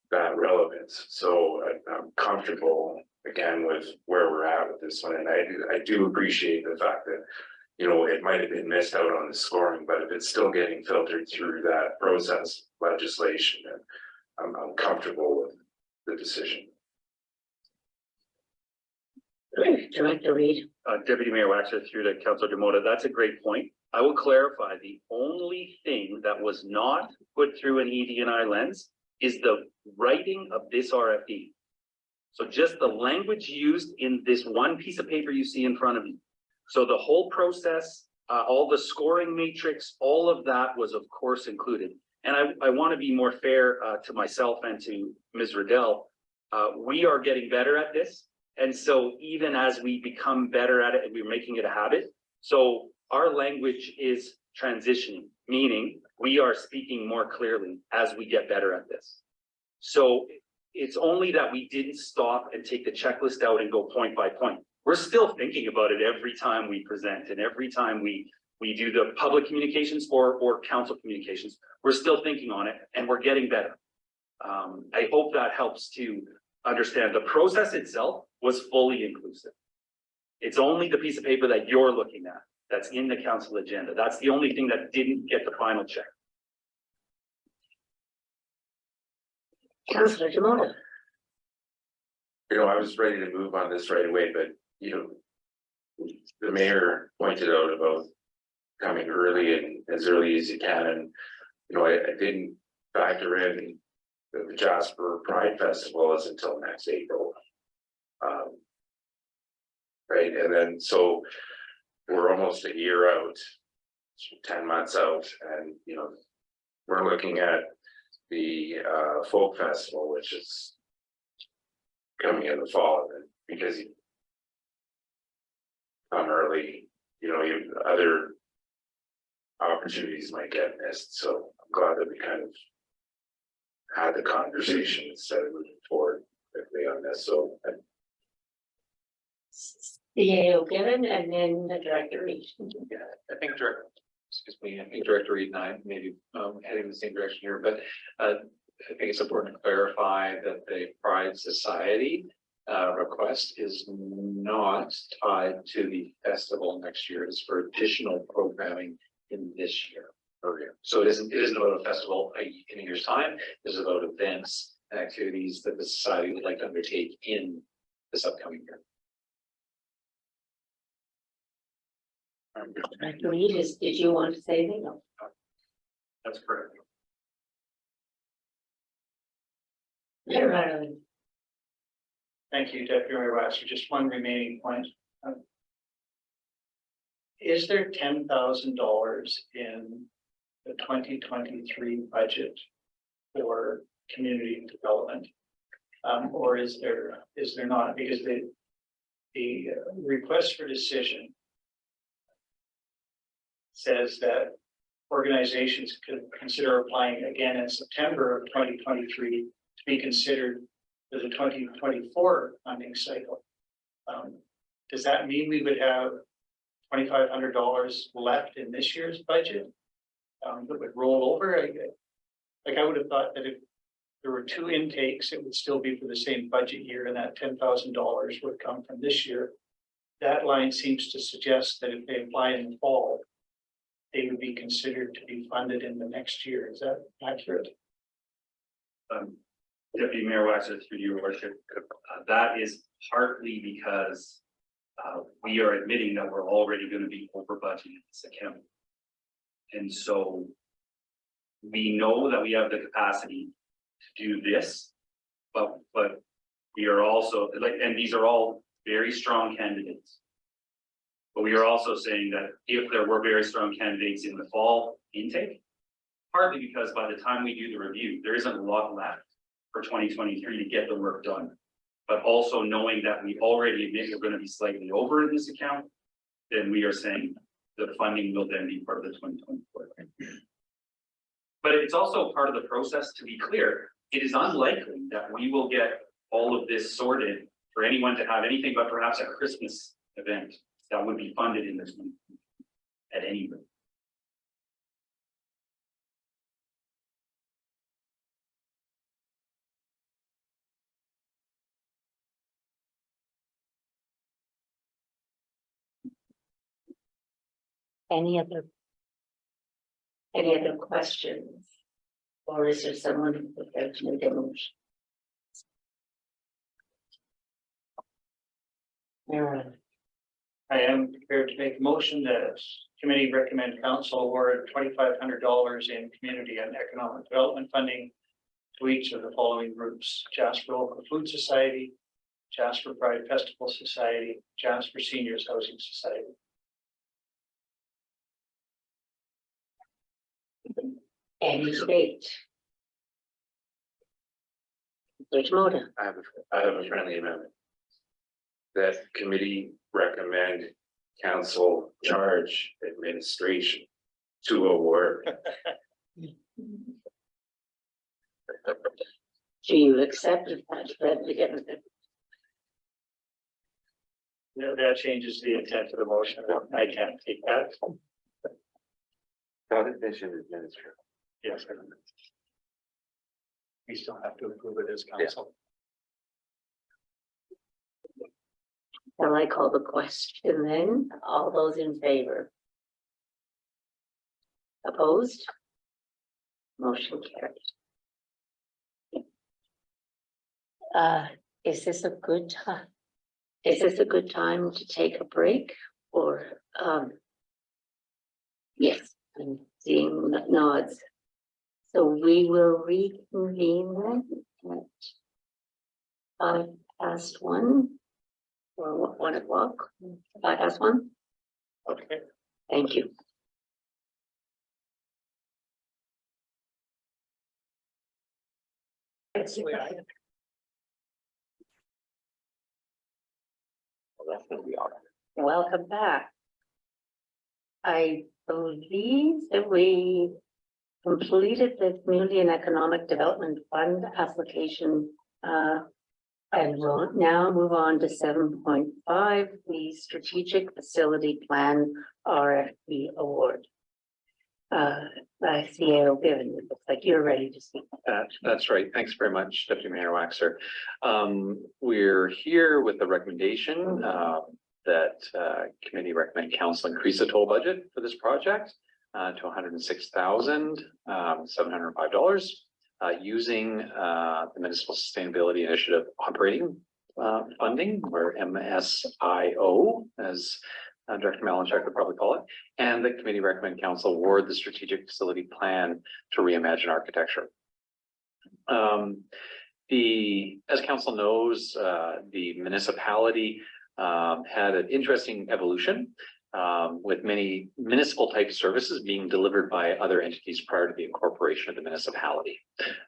that relevance. So I'm comfortable again with where we're at with this one. And I do appreciate the fact that, you know, it might have been missed out on the scoring, but if it's still getting filtered through that process legislation, and I'm comfortable with the decision. Director Reid. Deputy Mayor Waxer, through to Councillor Demoda, that's a great point. I will clarify, the only thing that was not put through an ED&I lens is the writing of this RFP. So just the language used in this one piece of paper you see in front of you. So the whole process, all the scoring matrix, all of that was of course included. And I want to be more fair to myself and to Ms. Riddell. We are getting better at this. And so even as we become better at it, and we're making it a habit, so our language is transitioning, meaning we are speaking more clearly as we get better at this. So it's only that we didn't stop and take the checklist out and go point by point. We're still thinking about it every time we present and every time we do the public communications or council communications. We're still thinking on it, and we're getting better. I hope that helps to understand the process itself was fully inclusive. It's only the piece of paper that you're looking at that's in the council agenda. That's the only thing that didn't get the final check. Councillor Demoda. You know, I was ready to move on this right away, but you know, the mayor pointed out about coming early and as early as you can, and you know, I didn't factor in that the Jasper Pride Festival is until next April. Right, and then so we're almost a year out, 10 months out, and you know, we're looking at the folk festival, which is coming in the fall, and because you come early, you know, other opportunities might get missed. So I'm glad that we kind of had the conversation instead of moving forward quickly on this. So CAO given, and then the Director Reid. Yeah, I think Director Reid and I maybe heading in the same direction here, but I think it's important to clarify that the Pride Society request is not tied to the festival next year. It's for additional programming in this year. So it isn't about a festival in a year's time. It's about events and activities that the society would like to undertake in this upcoming year. Reed, did you want to say anything? No. That's correct. Mayor Thank you, Deputy Mayor Waxer. Just one remaining point. Is there $10,000 in the 2023 budget for community development? Or is there not? Because the request for decision says that organizations could consider applying again in September of 2023 to be considered for the 2024 funding cycle. Does that mean we would have $2,500 left in this year's budget that would roll over? I would have thought that if there were two intakes, it would still be for the same budget year, and that $10,000 would come from this year. That line seems to suggest that if they apply in the fall, they would be considered to be funded in the next year. Is that accurate? Deputy Mayor Waxer, through your worship, that is partly because we are admitting that we're already going to be over budget in this account. And so we know that we have the capacity to do this, but we are also and these are all very strong candidates. But we are also saying that if there were very strong candidates in the fall intake, partly because by the time we do the review, there isn't a lot left for 2023 to get the work done. But also knowing that we already admit we're going to be slightly over in this account, then we are saying the funding will then be part of the 2024. But it's also part of the process, to be clear. It is unlikely that we will get all of this sorted for anyone to have anything but perhaps a Christmas event that would be funded in this one at any rate. Any other questions? Or is there someone prepared to make a motion? I am prepared to make a motion that committee recommend council award $2,500 in community and economic development funding to each of the following groups: Jasper Local Food Society, Jasper Pride Festival Society, Jasper Seniors Housing Society. Any debate? Which motive? I have a friendly amendment. That committee recommend council charge administration to award. Do you accept that? That changes the intent of the motion. I can't take that. Definition administrator. Yes. We still have to approve it as council. Shall I call the question then? All those in favor? Opposed? Motion carried. Is this a good time? Is this a good time to take a break or, yes, I'm seeing nods. So we will reconvene then at 1:05 or 1 o'clock, 1:05. Okay. Thank you. Welcome back. I believe that we completed the Community and Economic Development Fund application, and we'll now move on to 7.5, the Strategic Facility Plan RFP Award. I see Arrow Given. It looks like you're ready to speak. That's right. Thanks very much, Deputy Mayor Waxer. We're here with the recommendation that committee recommend council increase the toll budget for this project to $106,705 using the Municipal Sustainability Initiative operating funding, or MSIO, as Director Malinchak would probably call it, and the committee recommend council award the strategic facility plan to reimagine architecture. As council knows, the municipality had an interesting evolution with many municipal type services being delivered by other entities prior to the incorporation of the municipality.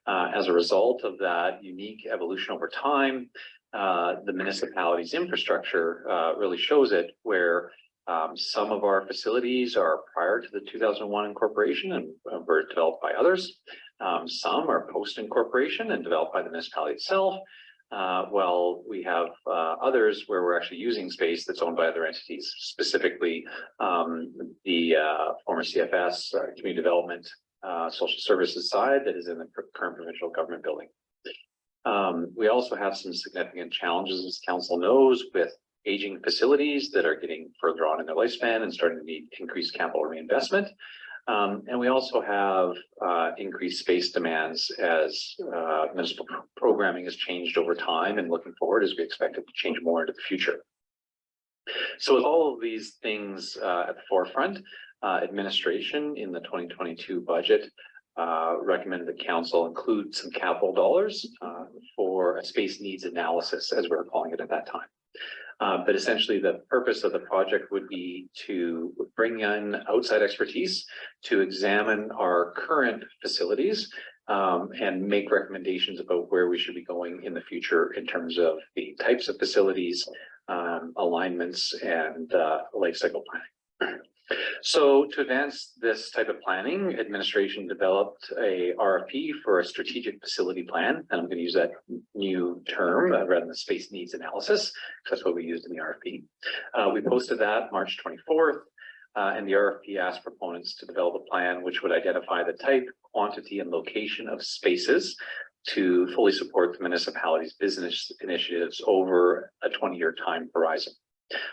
As a result of that unique evolution over time, the municipality's infrastructure really shows it, where some of our facilities are prior to the 2001 incorporation and were developed by others. Some are post-incorporation and developed by the municipality itself. Well, we have others where we're actually using space that's owned by other entities, specifically the former CFS, Community Development, Social Services side that is in the current provincial government building. We also have some significant challenges, as council knows, with aging facilities that are getting further on in their lifespan and starting to need increased capital reinvestment. And we also have increased space demands as municipal programming has changed over time, and looking forward as we expect it to change more into the future. So with all of these things at the forefront, administration in the 2022 budget recommended the council include some capital dollars for a space needs analysis, as we were calling it at that time. But essentially the purpose of the project would be to bring in outside expertise to examine our current facilities and make recommendations about where we should be going in the future in terms of the types of facilities, alignments, and life cycle planning. So to advance this type of planning, administration developed a RFP for a strategic facility plan, and I'm going to use that new term rather than the space needs analysis, because that's what we used in the RFP. We posted that March 24th, and the RFP asked proponents to develop a plan which would identify the type, quantity, and location of spaces to fully support the municipality's business initiatives over a 20-year time horizon.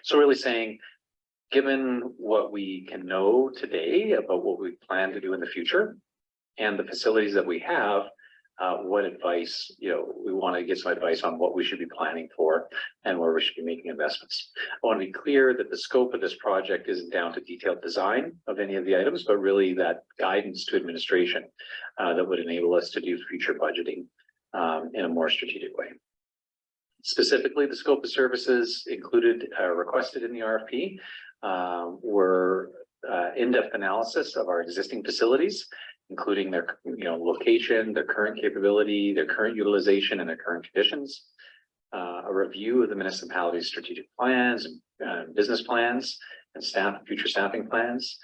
So really saying, given what we can know today about what we plan to do in the future and the facilities that we have, what advice, we want to get some advice on what we should be planning for and where we should be making investments. I want to be clear that the scope of this project isn't down to detailed design of any of the items, but really that guidance to administration that would enable us to do future budgeting in a more strategic way. Specifically, the scope of services included requested in the RFP were in-depth analysis of our existing facilities, including their location, their current capability, their current utilization, and their current conditions. A review of the municipality's strategic plans and business plans and future staffing plans.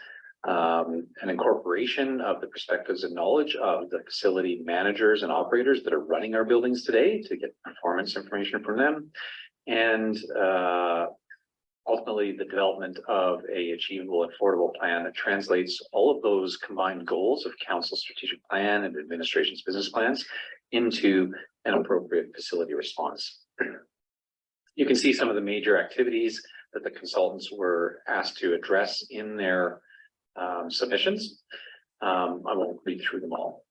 An incorporation of the perspectives and knowledge of the facility managers and operators that are running our buildings today to get performance information from them. And ultimately the development of a achievable, affordable plan that translates all of those combined goals of council's strategic plan and administration's business plans into an appropriate facility response. You can see some of the major activities that the consultants were asked to address in their submissions. I won't read through them all.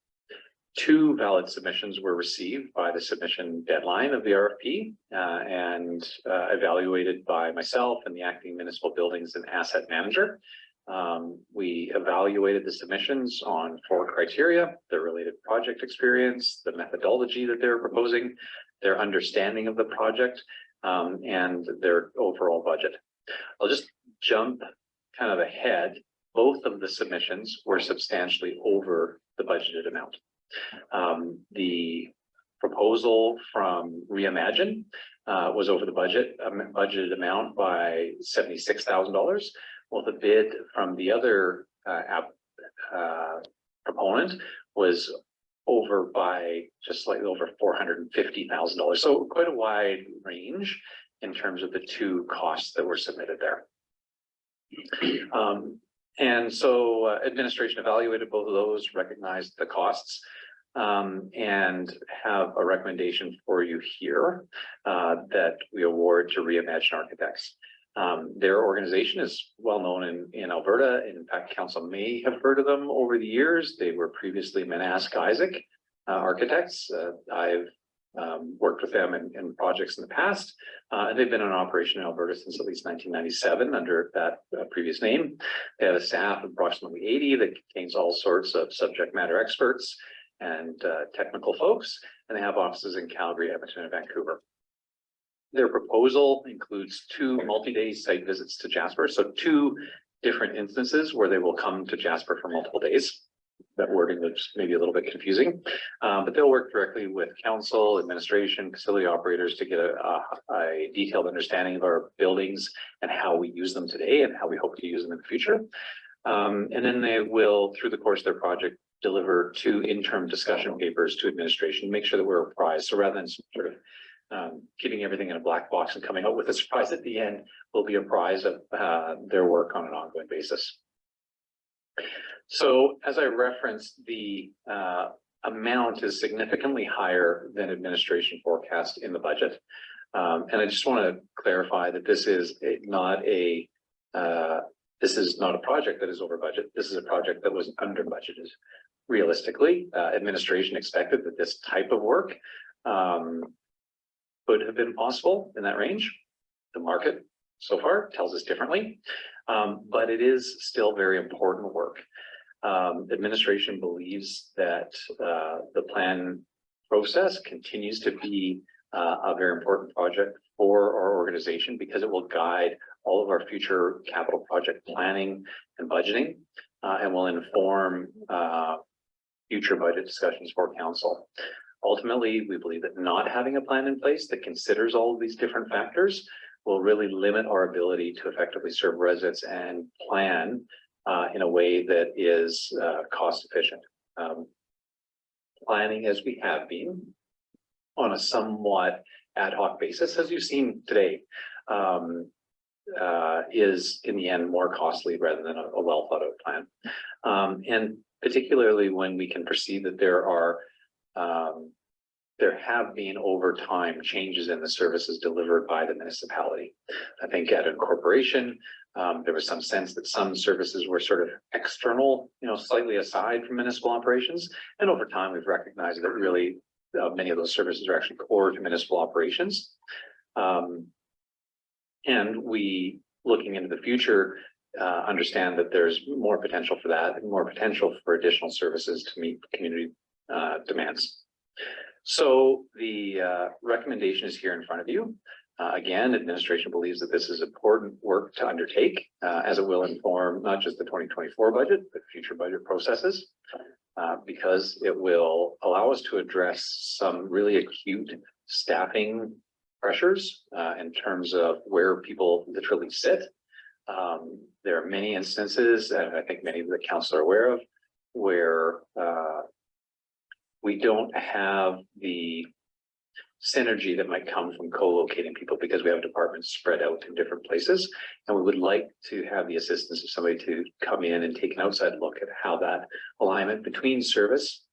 2 valid submissions were received by the submission deadline of the RFP and evaluated by myself and the acting municipal buildings and asset manager. We evaluated the submissions on 4 criteria: their related project experience, the methodology that they're proposing, their understanding of the project, and their overall budget. I'll just jump kind of ahead. Both of the submissions were substantially over the budgeted amount. The proposal from Reimagine was over the budgeted amount by $76,000. Well, the bid from the other proponent was over by just slightly over $450,000. So quite a wide range in terms of the 2 costs that were submitted there. And so administration evaluated both of those, recognized the costs, and have a recommendation for you here that we award to Reimagine Architects. Their organization is well known in Alberta. In fact, council may have heard of them over the years. They were previously Manask Isaac Architects. I've worked with them in projects in the past. And they've been in operation in Alberta since at least 1997 under that previous name. They have a staff of approximately 80 that contains all sorts of subject matter experts and technical folks, and they have offices in Calgary, Edmonton, and Vancouver. Their proposal includes 2 multi-day site visits to Jasper, so 2 different instances where they will come to Jasper for multiple days. That wording was maybe a little bit confusing, but they'll work directly with council, administration, facility operators to get a detailed understanding of our buildings and how we use them today and how we hope to use them in the future. And then they will, through the course of their project, deliver 2 interim discussion papers to administration, make sure that we're apprised. So rather than sort of keeping everything in a black box and coming out with a surprise at the end, we'll be apprised of their work on an ongoing basis. So as I referenced, the amount is significantly higher than administration forecast in the budget. And I just want to clarify that this is not a project that is over budget. This is a project that was under budgeted. Realistically, administration expected that this type of work could have been possible in that range. The market so far tells us differently, but it is still very important work. Administration believes that the plan process continues to be a very important project for our organization because it will guide all of our future capital project planning and budgeting and will inform future budget discussions for council. Ultimately, we believe that not having a plan in place that considers all of these different factors will really limit our ability to effectively serve residents and plan in a way that is cost efficient. Planning as we have been on a somewhat ad hoc basis, as you've seen today, is in the end more costly rather than a well thought out plan. And particularly when we can perceive that there have been over time changes in the services delivered by the municipality. I think at incorporation, there was some sense that some services were sort of external, slightly aside from municipal operations. And over time, we've recognized that really many of those services are actually core to municipal operations. And we, looking into the future, understand that there's more potential for that and more potential for additional services to meet community demands. So the recommendation is here in front of you. Again, administration believes that this is important work to undertake as it will inform not just the 2024 budget, but future budget processes, because it will allow us to address some really acute staffing pressures in terms of where people literally sit. There are many instances, and I think many of the council are aware of, where we don't have the synergy that might come from co-locating people because we have departments spread out in different places. And we would like to have the assistance of somebody to come in and take an outside look at how that alignment between service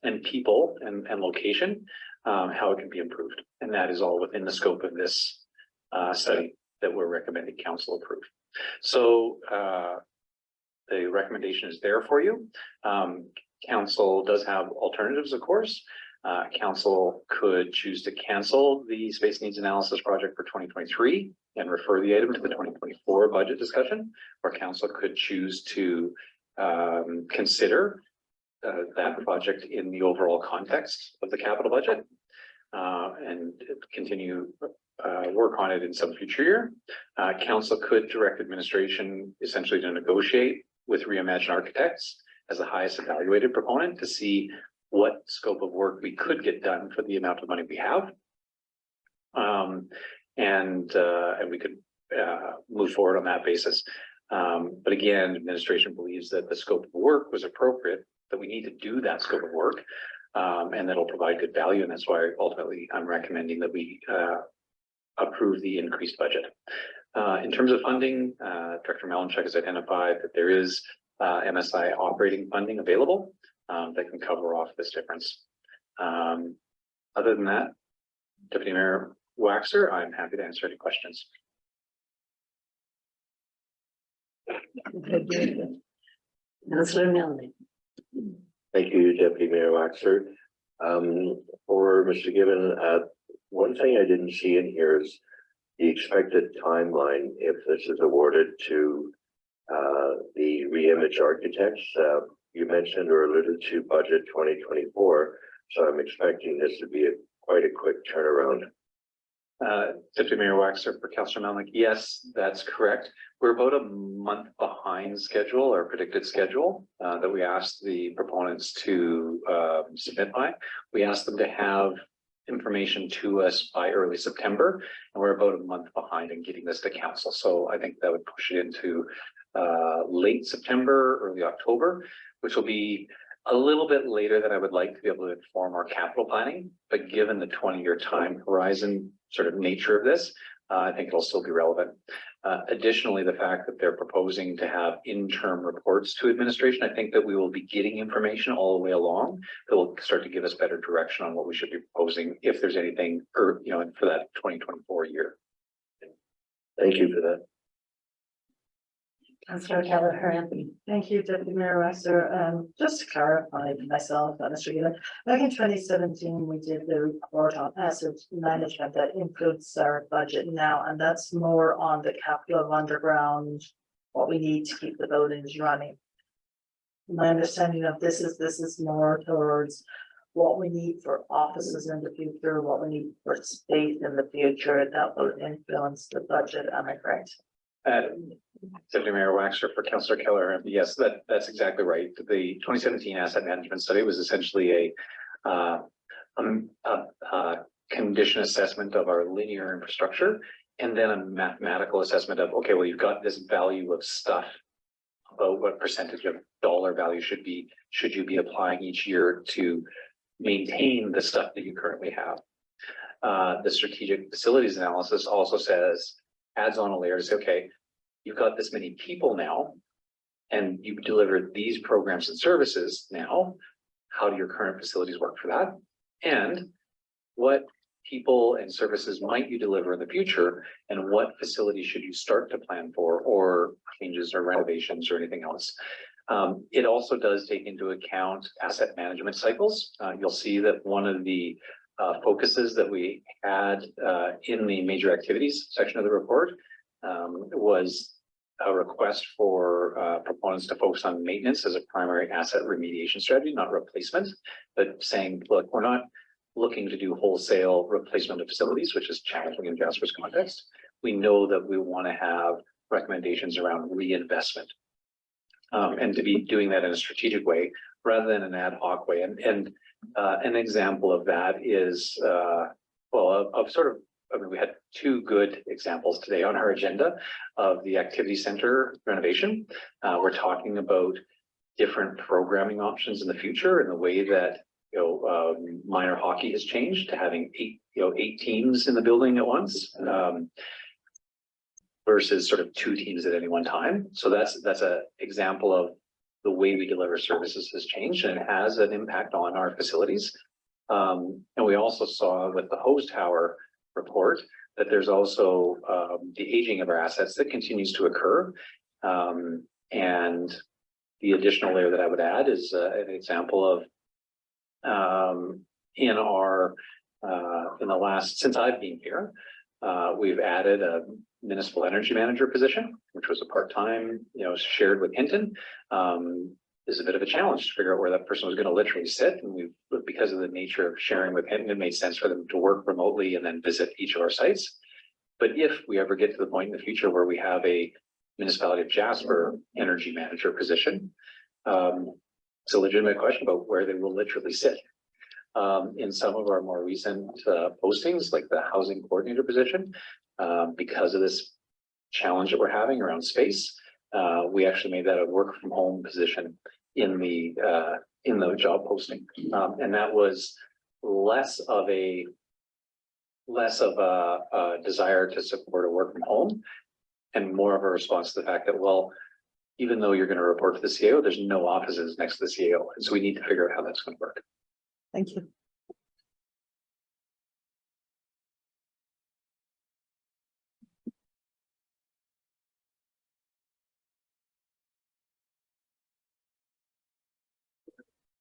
and people and location, how it can be improved. And that is all within the scope of this study that we're recommending council approve. So the recommendation is there for you. Council does have alternatives, of course. Council could choose to cancel the space needs analysis project for 2023 and refer the item to the 2024 budget discussion, or council could choose to consider that project in the overall context of the capital budget and continue work on it in some future year. Council could direct administration essentially to negotiate with Reimagine Architects as the highest evaluated proponent to see what scope of work we could get done for the amount of money we have. And we could move forward on that basis. But again, administration believes that the scope of work was appropriate, that we need to do that scope of work, and that'll provide good value. And that's why ultimately I'm recommending that we approve the increased budget. In terms of funding, Director Malinchuk has identified that there is MSI operating funding available that can cover off this difference. Other than that, Deputy Mayor Waxer, I'm happy to answer any questions. Councillor Melvin. Thank you, Deputy Mayor Waxer. For Mr. Gibbon, one thing I didn't see in here is the expected timeline if this is awarded to the reimage architects. You mentioned or alluded to budget 2024, so I'm expecting this to be quite a quick turnaround. Deputy Mayor Waxer for Councillor Melnick, yes, that's correct. We're about a month behind schedule or predicted schedule that we asked the proponents to submit by. We asked them to have information to us by early September, and we're about a month behind in getting this to council. So I think that would push it into late September, early October, which will be a little bit later than I would like to be able to inform our capital planning. But given the 20-year time horizon sort of nature of this, I think it'll still be relevant. Additionally, the fact that they're proposing to have interim reports to administration, I think that we will be getting information all the way along that will start to give us better direction on what we should be proposing if there's anything, or for that 2024 year. Thank you for that. Councillor Kelleher. Thank you, Deputy Mayor Waxer. Just to clarify myself, Mr. Gill, back in 2017, we did the report on asset management that includes our budget now, and that's more on the capital of underground, what we need to keep the buildings running. My understanding of this is more towards what we need for offices in the future, what we need for space in the future that will influence the budget. Am I correct? Deputy Mayor Waxer for Councillor Keller. Yes, that's exactly right. The 2017 asset management study was essentially a condition assessment of our linear infrastructure, and then a mathematical assessment of, okay, well, you've got this value of stuff, about what percentage of dollar value should you be applying each year to maintain the stuff that you currently have. The strategic facilities analysis also adds on a layer to say, okay, you've got this many people now, and you've delivered these programs and services now. How do your current facilities work for that? And what people and services might you deliver in the future, and what facilities should you start to plan for, or changes or renovations or anything else? It also does take into account asset management cycles. You'll see that one of the focuses that we had in the major activities section of the report was a request for proponents to focus on maintenance as a primary asset remediation strategy, not replacement, but saying, look, we're not looking to do wholesale replacement of facilities, which is challenging in Jasper's context. We know that we want to have recommendations around reinvestment and to be doing that in a strategic way rather than an ad hoc way. And an example of that is, we had two good examples today on our agenda of the activity center renovation. We're talking about different programming options in the future and the way that minor hockey has changed to having eight teams in the building at once versus sort of two teams at any one time. So that's an example of the way we deliver services has changed, and it has an impact on our facilities. And we also saw with the hose tower report that there's also the aging of our assets that continues to occur. And the additional layer that I would add is an example of since I've been here, we've added a municipal energy manager position, which was a part-time, shared with Hinton. Is a bit of a challenge to figure out where that person was going to literally sit. And because of the nature of sharing with Hinton, it made sense for them to work remotely and then visit each of our sites. But if we ever get to the point in the future where we have a municipality of Jasper energy manager position, it's a legitimate question about where they will literally sit. In some of our more recent postings, like the housing coordinator position, because of this challenge that we're having around space, we actually made that a work from home position in the job posting. And that was less of a desire to support a work from home and more of a response to the fact that, well, even though you're going to report to the CAO, there's no offices next to the CAO. And so we need to figure out how that's going to work. Thank you.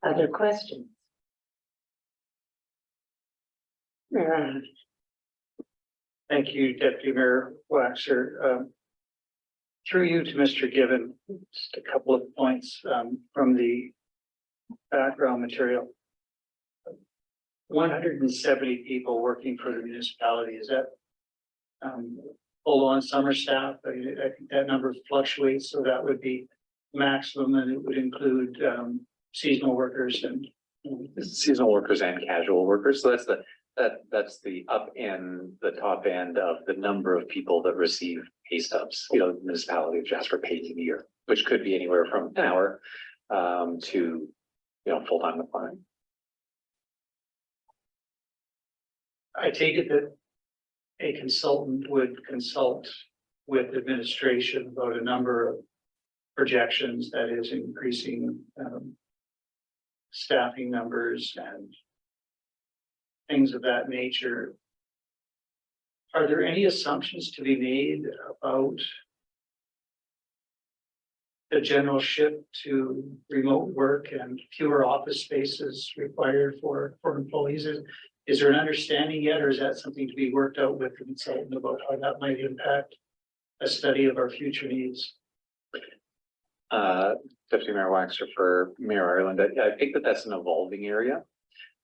Other questions? Thank you, Deputy Mayor Waxer. Through you to Mr. Given, just a couple of points from the background material. 170 people working for the municipality, is that full on summer staff? I think that number fluctuates, so that would be maximum, and it would include seasonal workers and Seasonal workers and casual workers. So that's the up end, the top end of the number of people that receive pay stubs. You know, the municipality of Jasper pays in a year, which could be anywhere from an hour to, full-time employment. I take it that a consultant would consult with administration about a number of projections, that is increasing staffing numbers and things of that nature. Are there any assumptions to be made about the general shift to remote work and fewer office spaces required for employees? Is there an understanding yet, or is that something to be worked out with the consultant about how that might impact a study of our future needs? Deputy Mayor Waxer for Mayor Ireland. I think that's an evolving area.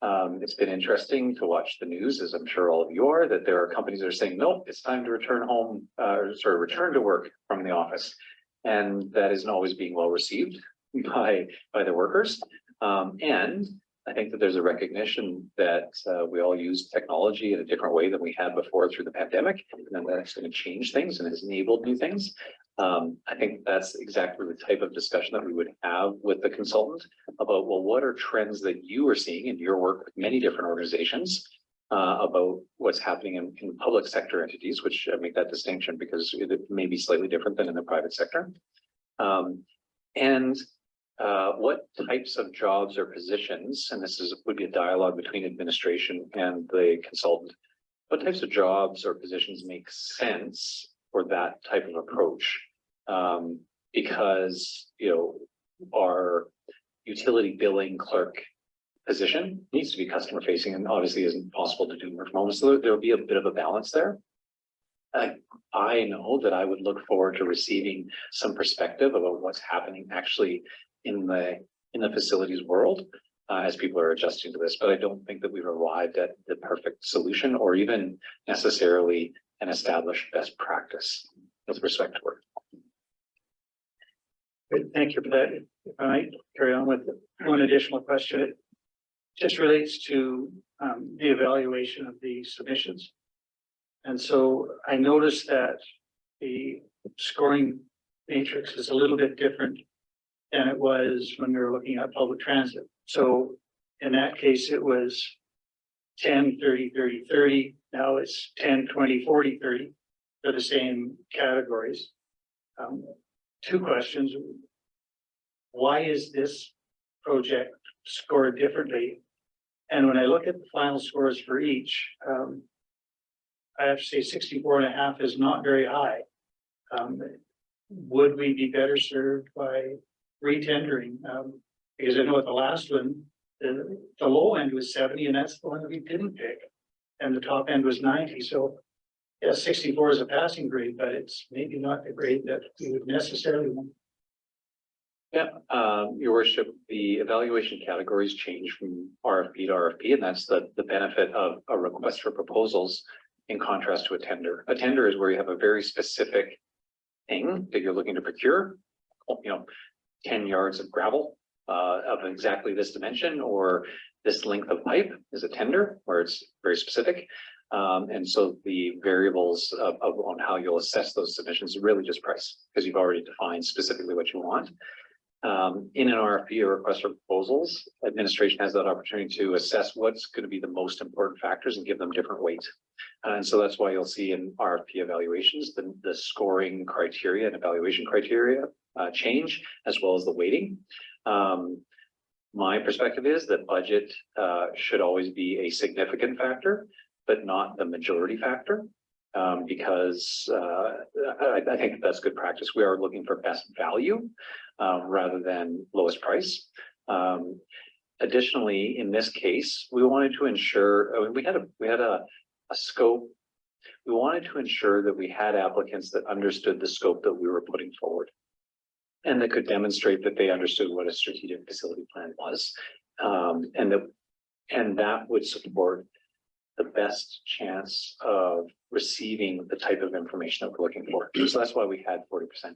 It's been interesting to watch the news, as I'm sure all of you are, that there are companies that are saying, nope, it's time to return home, return to work from the office. And that isn't always being well received by the workers. And I think that there's a recognition that we all use technology in a different way than we had before through the pandemic, and that's going to change things and has enabled new things. I think that's exactly the type of discussion that we would have with the consultant about, well, what are trends that you are seeing in your work with many different organizations about what's happening in public sector entities, which I make that distinction because it may be slightly different than in the private sector. What types of jobs or positions, and would be a dialogue between administration and the consultant, what types of jobs or positions make sense for that type of approach? Because, our utility billing clerk position needs to be customer facing and obviously isn't possible to do work from home. So there'll be a bit of a balance there. I know that I would look forward to receiving some perspective about what's happening actually in the facilities world as people are adjusting to this, but I don't think that we've arrived at the perfect solution or even necessarily an established best practice with respect to work. Good, thank you for that. If I might carry on with one additional question, it just relates to the evaluation of the submissions. And so I noticed that the scoring matrix is a little bit different than it was when we were looking at public transit. So in that case, it was 10, 30, 30, 30. Now it's 10, 20, 40, 30 for the same categories. Two questions. Why is this project scored differently? And when I look at the final scores for each, I have to say 64.5 is not very high. Would we be better served by retendering? Because I know at the last one, the low end was 70, and that's the one that we didn't pick. And the top end was 90. So yeah, 64 is a passing grade, but it's maybe not the grade that we would necessarily want. Yeah, Your Worship, the evaluation categories change from RFP to RFP, and that's the benefit of a request for proposals in contrast to a tender. A tender is where you have a very specific thing that you're looking to procure, 10 yards of gravel of exactly this dimension or this length of pipe is a tender where it's very specific. And so the variables on how you'll assess those submissions are really just price, because you've already defined specifically what you want. In an RFP or request for proposals, administration has that opportunity to assess what's going to be the most important factors and give them different weight. And so that's why you'll see in RFP evaluations, the scoring criteria and evaluation criteria change, as well as the weighting. My perspective is that budget should always be a significant factor, but not the majority factor. Because I think that's good practice. We are looking for best value rather than lowest price. Additionally, in this case, we wanted to ensure, we had a scope. We wanted to ensure that we had applicants that understood the scope that we were putting forward, and that could demonstrate that they understood what a strategic facility plan was, and that would support the best chance of receiving the type of information that we're looking for. So that's why we had 40%.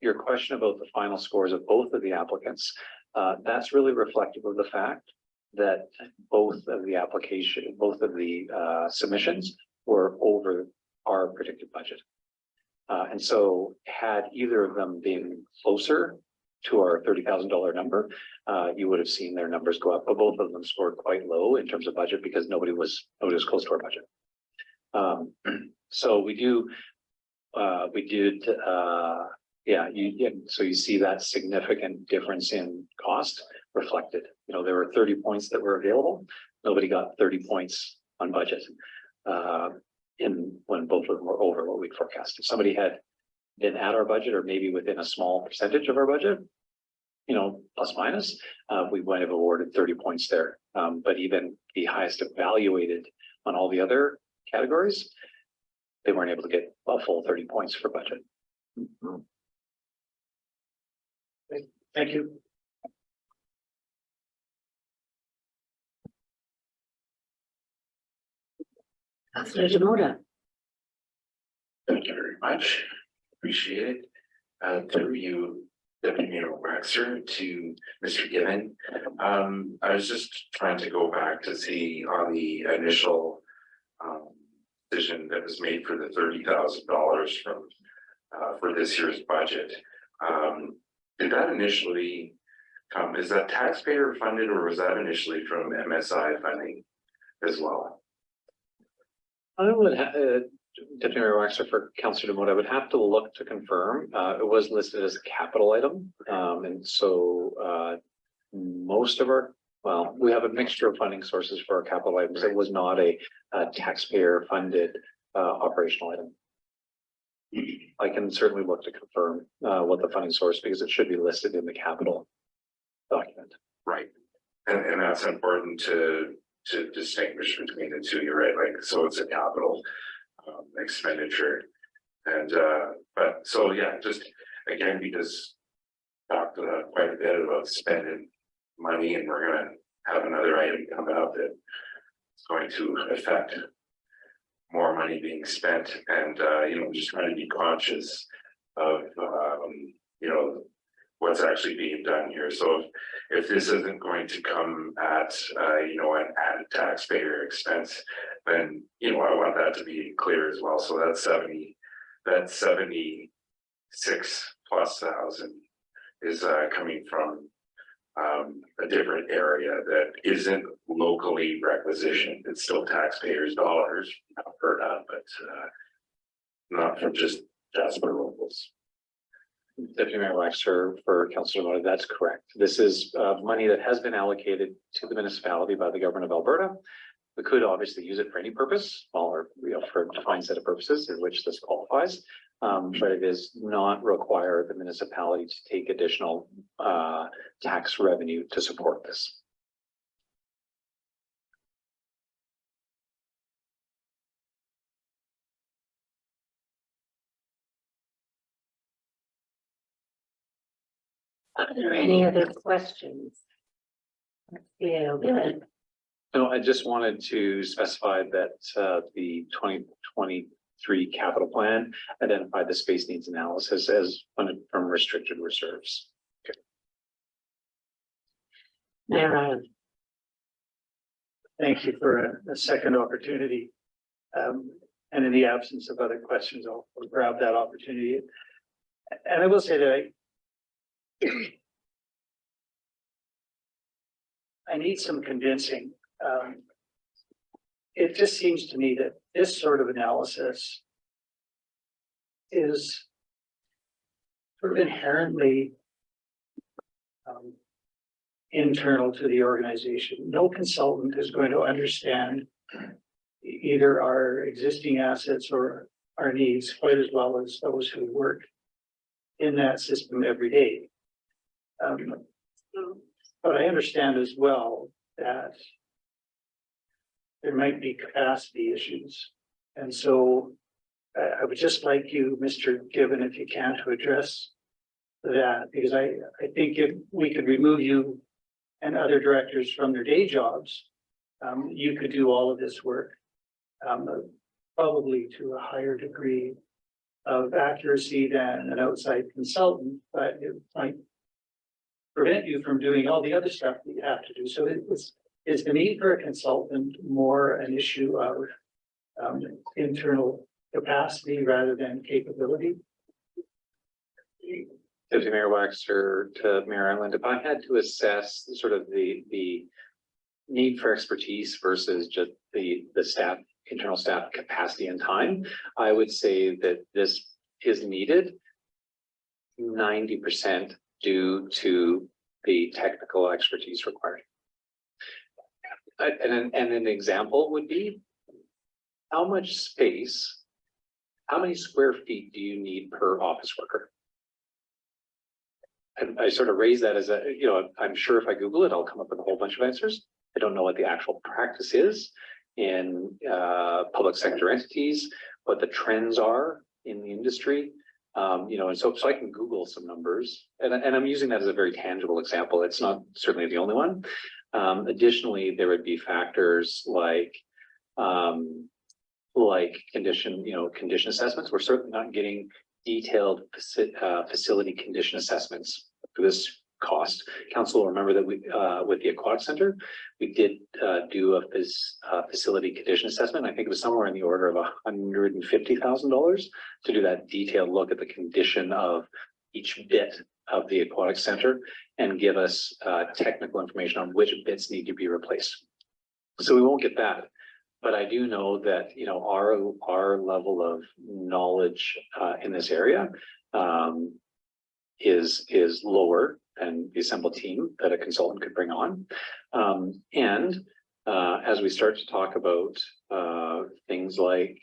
Your question about the final scores of both of the applicants, that's really reflective of the fact that both of the submissions were over our predicted budget. And so had either of them been closer to our $30,000 number, you would have seen their numbers go up, but both of them scored quite low in terms of budget because nobody was close to our budget. So so you see that significant difference in cost reflected. You know, there were 30 points that were available. Nobody got 30 points on budget when both of them were over what we'd forecast. If somebody had been at our budget or maybe within a small percentage of our budget, you know, plus minus, we might have awarded 30 points there. But even the highest evaluated on all the other categories, they weren't able to get a full 30 points for budget. Thank you. Councillor Demoda. Thank you very much. Appreciate it. Through you, Deputy Mayor Waxer, to Mr. Given. I was just trying to go back to see on the initial decision that was made for the $30,000 from for this year's budget. Did that initially come? Is that taxpayer funded, or was that initially from MSI funding as well? I would Deputy Mayor Waxer, for Councillor Demoda, I would have to look to confirm. It was listed as a capital item. And so most of our, well, we have a mixture of funding sources for our capital items. It was not a taxpayer funded operational item. I can certainly look to confirm what the funding source, because it should be listed in the capital document. Right. And that's important to distinguish between the two. You're right. Like, so it's a capital expenditure. And but so yeah, just again, because talked quite a bit about spending money, and we're gonna have another item come out that's going to affect more money being spent, and you know, just trying to be conscious of you know, what's actually being done here. So if this isn't going to come at you know, an added taxpayer expense, then you know, I want that to be clear as well. So that's 76,000+ is coming from a different area that isn't locally requisitioned. It's still taxpayers' dollars, not heard of, but not from just Jasper locals. Deputy Mayor Waxer, for Councillor Demoda, that's correct. This is money that has been allocated to the municipality by the government of Alberta. We could obviously use it for any purpose, or you know, for a defined set of purposes in which this qualifies. But it is not require the municipality to take additional tax revenue to support this. Are there any other questions? Yeah, good. No, I just wanted to specify that the 2023 capital plan identified the space needs analysis as funded from restricted reserves. Okay. Mayor Ryan. Thank you for a second opportunity. And in the absence of other questions, I'll grab that opportunity. And I will say that I need some convincing. It just seems to me that this sort of analysis is sort of inherently internal to the organization. No consultant is going to understand either our existing assets or our needs quite as well as those who work in that system every day. But I understand as well that there might be capacity issues. And so I would just like you, Mr. Given, if you can, to address that, because I think if we could remove you and other directors from their day jobs, you could do all of this work, probably to a higher degree of accuracy than an outside consultant, but it might prevent you from doing all the other stuff that you have to do. So is the need for a consultant more an issue of internal capacity rather than capability? Deputy Mayor Waxer to Mayor Island, if I had to assess sort of the need for expertise versus just the staff, internal staff capacity and time, I would say that this is needed 90% due to the technical expertise required. And an example would be, how much space, how many square feet do you need per office worker? And I sort of raise that as a, you know, I'm sure if I Google it, I'll come up with a whole bunch of answers. I don't know what the actual practice is in public sector entities, what the trends are in the industry. You know, and so I can Google some numbers, and I'm using that as a very tangible example. It's not certainly the only one. Additionally, there would be factors like condition assessments. We're certainly not getting detailed facility condition assessments for this cost. Council will remember that we, with the Aquatic Center, we did do a facility condition assessment. I think it was somewhere in the order of $150,000 to do that detailed look at the condition of each bit of the Aquatic Center and give us technical information on which bits need to be replaced. So we won't get that. But I do know that, you know, our level of knowledge in this area is lower than the assembled team that a consultant could bring on. And as we start to talk about things like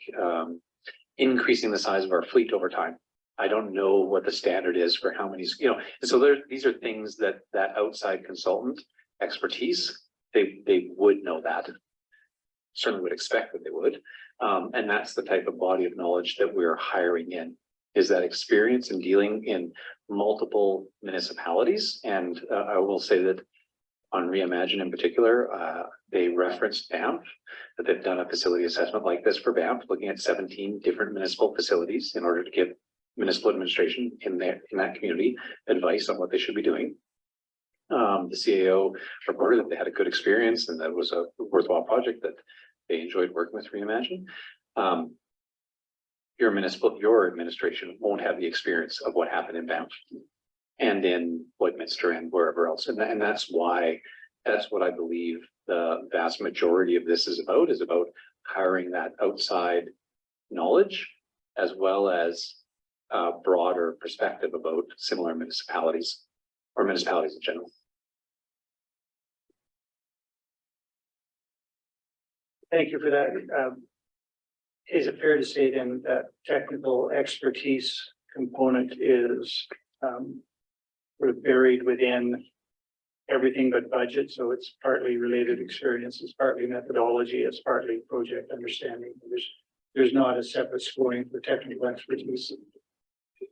increasing the size of our fleet over time, I don't know what the standard is for how many, you know, and so these are things that outside consultant expertise, they would know that. Certainly would expect that they would. And that's the type of body of knowledge that we're hiring in, is that experience in dealing in multiple municipalities. And I will say that on Reimagine in particular, they referenced Banff, that they've done a facility assessment like this for Banff, looking at 17 different municipal facilities in order to give municipal administration in that community advice on what they should be doing. The CAO reported that they had a good experience and that was a worthwhile project, that they enjoyed working with Reimagine. Your administration won't have the experience of what happened in Banff and in Lloydminster and wherever else. And that's what I believe the vast majority of this is about hiring that outside knowledge, as well as a broader perspective about similar municipalities or municipalities in general. Thank you for that. Is it fair to say then that technical expertise component is sort of buried within everything but budget? So it's partly related experience, it's partly methodology, it's partly project understanding. There's not a separate scoring for technical expertise.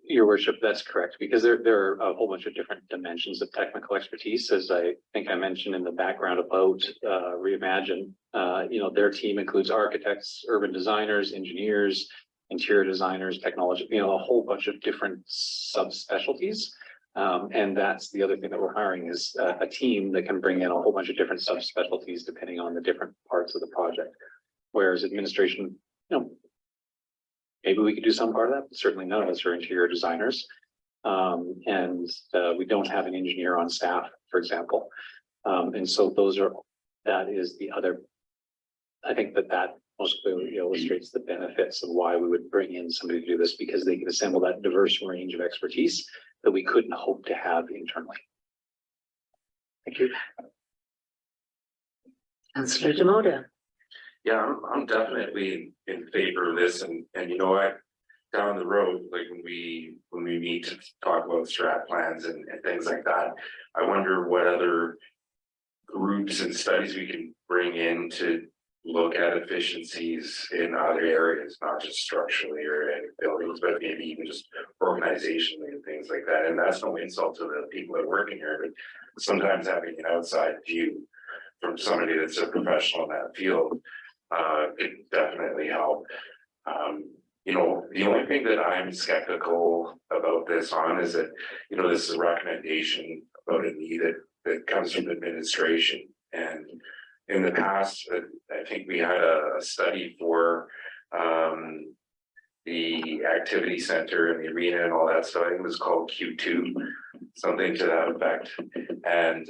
Your worship, that's correct, because there are a whole bunch of different dimensions of technical expertise. As I think I mentioned in the background about Reimagine, you know, their team includes architects, urban designers, engineers, interior designers, technology, you know, a whole bunch of different subspecialties. And that's the other thing that we're hiring, is a team that can bring in a whole bunch of different subspecialties depending on the different parts of the project. Whereas administration, you know, maybe we could do some part of that, but certainly none of us are interior designers. We don't have an engineer on staff, for example. And so that is the other, I think that most clearly illustrates the benefits of why we would bring in somebody to do this, because they can assemble that diverse range of expertise that we couldn't hope to have internally. Thank you. Councillor Demoda. Yeah, I'm definitely in favor of this, and you know what? Down the road, like when we meet to talk about strat plans and things like that, I wonder what other groups and studies we can bring in to look at efficiencies in other areas, not just structurally or in buildings, but maybe even just organizationally and things like that. And that's no insult to the people that work in here, but sometimes having an outside view from somebody that's a professional in that field could definitely help. You know, the only thing that I'm skeptical about this on is that, you know, this is a recommendation about a need that comes from administration. And in the past, I think we had a study for the activity center and the arena and all that stuff. I think it was called Q2, something to that effect. And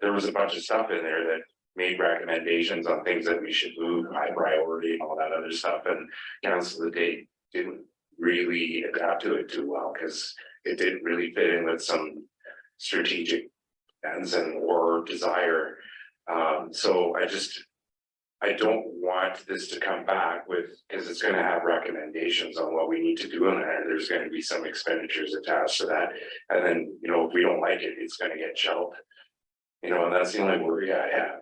there was a bunch of stuff in there that made recommendations on things that we should move high priority and all that other stuff. And council of the day didn't really adapt to it too well because it didn't really fit in with some strategic ends and or desire. So I don't want this to come back with, because it's going to have recommendations on what we need to do in there. There's going to be some expenditures attached to that. And then, you know, if we don't like it, it's going to get shelved. You know, and that's the only worry I have.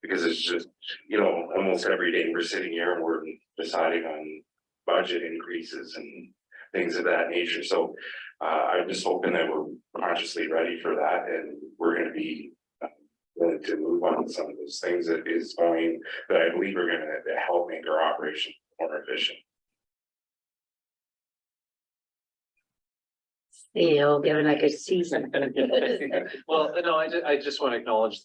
Because it's just, you know, almost every day we're sitting here and we're deciding on budget increases and things of that nature. So I'm just hoping that we're consciously ready for that, and we're going to be willing to move on some of those things that I believe are going to help make our operation more efficient. CEO, given like a season. Well, no, I just want to acknowledge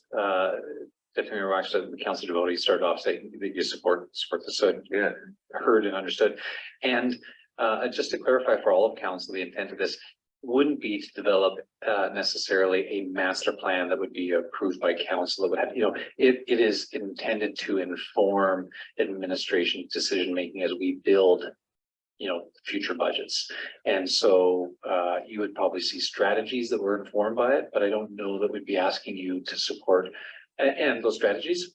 Deputy Mayor Wax, the Councillor Devoti started off saying that you support this, so yeah, heard and understood. And just to clarify for all of council, the intent of this wouldn't be to develop necessarily a master plan that would be approved by council. That would have, you know, it is intended to inform administration decision making as we build, you know, future budgets. And so you would probably see strategies that were informed by it, but I don't know that we'd be asking you to support and those strategies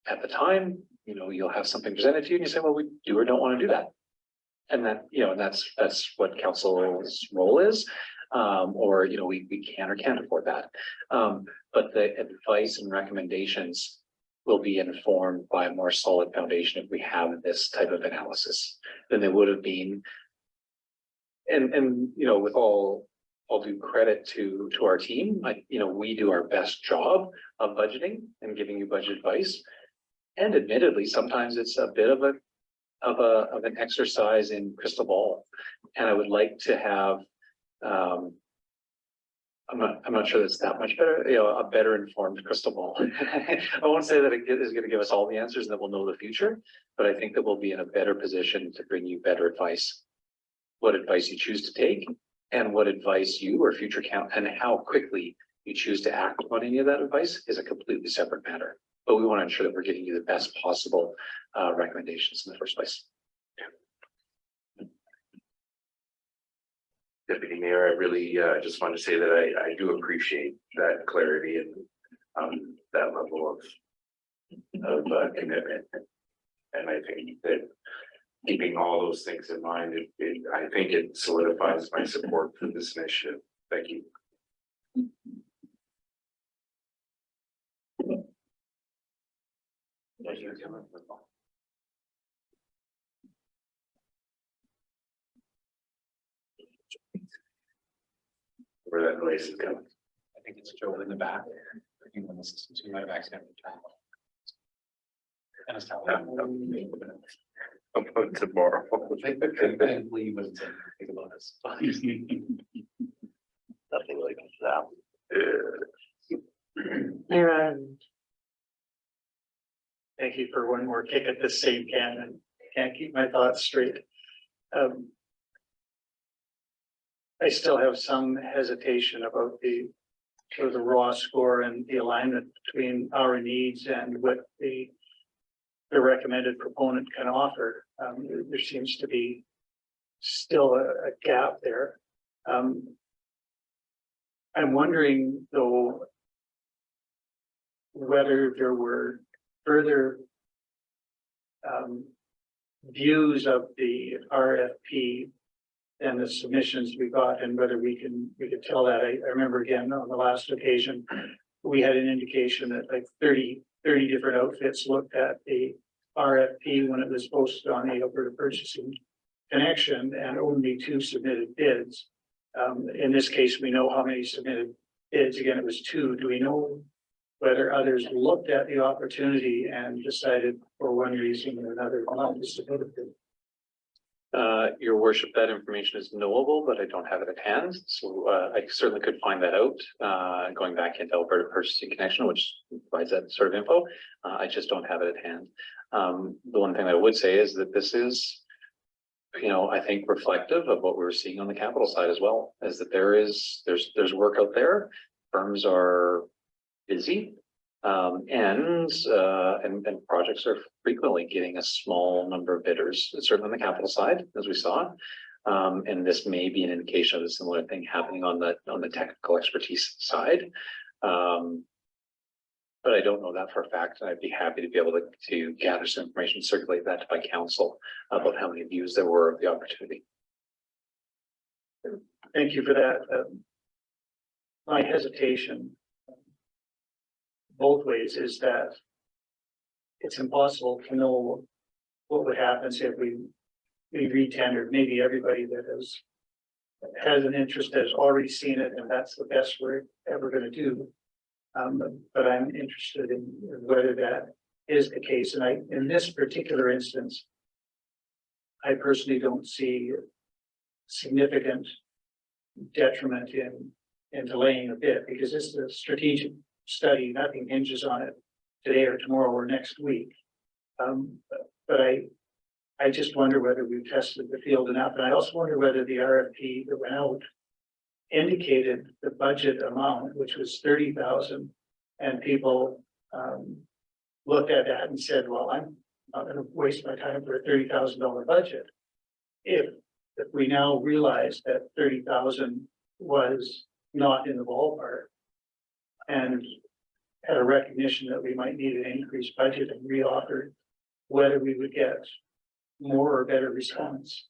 at the time. You know, you'll have something presented to you and you say, well, we do or don't want to do that. And that, you know, that's what council's role is. Or, you know, we can or can't afford that. But the advice and recommendations will be informed by a more solid foundation if we have this type of analysis than they would have been. And you know, with all due credit to our team, you know, we do our best job of budgeting and giving you budget advice. And admittedly, sometimes it's a bit of an exercise in crystal ball. And I would like to have I'm not sure that's that much better, you know, a better informed crystal ball. I won't say that it is going to give us all the answers and that we'll know the future, but I think that we'll be in a better position to bring you better advice. What advice you choose to take and what advice you or future count and how quickly you choose to act on any of that advice is a completely separate matter. But we want to ensure that we're giving you the best possible recommendations in the first place. Deputy Mayor, I really just want to say that I do appreciate that clarity and that level of commitment. And I think that keeping all those things in mind, I think it solidifies my support for this initiative. Thank you. Where that noise is coming. I think it's Joe in the back. On the system, so you might have accidentally turned it off. I'll put tomorrow. I believe what it's think about this. Nothing like that. Aaron. Thank you for one more kick at this same can and can't keep my thoughts straight. I still have some hesitation about the sort of the raw score and the alignment between our needs and what the recommended proponent can offer. There seems to be still a gap there. I'm wondering though whether there were further views of the RFP and the submissions we got, and whether we could tell that. I remember again on the last occasion, we had an indication that like 30 different outfits looked at the RFP when it was posted on the Alberta Purchasing Connection, and only 2 submitted bids. In this case, we know how many submitted bids. Again, it was 2. Do we know whether others looked at the opportunity and decided for one reason or another not to submit a bid? Your worship, that information is knowable, but I don't have it at hand. So I certainly could find that out, going back into Alberta Purchasing Connection, which provides that sort of info. I just don't have it at hand. The one thing I would say is that this is, I think reflective of what we're seeing on the capital side as well, is that there's work out there. Firms are busy. And projects are frequently getting a small number of bidders, certainly on the capital side, as we saw. And this may be an indication of a similar thing happening on the technical expertise side. But I don't know that for a fact. I'd be happy to be able to gather some information, circulate that by council about how many views there were of the opportunity. Thank you for that. My hesitation both ways is that it's impossible to know what would happen if we re-tendered. Maybe everybody that has an interest has already seen it, and that's the best we're ever going to do. But I'm interested in whether that is the case. And in this particular instance, I personally don't see significant detriment in delaying a bit, because this is a strategic study. Nothing hinges on it today or tomorrow or next week. But I just wonder whether we've tested the field enough. And I also wonder whether the RFP that went out indicated the budget amount, which was 30,000, and people looked at that and said, well, I'm not going to waste my time for a $30,000 budget. If we now realize that 30,000 was not in the ballpark, and had a recognition that we might need an increased budget, and reoffered, whether we would get more or better response.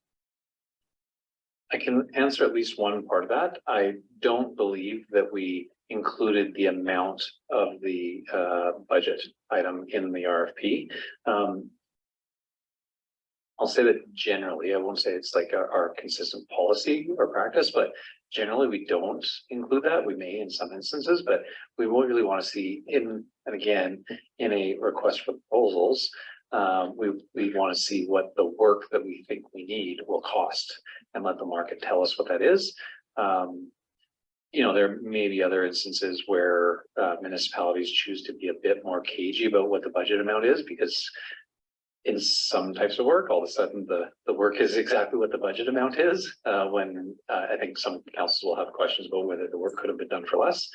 I can answer at least one part of that. I don't believe that we included the amount of the budget item in the RFP. I'll say that generally, I won't say it's like our consistent policy or practice, but generally we don't include that. We may in some instances, but we won't really want to see in a request for proposals. We want to see what the work that we think we need will cost, and let the market tell us what that is. There may be other instances where municipalities choose to be a bit more cagey about what the budget amount is, because in some types of work, all of a sudden the work is exactly what the budget amount is, when I think some councils will have questions about whether the work could have been done for less.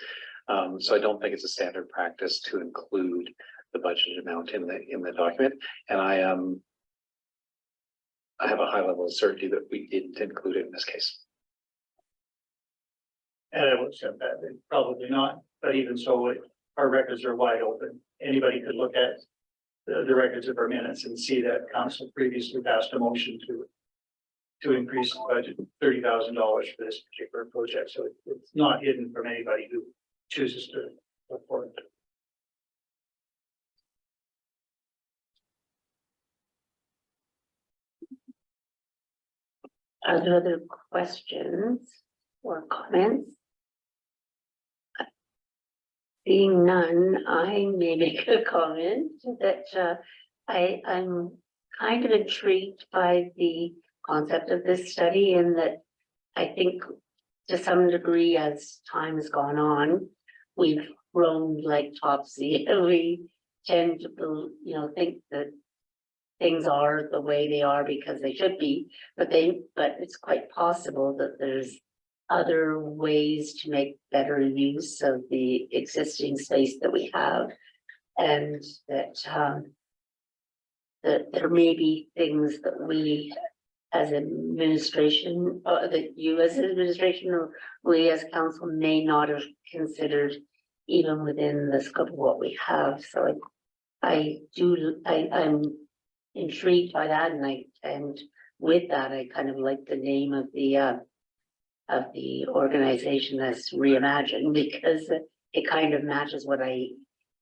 So I don't think it's a standard practice to include the budget amount in the document. And I have a high level of certainty that we didn't include it in this case. And I would accept that, probably not, but even so, our records are wide open. Anybody could look at the records of our minutes and see that council previously passed a motion to increase the budget $30,000 for this particular project. So it's not hidden from anybody who chooses to look for it. Are there other questions or comments? Seeing none, I may make a comment that I'm kind of intrigued by the concept of this study, and that I think to some degree, as time has gone on, we've grown like Topsy, and we tend to, think that things are the way they are because they should be, but it's quite possible that there's other ways to make better use of the existing space that we have. And that, that there may be things that we as administration, that you as administration or we as council may not have considered even within the scope of what we have. So I'm intrigued by that, and with that, I kind of like the name of the organization as Reimagine, because it kind of matches what I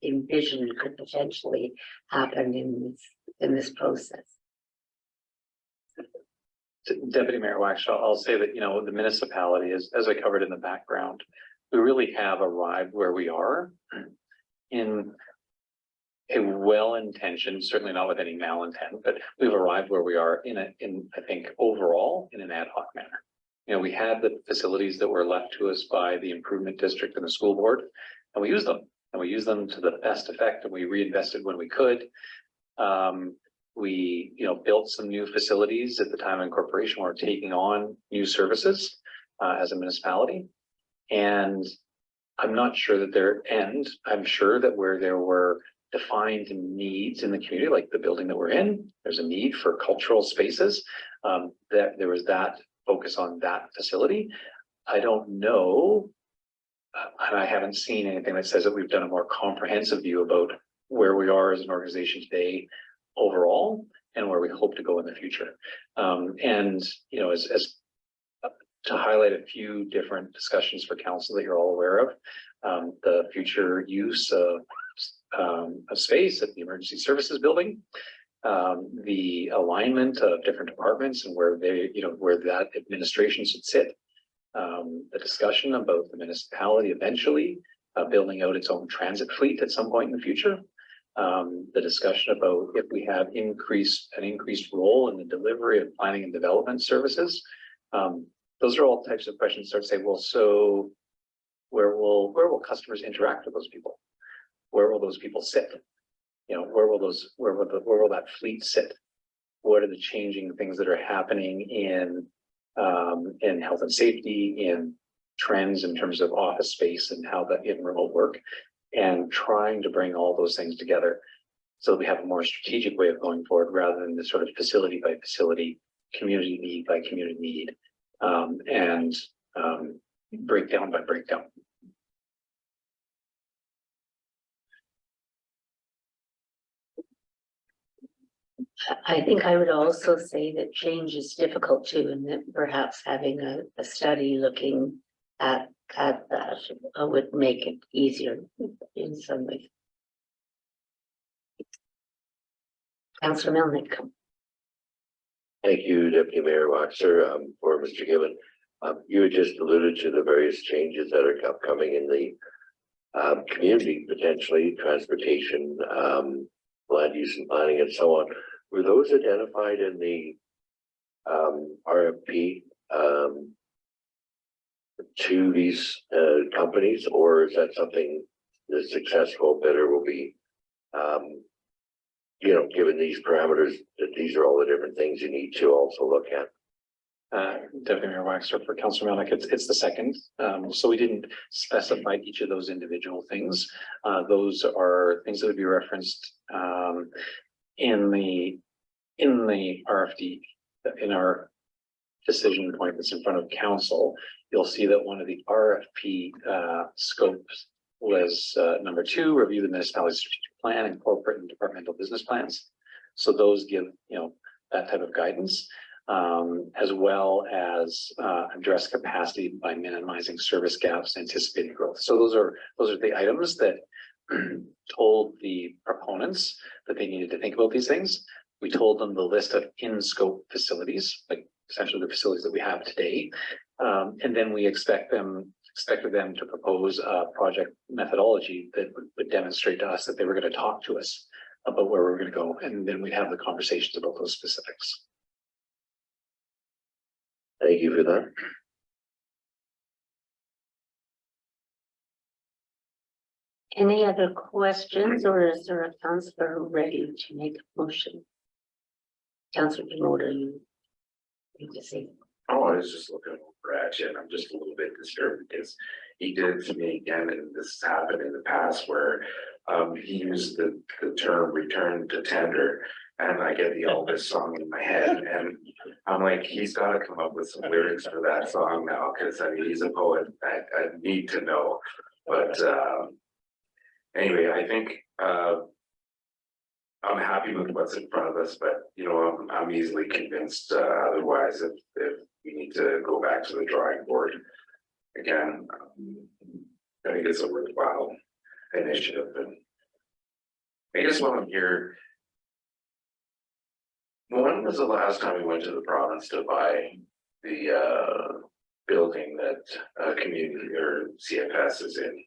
envisioned could potentially happen in this process. Deputy Mayor Wax, I'll say that, you know, the municipality is, as I covered in the background, we really have arrived where we are in a well-intentioned, certainly not with any malintent, but we've arrived where we are in I think overall in an ad hoc manner. You know, we had the facilities that were left to us by the improvement district and the school board, and we used them to the best effect, and we reinvested when we could. We, you know, built some new facilities at the time of incorporation. We're taking on new services as a municipality. And I'm not sure that I'm sure that where there were defined needs in the community, like the building that we're in, there's a need for cultural spaces, that there was that focus on that facility. I don't know, and I haven't seen anything that says that we've done a more comprehensive view about where we are as an organization today overall and where we hope to go in the future. And, you know, as to highlight a few different discussions for council that you're all aware of, the future use of space at the emergency services building, the alignment of different departments and where they, you know, where that administration should sit, the discussion about the municipality eventually building out its own transit fleet at some point in the future. The discussion about if we have an increased role in the delivery of planning and development services. Those are all types of questions that say, well, so where will customers interact with those people? Where will those people sit? You know, where will that fleet sit? What are the changing things that are happening in health and safety, in trends in terms of office space and how that in remote work, and trying to bring all those things together so that we have a more strategic way of going forward rather than the sort of facility by facility, community need by community need, and breakdown by breakdown. I think I would also say that change is difficult too, and that perhaps having a study looking at that would make it easier in some ways. Councillor Melnick. Thank you, Deputy Mayor Waxer, for Mr. Gibbon. You had just alluded to the various changes that are upcoming in the community, potentially transportation, land use and planning and so on. Were those identified in the RFP to these companies, or is that something the successful bidder will be, you know, given these parameters, that these are all the different things you need to also look at? Deputy Mayor Waxer, for Councillor Melnick, it's the second. So we didn't specify each of those individual things. Those are things that would be referenced in the RFD, in our decision point that's in front of council. You'll see that one of the RFP scopes was number 2, review the municipality's strategic plan and corporate and departmental business plans. So those give, you know, that type of guidance, as well as address capacity by minimizing service gaps, anticipated growth. So those are the items that told the proponents that they needed to think about these things. We told them the list of in-scope facilities, like essentially the facilities that we have today. And then we expected them to propose a project methodology that would demonstrate to us that they were going to talk to us about where we're going to go. And then we'd have the conversations about those specifics. Thank you for that. Any other questions, or is there a councillor ready to make a motion? Councillor Demoda, you need to say. Oh, I was just looking Ratchet, and I'm just a little bit disturbed because he did it to me again, and this has happened in the past where he used the term return to tender, and I get the Elvis song in my head, and I'm like, he's got to come up with some lyrics for that song now, because I mean, he's a poet. I need to know, but anyway, I think I'm happy with what's in front of us, but you know, I'm easily convinced otherwise if we need to go back to the drawing board again. I think it's a worthwhile initiative, and I guess while I'm here, when was the last time we went to the province to buy the building that community or CFS is in?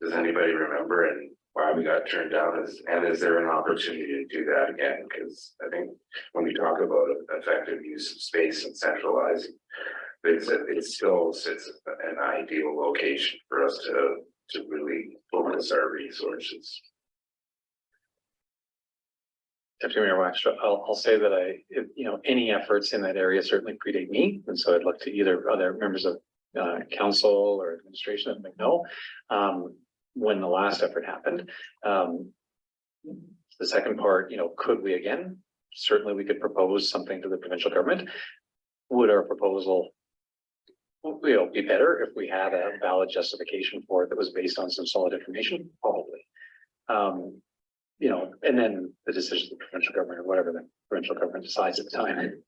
Does anybody remember, and why we got turned down? Is there an opportunity to do that again? Because I think when we talk about effective use of space and centralizing, it still sits an ideal location for us to really focus our resources. Deputy Mayor Waxtra, I'll say that any efforts in that area certainly predate me, and so I'd look to either other members of council or administration that may know when the last effort happened. The second part, could we again? Certainly we could propose something to the provincial government. Would our proposal be better if we had a valid justification for it that was based on some solid information? Probably. And then the decision of the provincial government or whatever the provincial government decides at the time.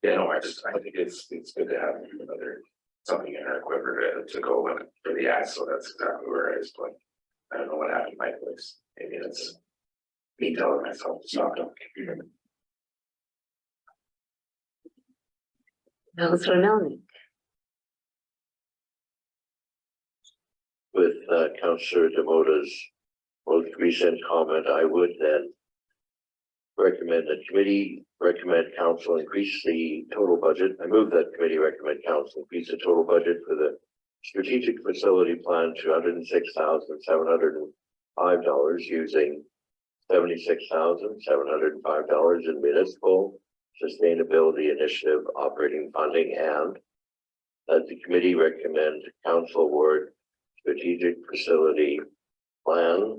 Yeah, no, I think it's good to have something in our quiver to go with for the ads. So that's exactly where I was going. I don't know what happened in my place. Maybe it's me telling myself to stop on the computer. Councillor Melnick. With Councillor Demota's most recent comment, I would then recommend that committee recommend council increase the total budget. I move that committee recommend council increase the total budget for the strategic facility plan to $106,705 using $76,705 in municipal sustainability initiative operating funding, and that the committee recommend council award strategic facility plan,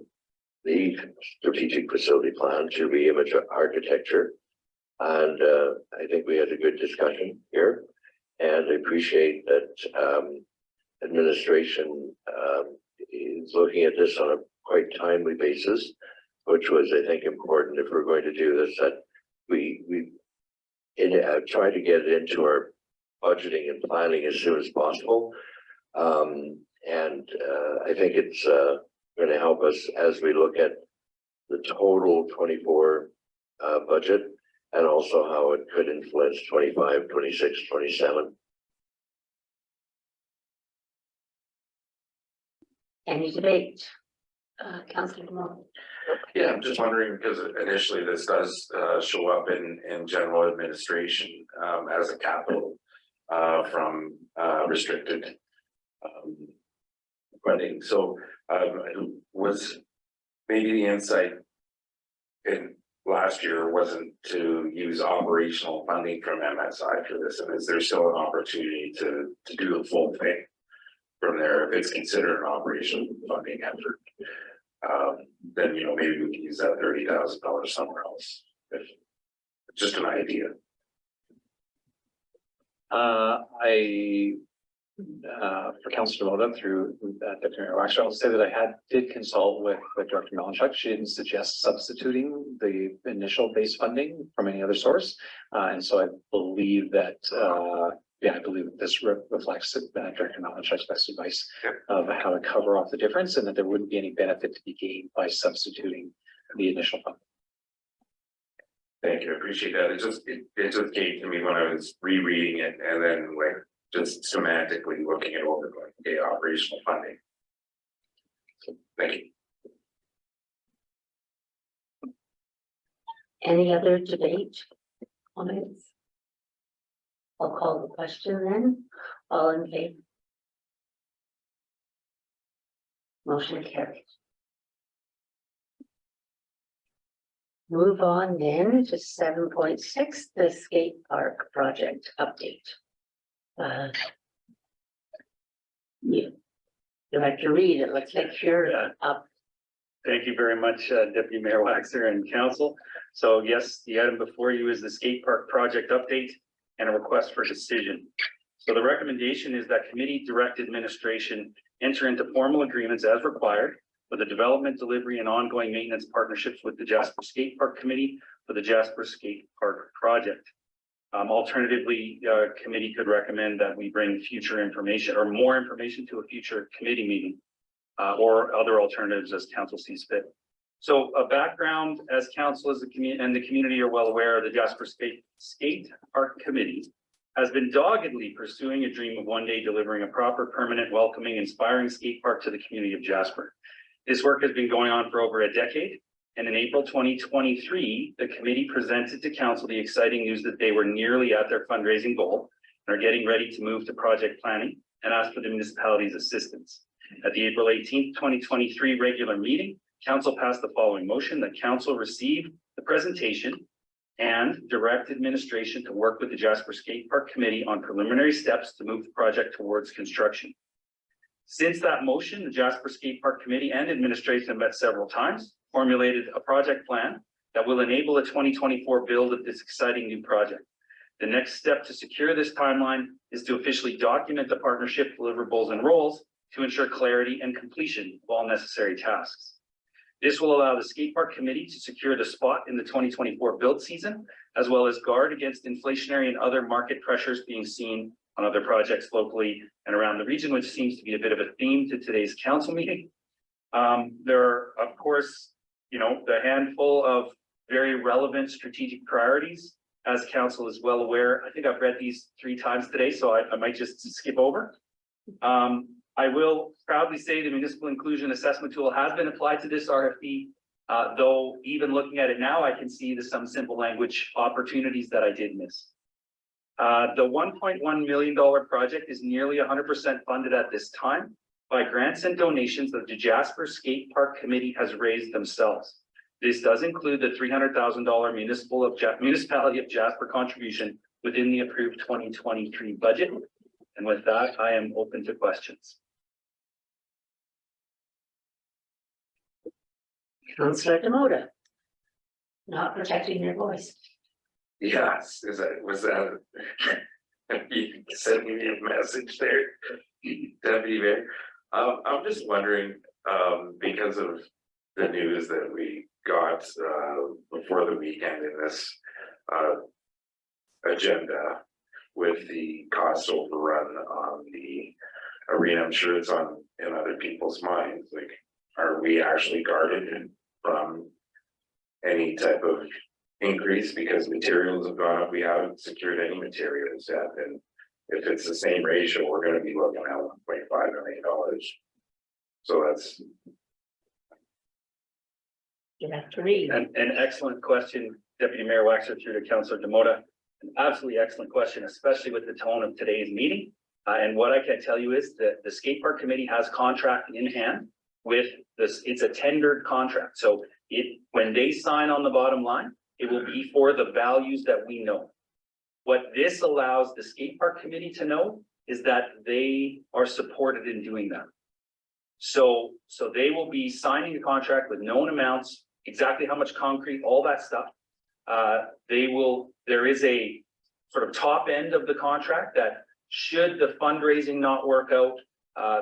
the strategic facility plan to Reimage Architecture. And I think we had a good discussion here, and I appreciate that administration is looking at this on a quite timely basis, which was, I think, important if we're going to do this, that we try to get it into our budgeting and planning as soon as possible. I think it's going to help us as we look at the total 24 budget, and also how it could influence 25, 26, 27. Any debate? Councillor Moore. Yeah, I'm just wondering, because initially this does show up in general administration as a capital from restricted funding. So was maybe the insight in last year wasn't to use operational funding from MSI for this, and is there still an opportunity to do the full thing from there if it's considered an operational funding effort? Then maybe we can use that $30,000 somewhere else. If just an idea. For Councillor Demota through Deputy Mayor Waxtra, I'll say that I did consult with Director Melanchuk. She didn't suggest substituting the initial base funding from any other source, and so I believe that I believe that this reflects Director Melanchuk's best advice of how to cover off the difference, and that there wouldn't be any benefit to be gained by substituting the initial funding. Thank you, I appreciate that. It just came to me when I was rereading it, and then just semantically looking it over, going, operational funding. So, thank you. Any other debate? Comments? I'll call the question then. All in favor? Motion carried. Move on then to 7.6, the skate park project update. Yeah. Director Reed, it looks like you're up. Thank you very much, Deputy Mayor Waxer and Council. So yes, the item before you is the skate park project update and a request for decision. So the recommendation is that committee direct administration enter into formal agreements as required for the development, delivery, and ongoing maintenance partnerships with the Jasper Skate Park Committee for the Jasper Skate Park project. Alternatively, committee could recommend that we bring future information or more information to a future committee meeting or other alternatives as council sees fit. So a background, as council as the community and the community are well aware, the Jasper Skate Park Committee has been doggedly pursuing a dream of one day delivering a proper, permanent, welcoming, inspiring skate park to the community of Jasper. This work has been going on for over a decade. And in April 2023, the committee presented to council the exciting news that they were nearly at their fundraising goal and are getting ready to move to project planning and ask for the municipality's assistance. At the April 18th, 2023 regular meeting, council passed the following motion that council receive the presentation and direct administration to work with the Jasper Skate Park Committee on preliminary steps to move the project towards construction. Since that motion, the Jasper Skate Park Committee and administration have met several times, formulated a project plan that will enable a 2024 build of this exciting new project. The next step to secure this timeline is to officially document the partnership deliverables and roles to ensure clarity and completion of all necessary tasks. This will allow the Skate Park Committee to secure the spot in the 2024 build season, as well as guard against inflationary and other market pressures being seen on other projects locally and around the region, which seems to be a bit of a theme to today's council meeting. There are, of course, the handful of very relevant strategic priorities, as council is well aware. I think I've read these 3 times today, so I might just skip over. I will proudly say the municipal inclusion assessment tool has been applied to this RFP, though even looking at it now, I can see some simple language opportunities that I did miss. The $1.1 million project is nearly 100% funded at this time by grants and donations that the Jasper Skate Park Committee has raised themselves. This does include the $300,000 Municipality of Jasper contribution within the approved 2023 budget. And with that, I am open to questions. Councillor Demoda. Not protecting your voice. Yes, was that you sent me a message there, Deputy Mayor? I'm just wondering, because of the news that we got before the weekend in this agenda with the cost overrun on the arena, I'm sure it's in other people's minds. Like, are we actually guarded from any type of increase because materials have gone up? We haven't secured any materials yet, and if it's the same ratio, we're going to be looking at $1.5 million. So that's Director Reed. An excellent question, Deputy Mayor Waxer, through to Councillor Demoda. An absolutely excellent question, especially with the tone of today's meeting. And what I can tell you is that the Skate Park Committee has contract in hand with this. It's a tendered contract. So when they sign on the bottom line, it will be for the values that we know. What this allows the Skate Park Committee to know is that they are supported in doing that. So they will be signing a contract with known amounts, exactly how much concrete, all that stuff. There is a sort of top end of the contract that should the fundraising not work out,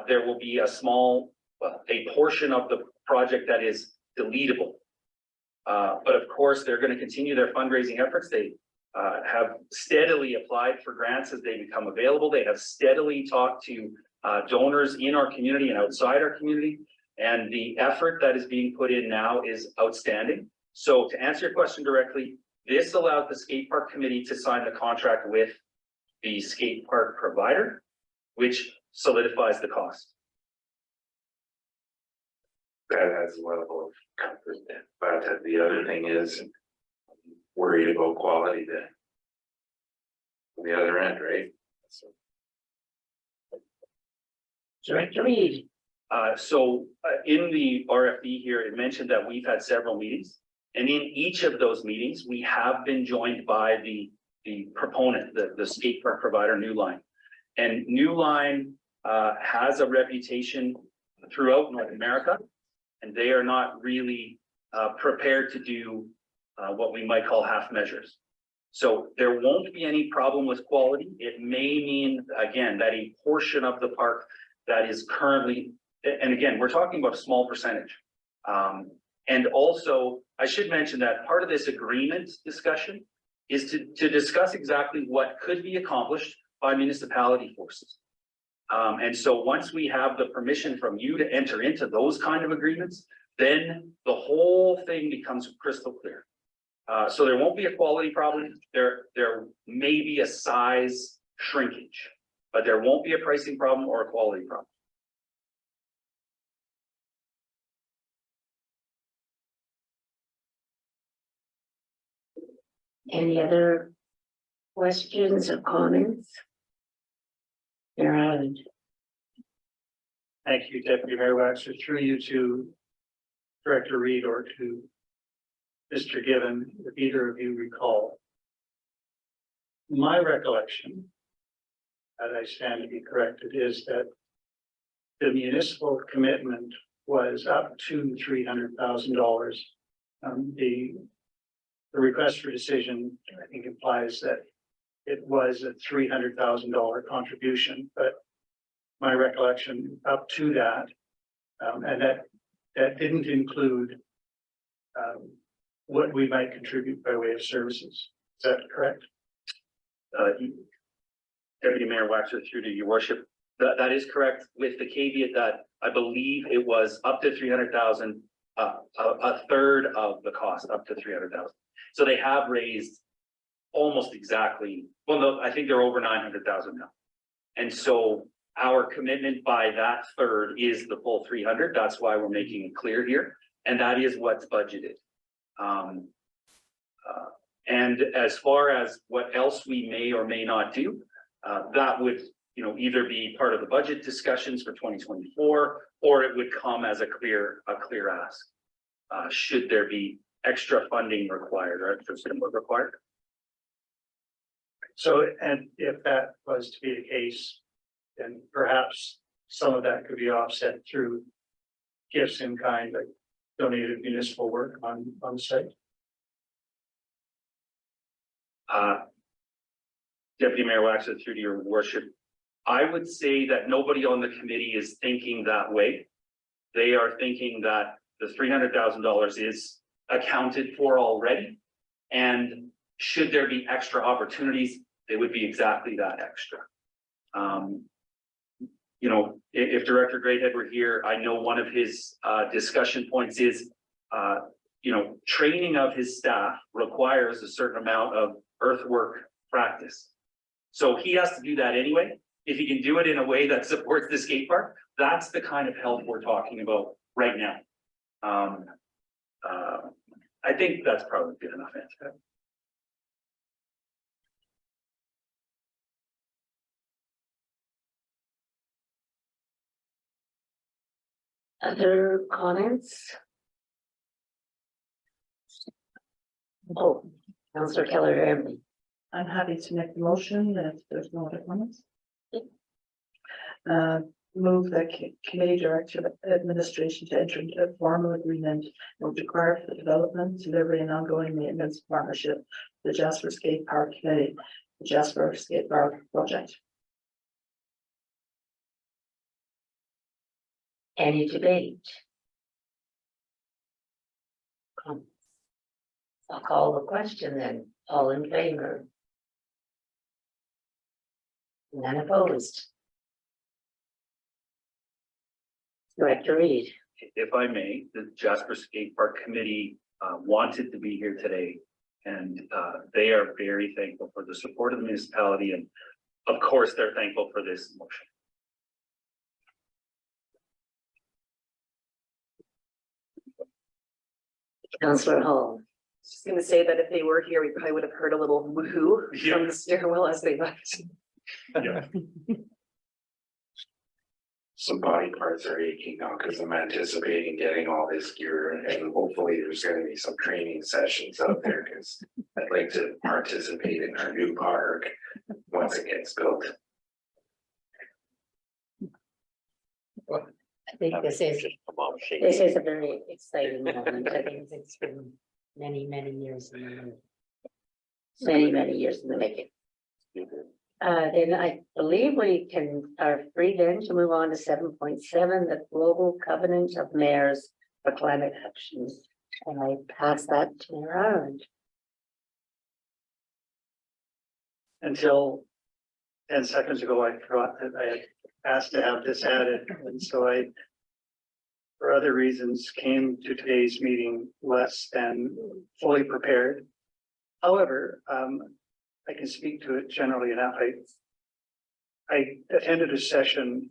there will be a portion of the project that is deletable. But of course, they're going to continue their fundraising efforts. They have steadily applied for grants as they become available. They have steadily talked to donors in our community and outside our community. And the effort that is being put in now is outstanding. So to answer your question directly, this allows the Skate Park Committee to sign the contract with the skate park provider, which solidifies the cost. that has a level of comfort. But the other thing is worried about quality then. On the other end, right? So. Director Reed. In the RFP here, it mentioned that we've had several meetings, and in each of those meetings, we have been joined by the proponent, the skate park provider, New Line. And New Line has a reputation throughout North America, and they are not really prepared to do what we might call half measures. So there won't be any problem with quality. It may mean, again, that a portion of the park that is currently, and again, we're talking about a small percentage. And also, I should mention that part of this agreement discussion is to discuss exactly what could be accomplished by municipality forces. And so once we have the permission from you to enter into those kind of agreements, then the whole thing becomes crystal clear. So there won't be a quality problem. There may be a size shrinkage, but there won't be a pricing problem or a quality problem. Any other questions or comments? You're on. Thank you, Deputy Mayor Waxer, through you to Director Reed or to Mr. Given, if either of you recall. My recollection, as I stand to be corrected, is that the municipal commitment was up to $300,000. The request for decision, I think, implies that it was a $300,000 contribution, but my recollection up to that, and that didn't include what we might contribute by way of services. Is that correct? Deputy Mayor Waxer, through to your worship, that is correct, with the caveat that I believe it was up to 300,000, a third of the cost, up to 300,000. So they have raised almost exactly, well, no, I think they're over 900,000 now. And so our commitment by that third is the full 300. That's why we're making it clear here. And that is what's budgeted. And as far as what else we may or may not do, that would, either be part of the budget discussions for 2024, or it would come as a clear ask. Should there be extra funding required or extra support required? So, and if that was to be the case, then perhaps some of that could be offset through gifts in kind, like donated municipal work on the site. Deputy Mayor Waxer, through to your worship, I would say that nobody on the committee is thinking that way. They are thinking that the $300,000 is accounted for already. And should there be extra opportunities, they would be exactly that extra. If Director Greathead were here, I know one of his discussion points is, training of his staff requires a certain amount of earthwork practice. So he has to do that anyway. If he can do it in a way that supports the skate park, that's the kind of help we're talking about right now. I think that's probably good enough answer. Other comments? Oh, Councillor Keller. I'm happy to make the motion if there's no other comments. Move the committee director of administration to enter into a formal agreement and require for the development, delivery and ongoing maintenance partnership, the Jasper Skate Park Committee, the Jasper Skate Park project. Any debate? I'll call the question then. All in favor? None opposed. Director Reed. If I may, the Jasper Skate Park Committee wanted to be here today, and they are very thankful for the support of the municipality, and of course, they're thankful for this motion. Councillor Hall. Just going to say that if they were here, we probably would have heard a little woohoo from the stairwell as they left. Yeah. Some body parts are aching now because I'm anticipating getting all this gear, and hopefully there's going to be some training sessions out there because I'd like to participate in our new park once it gets built. I think this is a very exciting moment. I think it's been many, many years in the making. Many years in the making. Then I believe we are free then to move on to 7.7, the Global Covenant of Mayors for Climate Actions. And I pass that to Mayor Ireland. Until 10 seconds ago, I forgot that I had asked to have this added, and so I, for other reasons, came to today's meeting less than fully prepared. However, I can speak to it generally enough. I attended a session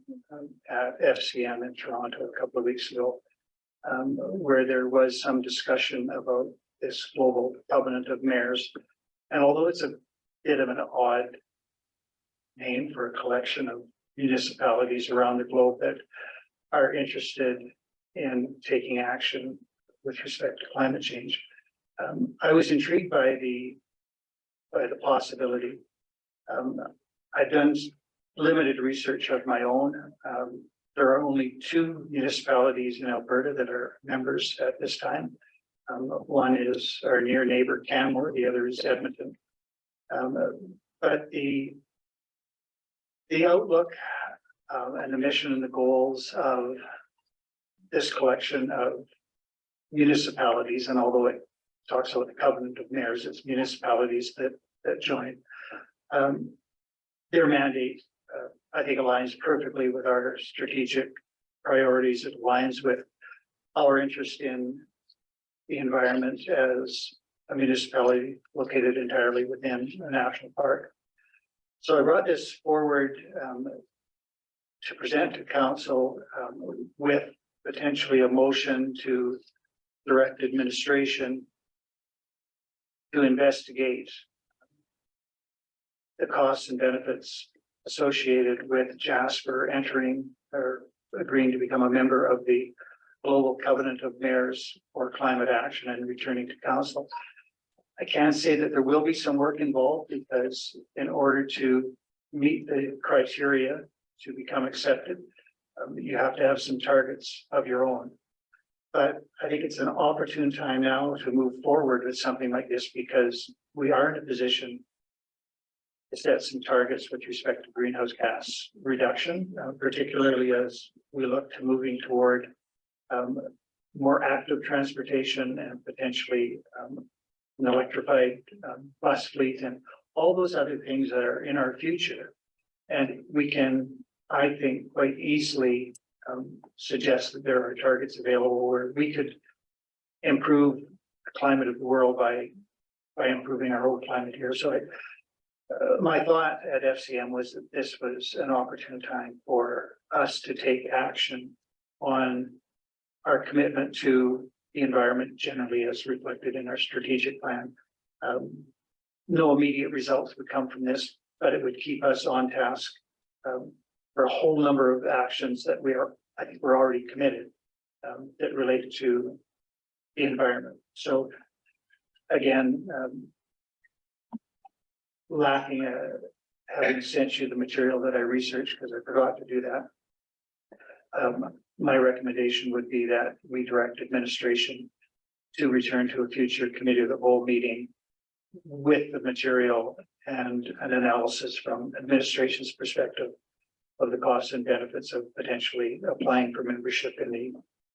at FCM in Toronto a couple of weeks ago, where there was some discussion about this global covenant of mayors. And although it's a bit of an odd name for a collection of municipalities around the globe that are interested in taking action with respect to climate change, I was intrigued by the possibility. I've done limited research of my own. There are only 2 municipalities in Alberta that are members at this time. One is our near neighbor Canmore, the other is Edmonton. But the outlook and the mission and the goals of this collection of municipalities, and although it talks about the covenant of mayors, it's municipalities that join. Their mandate, I think, aligns perfectly with our strategic priorities. It aligns with our interest in the environment as a municipality located entirely within a national park. So I brought this forward to present to council with potentially a motion to direct administration to investigate the costs and benefits associated with Jasper entering or agreeing to become a member of the Global Covenant of Mayors for Climate Action and returning to council. I can say that there will be some work involved because in order to meet the criteria to become accepted, you have to have some targets of your own. But I think it's an opportune time now to move forward with something like this because we are in a position to set some targets with respect to greenhouse gas reduction, particularly as we look to moving toward more active transportation and potentially an electrified bus fleet and all those other things that are in our future. And we can, I think, quite easily suggest that there are targets available where we could improve the climate of the world by improving our own climate here. So my thought at FCM was that this was an opportune time for us to take action on our commitment to the environment generally as reflected in our strategic plan. No immediate results would come from this, but it would keep us on task for a whole number of actions that I think we're already committed that relate to the environment. So again, having sent you the material that I researched because I forgot to do that. My recommendation would be that we direct administration to return to a future committee of the whole meeting with the material and an analysis from administration's perspective of the costs and benefits of potentially applying for membership in the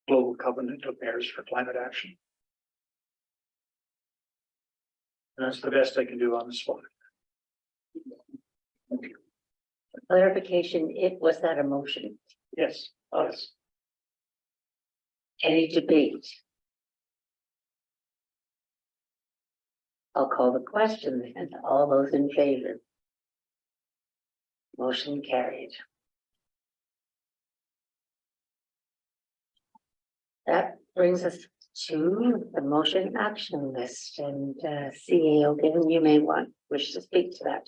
Global Covenant of Mayors for Climate Action. And that's the best I can do on the spot. Clarification, was that a motion? Yes. Yes. Any debate? I'll call the question and all those in favor. Motion carried. That brings us to the motion action list and CAO, given you may wish to speak to that.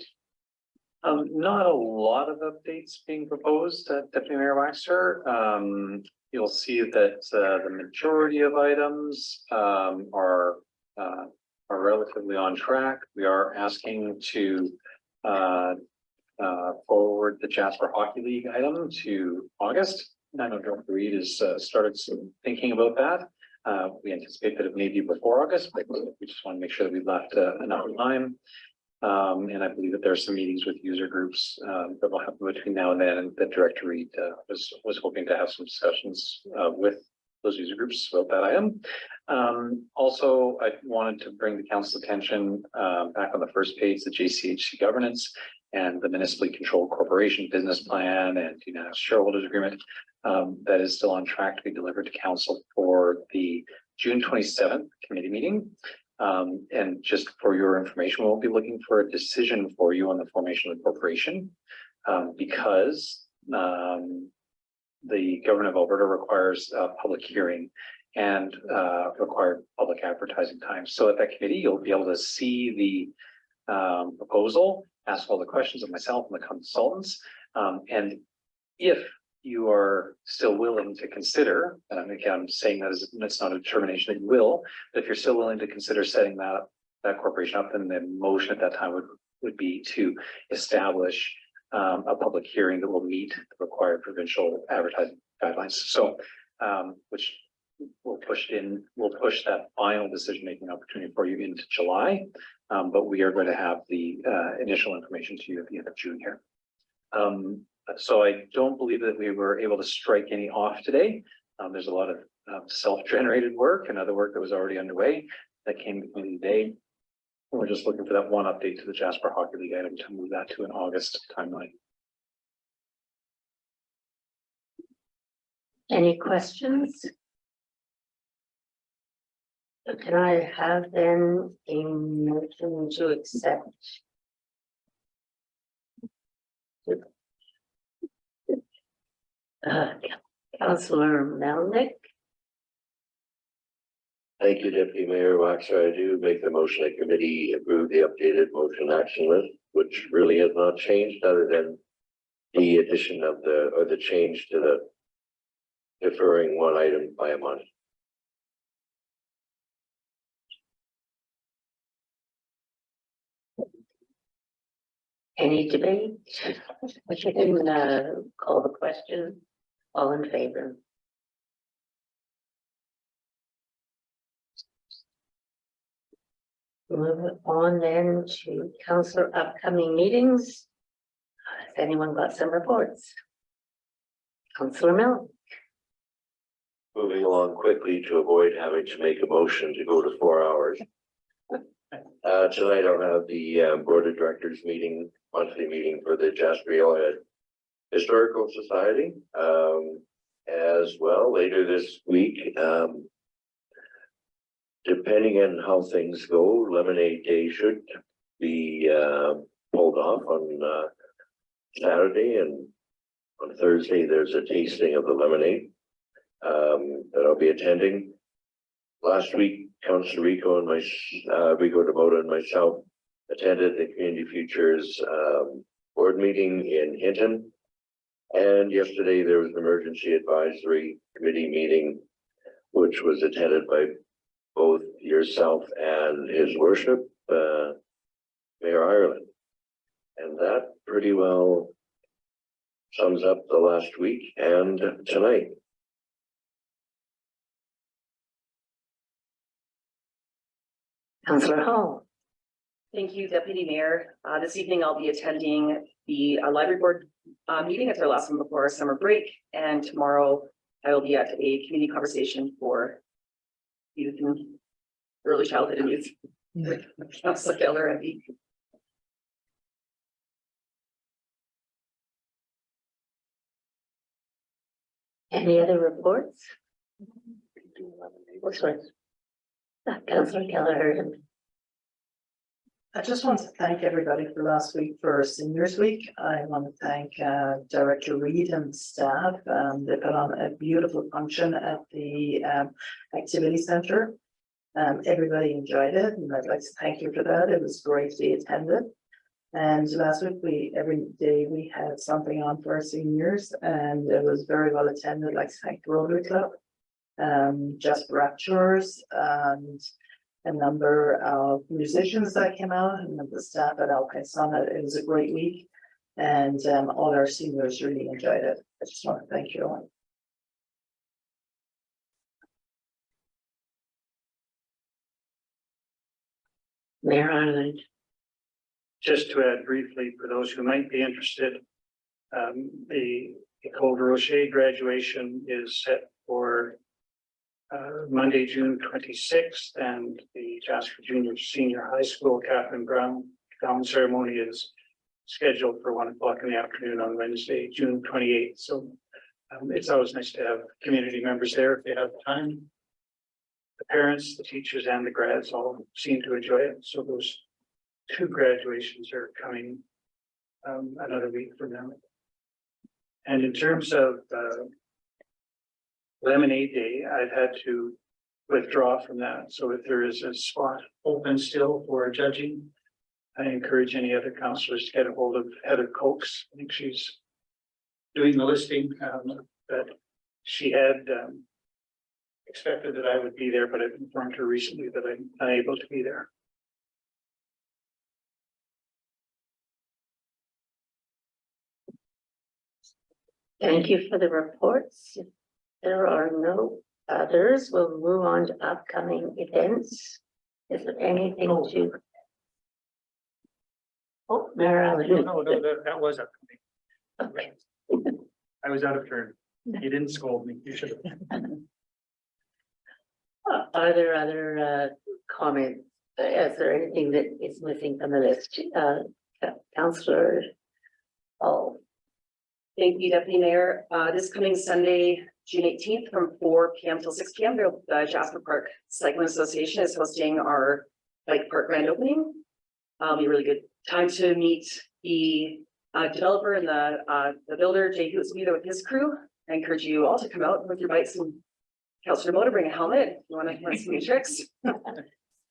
Not a lot of updates being proposed, Deputy Mayor Waxer. You'll see that the majority of items are relatively on track. We are asking to forward the Jasper Hockey League item to August. I know Director Reed has started some thinking about that. We anticipate that it may be before August, but we just want to make sure that we've left enough time. And I believe that there are some meetings with user groups that will happen between now and then, and that Director Reed was hoping to have some discussions with those user groups about that item. Also, I wanted to bring the council's attention back on the first page, the JCHC governance and the municipally controlled corporation business plan and unanimous shareholders agreement that is still on track to be delivered to council for the June 27th committee meeting. And just for your information, we'll be looking for a decision for you on the formation of the corporation because the government of Alberta requires a public hearing and required public advertising time. So at that committee, you'll be able to see the proposal, ask all the questions of myself and the consultants. And if you are still willing to consider, and again, I'm saying that that's not a determination that you will, but if you're still willing to consider setting that corporation up, then the motion at that time would be to establish a public hearing that will meet the required provincial advertising guidelines. So, which we'll push that final decision-making opportunity for you into July. But we are going to have the initial information to you at the end of June here. So I don't believe that we were able to strike any off today. There's a lot of self-generated work and other work that was already underway that came to me today. We're just looking for that one update to the Jasper Hockey League item to move that to an August timeline. Any questions? So can I have then a motion to accept? Councillor Melnick, Thank you, Deputy Mayor Waxer. I do make the motion that committee approve the updated motion action list, which really has not changed other than the addition of the change to the deferring one item by a month. any debate? We can call the question. All in favor? Move on then to councillor upcoming meetings. Has anyone got some reports? Councillor Mel. Moving along quickly to avoid having to make a motion to go to 4 hours. Tonight I'll have the Board of Directors meeting, monthly meeting for the Jasper Yellowhead Historical Society. As well later this week, depending on how things go, Lemonade Day should be pulled off on Saturday, and on Thursday there's a tasting of the lemonade that I'll be attending. Last week, Councillor Rico and Rico Demota and myself attended the Community Futures board meeting in Hinton. And yesterday there was an emergency advisory committee meeting, which was attended by both yourself and His Worship, Mayor Ireland. And that pretty well sums up the last week and tonight. Councillor Hall. Thank you, Deputy Mayor. This evening I'll be attending the library board meeting. It's our last one before our summer break. And tomorrow I will be at a community conversation for youth and early childhood and youth with Councillor Keller and me. Any other reports? Oh, sorry. Councillor Keller. I just want to thank everybody for last week for Seniors Week. I want to thank Director Reed and staff. They put on a beautiful function at the activity center. Everybody enjoyed it, and I'd like to thank you for that. It was greatly attended. And last week, every day we had something on for our seniors, and it was very well attended. I'd like to thank the Rotary Club, Just Raptures, and a number of musicians that came out, and the staff at Alpine Summit. It was a great week, and all our seniors really enjoyed it. I just want to thank you all. Mayor Ireland. Just to add briefly, for those who might be interested, the Ecole de Rocher graduation is set for Monday, June 26th, and the Jasper Junior Senior High School Catherine Brown gown ceremony is scheduled for 1 o'clock in the afternoon on Wednesday, June 28th. So it's always nice to have community members there if they have time. The parents, the teachers, and the grads all seem to enjoy it. So those 2 graduations are coming another week from now. And in terms of Lemonade Day, I've had to withdraw from that. So if there is a spot open still for judging, I encourage any other councillors to get a hold of Heather Cokes. I think she's doing the listing, but she had expected that I would be there, but I've informed her recently that I'm unable to be there. Thank you for the reports. If there are no others, we'll move on to upcoming events. Is there anything to? Oh, Mayor Allen. No, that was upcoming. Okay. I was out of turn. You didn't scold me. You should have. Are there other comments? Is there anything that is missing from the list? Councillor? Oh. Thank you, Deputy Mayor. This coming Sunday, June 18th from 4 p.m. till 6 p.m. The Jasper Park Cycling Association is hosting our bike park grand opening. Be a really good time to meet the developer and the builder, Jay Hoots, will be there with his crew. I encourage you all to come out with your bikes, and Councillor Moda, bring a helmet if you want to learn some new tricks.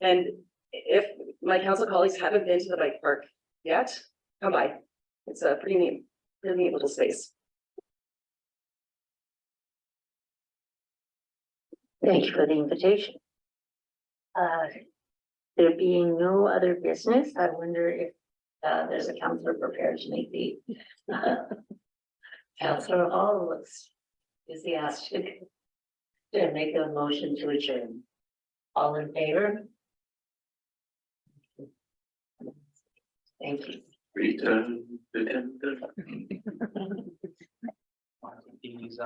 And if my council colleagues haven't been to the bike park yet, come by. It's a pretty neat, really neat little space. Thank you for the invitation. There being no other business, I wonder if there's a councillor prepared to make the Councillor Hall looks enthusiastic to make a motion to adjourn. All in favor? Thank you. Return. These,